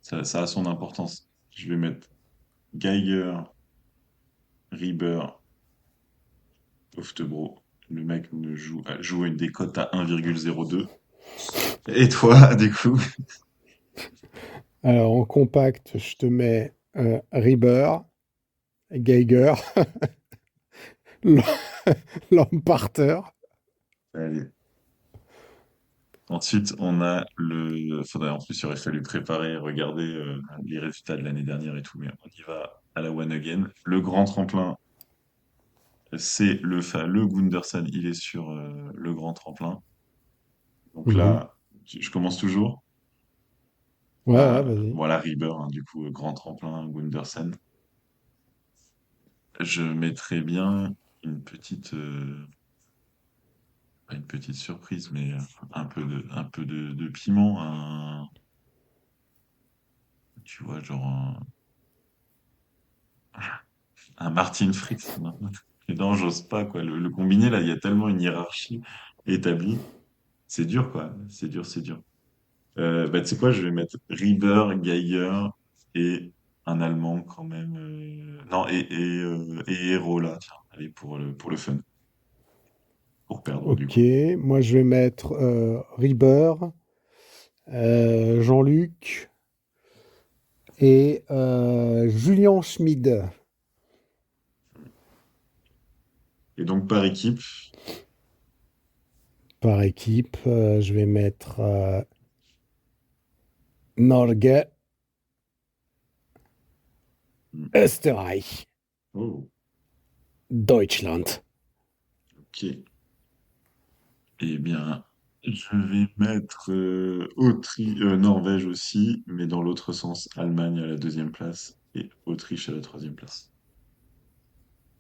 Ça a son importance. Je vais mettre Geiger, Rieber, Oftebro. Le mec joue une décote à 1,02. Et toi, du coup? Alors, en compact, je te mets Rieber, Geiger, Lamparter. Allez. Ensuite, on a en plus, il aurait fallu préparer, regarder les résultats de l'année dernière et tout, mais on y va à la one again. Le grand tremplin, c'est le Gundersen, il est sur le grand tremplin. Donc Mhm. là, je commence toujours. Ouais, ouais, vas-y. Voilà, Rieber, hein, du coup, grand tremplin, Gundersen. Je mettrais bien une petite, pas une petite surprise, mais un peu de piment, tu vois, genre un Martin Fritz. Non, et non, j'ose pas, quoi. Le combiné, là, il y a tellement une hiérarchie établie. C'est dur, quoi. C'est dur, c'est dur. Bah, tu sais quoi, je vais mettre Rieber, Geiger et un Allemand quand même. Non, et Hero, là, tiens. Allez, pour le fun. Pour perdre, du Ok, coup. moi je vais mettre Rieber, Jean-Luc et Julien Schmid. Et donc, par équipe, Par équipe, je vais mettre Norge, Hmm. Österreich, Oh, Deutschland. ok. Eh bien, je vais mettre Norvège aussi, mais dans l'autre sens, Allemagne à la deuxième place et Autriche à la troisième place.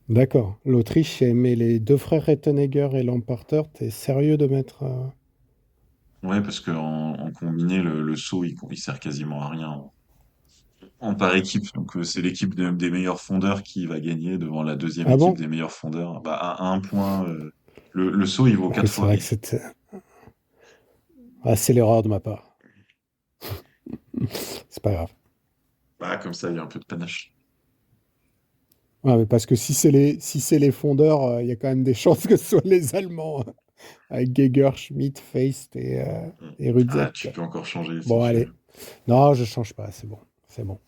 D'accord. L'Autriche mais les deux frères Rettenegger et Lamparter. T'es sérieux de mettre Ouais, parce en combiné, le saut, il sert quasiment à rien en par équipe. Donc, c'est l'équipe des meilleurs fondeurs qui va gagner devant la deuxième Ah équipe bon? des meilleurs fondeurs. Bah, à un point, le saut, il vaut Oui, quatre c'est fois. vrai que c'était. Ah, c'est l'erreur de ma part. C'est pas grave. Bah, comme ça, il y a un peu de panache. Ouais, mais parce que si c'est les fondeurs, il y a quand même des chances que ce soit les Allemands, hein, avec Geiger, Schmidt, Feist Mm. et Ah, Rudzeck, tu quoi. peux encore changer si Bon, tu allez. veux. Non, je change pas, c'est bon. C'est bon.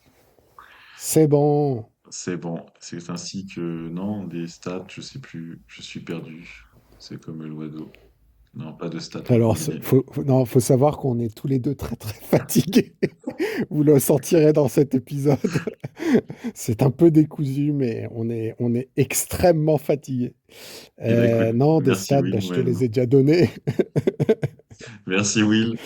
C'est bon. C'est bon. C'est ainsi que, non, des stats, je sais plus. Je suis perdu. C'est comme l'oiseau. Non, pas de stats à Alors, combiner. non, faut savoir qu'on est tous les deux très très fatigués. Vous le sentirez dans cet épisode. C'est un peu décousu, mais on est extrêmement fatigués. Eh ben, écoute, Non, des merci stats, bah, Will. je te Ouais, non. les ai déjà donnés. Merci Will.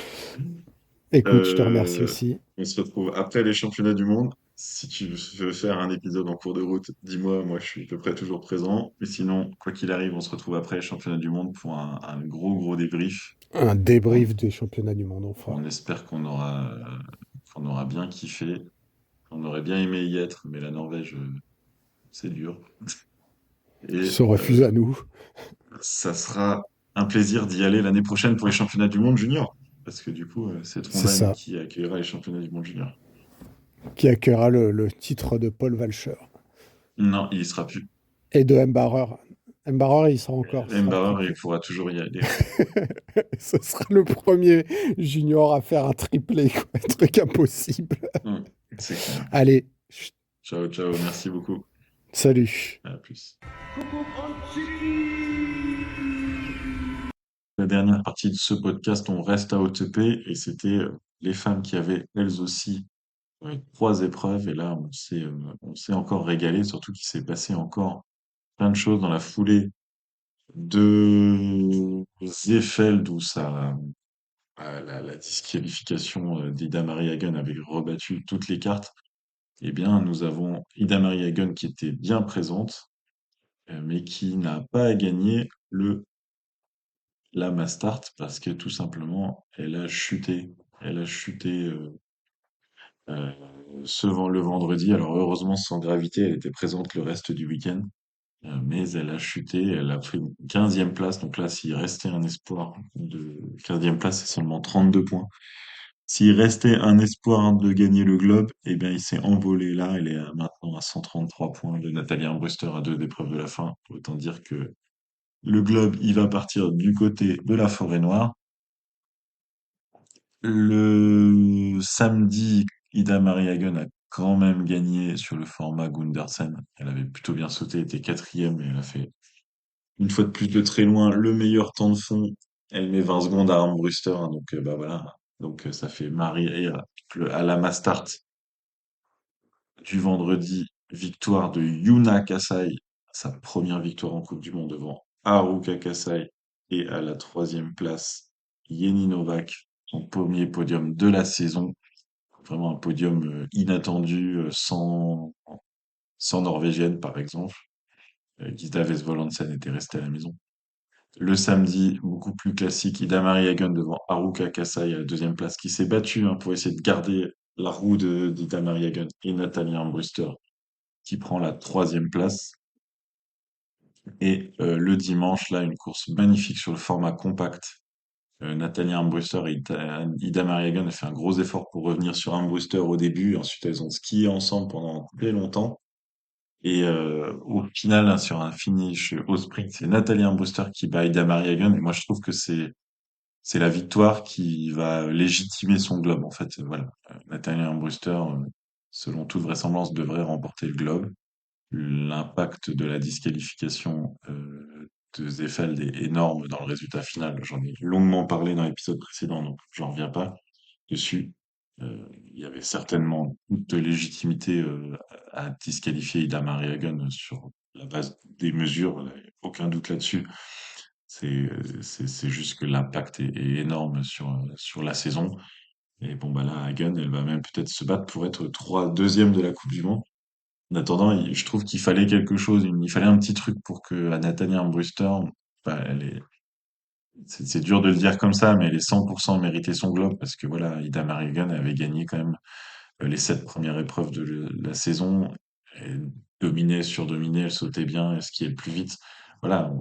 Écoute, je te remercie Euh, aussi. on se retrouve après les championnats du monde. Si tu veux faire un épisode en cours de route, dis-moi, moi je suis à peu près toujours présent. Mais sinon, quoi qu'il arrive, on se retrouve après les championnats du monde pour un gros gros débrief. Un On, débrief des championnats du monde, enfin. on espère qu'on aura bien kiffé. On aurait bien aimé y être, mais la Norvège, c'est dur. Et Se refuse à nous. ça sera un plaisir d'y aller l'année prochaine pour les championnats du monde junior. Parce que du coup, c'est C'est Trondheim ça. qui accueillera les championnats du monde junior. Qui accueillera le titre de Paul Walcher. Non, il y sera plus. Et de Mbarer. Mbarer, il sera encore. Ce sera le Mbarer, il triplé. pourra toujours y aller. Ce sera le premier junior à faire un triplé, quoi. Un truc impossible. Ouais, c'est clair. Allez, Ciao, ciao, merci beaucoup. salut. À plus. La dernière partie de ce podcast, on reste à OTP et c'était les femmes qui avaient elles aussi trois épreuves. Et là, on s'est encore régalé, surtout qu'il s'est passé encore plein de choses dans la foulée de Seefeld où la disqualification d'Ida Marie Hagen avait rebattu toutes les cartes. Eh bien, nous avons Ida Marie Hagen qui était bien présente, mais qui n'a pas gagné la Mastart parce que tout simplement, elle a chuté. Elle a chuté euh, le vendredi. Alors heureusement, sans gravité, elle était présente le reste du week-end. Mais elle a chuté, elle a pris une 15e place. Donc là, s'il restait un espoir de 15e place, c'est seulement 32 points. S'il restait un espoir de gagner le globe, eh bien, il s'est envolé là. Elle est maintenant à 133 points de Nathalie Armbruster à deux épreuves de la fin. Autant dire que le globe, il va partir du côté de la forêt noire. Le samedi, Ida Marie Hagen a quand même gagné sur le format Gundersen. Elle avait plutôt bien sauté, elle était quatrième et elle a fait une fois de plus de très loin le meilleur temps de fond. Elle met 20 secondes à Armbruster, hein, donc bah voilà. Donc ça fait Marie et à la Mastart du vendredi, victoire de Yuna Kasai, sa première victoire en Coupe du Monde devant Haruka Kasai et à la troisième place, Yeni Novak, son premier podium de la saison. Vraiment un podium inattendu, sans Norvégienne par exemple. Gisda Vesvolandsen était restée à la maison. Le samedi, beaucoup plus classique, Ida Marie Hagen devant Haruka Kasai à la deuxième place, qui s'est battue pour essayer de garder la roue d'Ida Marie Hagen et Nathalie Armbruster qui prend la troisième place. Et le dimanche, là, une course magnifique sur le format compact. Nathalie Armbruster et Ida Marie Hagen ont fait un gros effort pour revenir sur Armbruster au début. Ensuite, elles ont skié ensemble pendant très longtemps. Et au final, hein, sur un finish au sprint, c'est Nathalie Armbruster qui bat Ida Marie Hagen. Et moi, je trouve que c'est la victoire qui va légitimer son globe, en fait. Voilà. Nathalie Armbruster, selon toute vraisemblance, devrait remporter le globe. L'impact de la disqualification de Zefeld est énorme dans le résultat final. J'en ai longuement parlé dans l'épisode précédent, donc j'en reviens pas dessus. Il y avait certainement toute légitimité à disqualifier Idamar Hagen sur la base des mesures, aucun doute là-dessus. C'est juste que l'impact est énorme sur la saison. Et bon, bah là, Hagen, elle va même peut-être se battre pour être deuxième de la Coupe du Monde. En attendant, je trouve qu'il fallait quelque chose, il fallait un petit truc pour que Nathaniel Armbruster, bah, c'est dur de le dire comme ça, mais elle est 100% mérité son globe parce que voilà, Ida Marigan avait gagné quand même les 7 premières épreuves de la saison. Elle dominait, surdominait, elle sautait bien, elle skiait le plus vite. Voilà,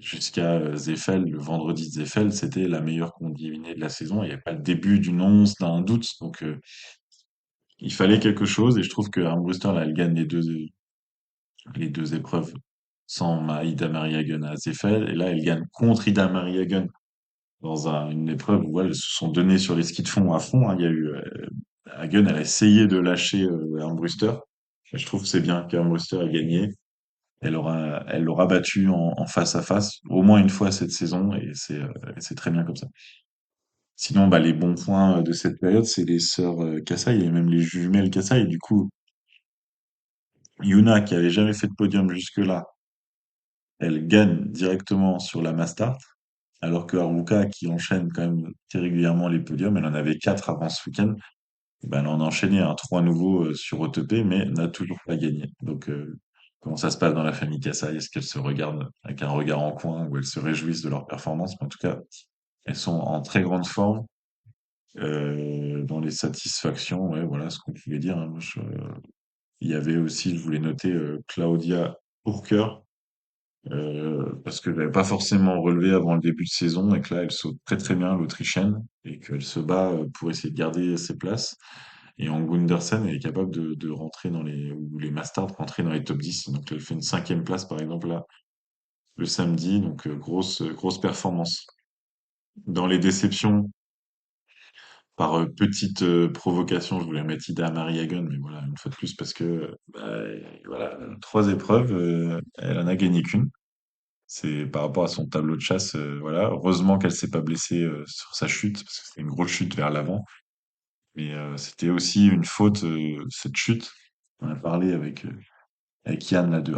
jusqu'à Zeffel, le vendredi de Zeffel, c'était la meilleure combinée de la saison. Il n'y avait pas le début d'une once, d'un doute. Donc, il fallait quelque chose et je trouve que Armbruster, là, elle gagne les deux épreuves sans Ida Marie Hagen à Zeffel. Et là, elle gagne contre Ida Marie Hagen dans une épreuve où elles se sont données sur les skis de fond à fond, hein. Il y a eu Hagen, elle a essayé de lâcher Armbruster. Et je trouve que c'est bien qu'Armbruster ait gagné. Elle l'aura battu en face à face au moins une fois cette saison et c'est très bien comme ça. Sinon, bah, les bons points de cette période, c'est les sœurs Kassai et même les jumelles Kassai. Du coup, Yuna, qui avait jamais fait de podium jusque-là, elle gagne directement sur la Mastart, alors que Haruka, qui enchaîne quand même très régulièrement les podiums, elle en avait 4 avant ce week-end. Ben, elle en a enchaîné un 3 nouveaux sur OTP, mais n'a toujours pas gagné. Donc, comment ça se passe dans la famille Kassai? Est-ce qu'elles se regardent avec un regard en coin ou elles se réjouissent de leur performance? Mais en tout cas, elles sont en très grande forme. Dans les satisfactions, ouais, voilà ce qu'on pouvait dire, hein. Il y avait aussi, je voulais noter, Claudia Urker, parce que je l'avais pas forcément relevé avant le début de saison et que là, elle saute très très bien, l'Autrichienne, et qu'elle se bat pour essayer de garder ses places. Et en Gundersen, elle est capable de rentrer ou les Masters rentrer dans les top 10. Donc, elle fait une 5e place, par exemple, là, le samedi. Donc, grosse performance. Dans les déceptions, par petite provocation, je voulais mettre Ida Mariagen, mais voilà, une fois de plus, parce que, bah, voilà, 3 épreuves, elle en a gagné qu'une. C'est par rapport à son tableau de chasse, voilà. Heureusement qu'elle s'est pas blessée sur sa chute, parce que c'était une grosse chute vers l'avant. Mais c'était aussi une faute, cette chute. On a parlé avec Yann là, de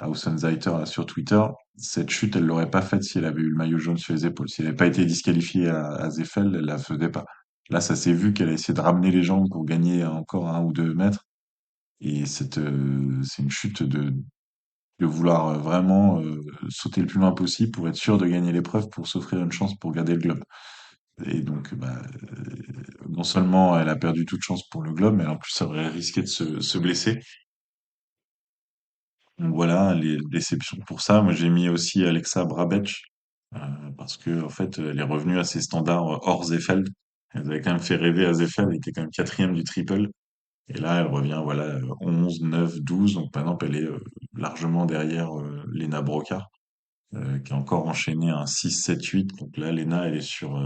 Außenseiter là, sur Twitter. Cette chute, elle l'aurait pas faite si elle avait eu le maillot jaune sur les épaules. Si elle n'avait pas été disqualifiée à Zeffel, elle la faisait pas. Là, ça s'est vu qu'elle a essayé de ramener les jambes pour gagner encore 1 ou 2 mètres. Et c'est une chute de vouloir vraiment sauter le plus loin possible pour être sûr de gagner l'épreuve, pour s'offrir une chance pour garder le globe. Et donc, bah, non seulement elle a perdu toute chance pour le globe, mais en plus, ça aurait risqué de se blesser. Donc voilà, les déceptions pour ça. Moi, j'ai mis aussi Alexa Brabec, euh, parce que en fait, elle est revenue à ses standards hors Zefeld. Elle avait quand même fait rêver à Zefeld, elle était quand même quatrième du triple. Et là, elle revient, voilà, 11, 9, 12. Donc maintenant, elle est largement derrière Lena Brocard, qui a encore enchaîné un 6, 7, 8. Donc là, Lena, elle est sur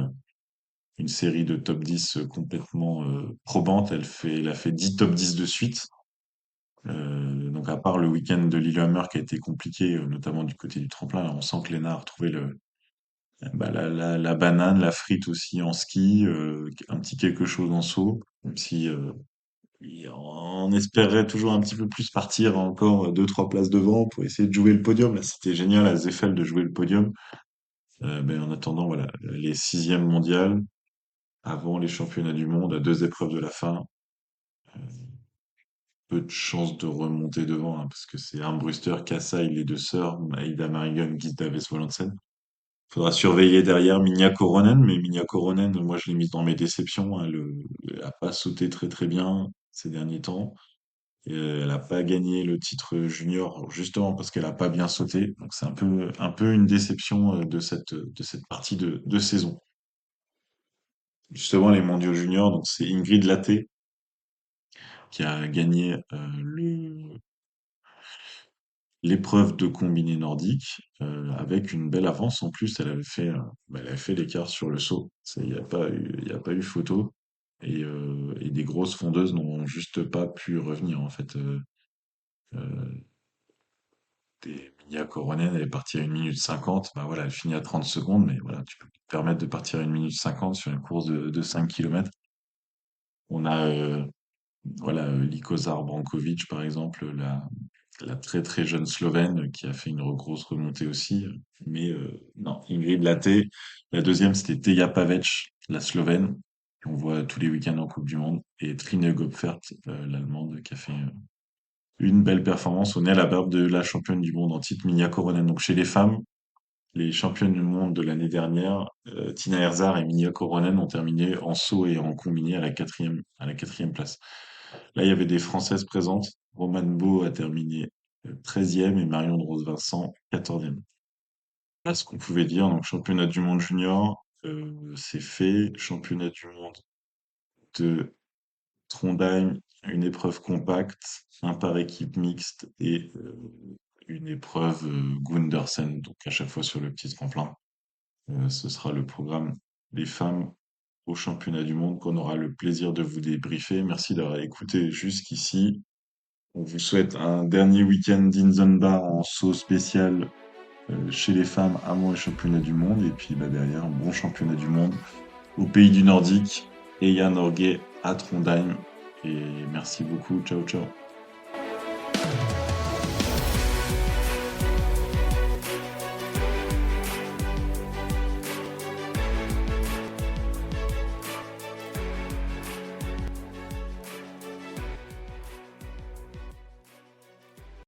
une série de top 10 complètement probante. Elle a fait 10 top 10 de suite. Donc à part le week-end de Lillehammer qui a été compliqué, notamment du côté du tremplin, là, on sent que Lena a retrouvé la banane, la frite aussi en ski, un petit quelque chose en saut, même si on espérait toujours un petit peu plus partir encore 2, 3 places devant pour essayer de jouer le podium. Là, c'était génial à Zeffel de jouer le podium. Mais en attendant, voilà, les 6e mondiales, avant les championnats du monde, à 2 épreuves de la fin, peu de chances de remonter devant, hein, parce que c'est Armbruster, Kassai, les 2 sœurs, Aida Marigon, Gisdaves Volansen. Faudra surveiller derrière Minya Koronen, mais Minya Koronen, moi je l'ai mise dans mes déceptions, hein. Elle a pas sauté très très bien ces derniers temps. Et elle a pas gagné le titre junior justement parce qu'elle a pas bien sauté. Donc c'est un peu une déception de cette partie de saison. Justement, les mondiaux juniors, donc c'est Ingrid Latté qui a gagné l'épreuve de combiné nordique avec une belle avance. En plus, elle avait fait l'écart sur le saut. Il y a pas eu photo. Et des grosses fondeuses n'ont juste pas pu revenir, en fait. Euh, des Mia Koronen, elle est partie à 1 minute 50. Bah voilà, elle finit à 30 secondes, mais voilà, tu peux te permettre de partir à 1 minute 50 sur une course de 5 km. On a voilà, Likozar Brankovic, par exemple, la très très jeune Slovène qui a fait une grosse remontée aussi. Mais non, Ingrid Laté. La deuxième, c'était Teja Paveč, la Slovène, qu'on voit tous les week-ends en Coupe du Monde. Et Trine Göpfert, l'Allemande, qui a fait une belle performance. On est à la barbe de la championne du monde en titre, Minja Koronen. Donc chez les femmes, les championnes du monde de l'année dernière, Tina Herzog et Minja Koronen ont terminé en saut et en combiné à la quatrième place. Là, il y avait des Françaises présentes. Romane Beau a terminé 13e et Marion de Rose-Vincent 14e. Là, ce qu'on pouvait dire, donc championnat du monde junior, c'est fait. Championnat du monde de Trondheim, une épreuve compacte, un par équipe mixte et une épreuve Gundersen, donc à chaque fois sur le petit tremplin. Ce sera le programme des femmes au championnat du monde qu'on aura le plaisir de vous débriefer. Merci d'avoir écouté jusqu'ici. On vous souhaite un dernier week-end d'Inzonba en saut spécial chez les femmes avant le championnat du monde. Et puis bah, derrière, un bon championnat du monde au pays du Nordique et Yann Norgay à Trondheim. Et merci beaucoup. Ciao, ciao.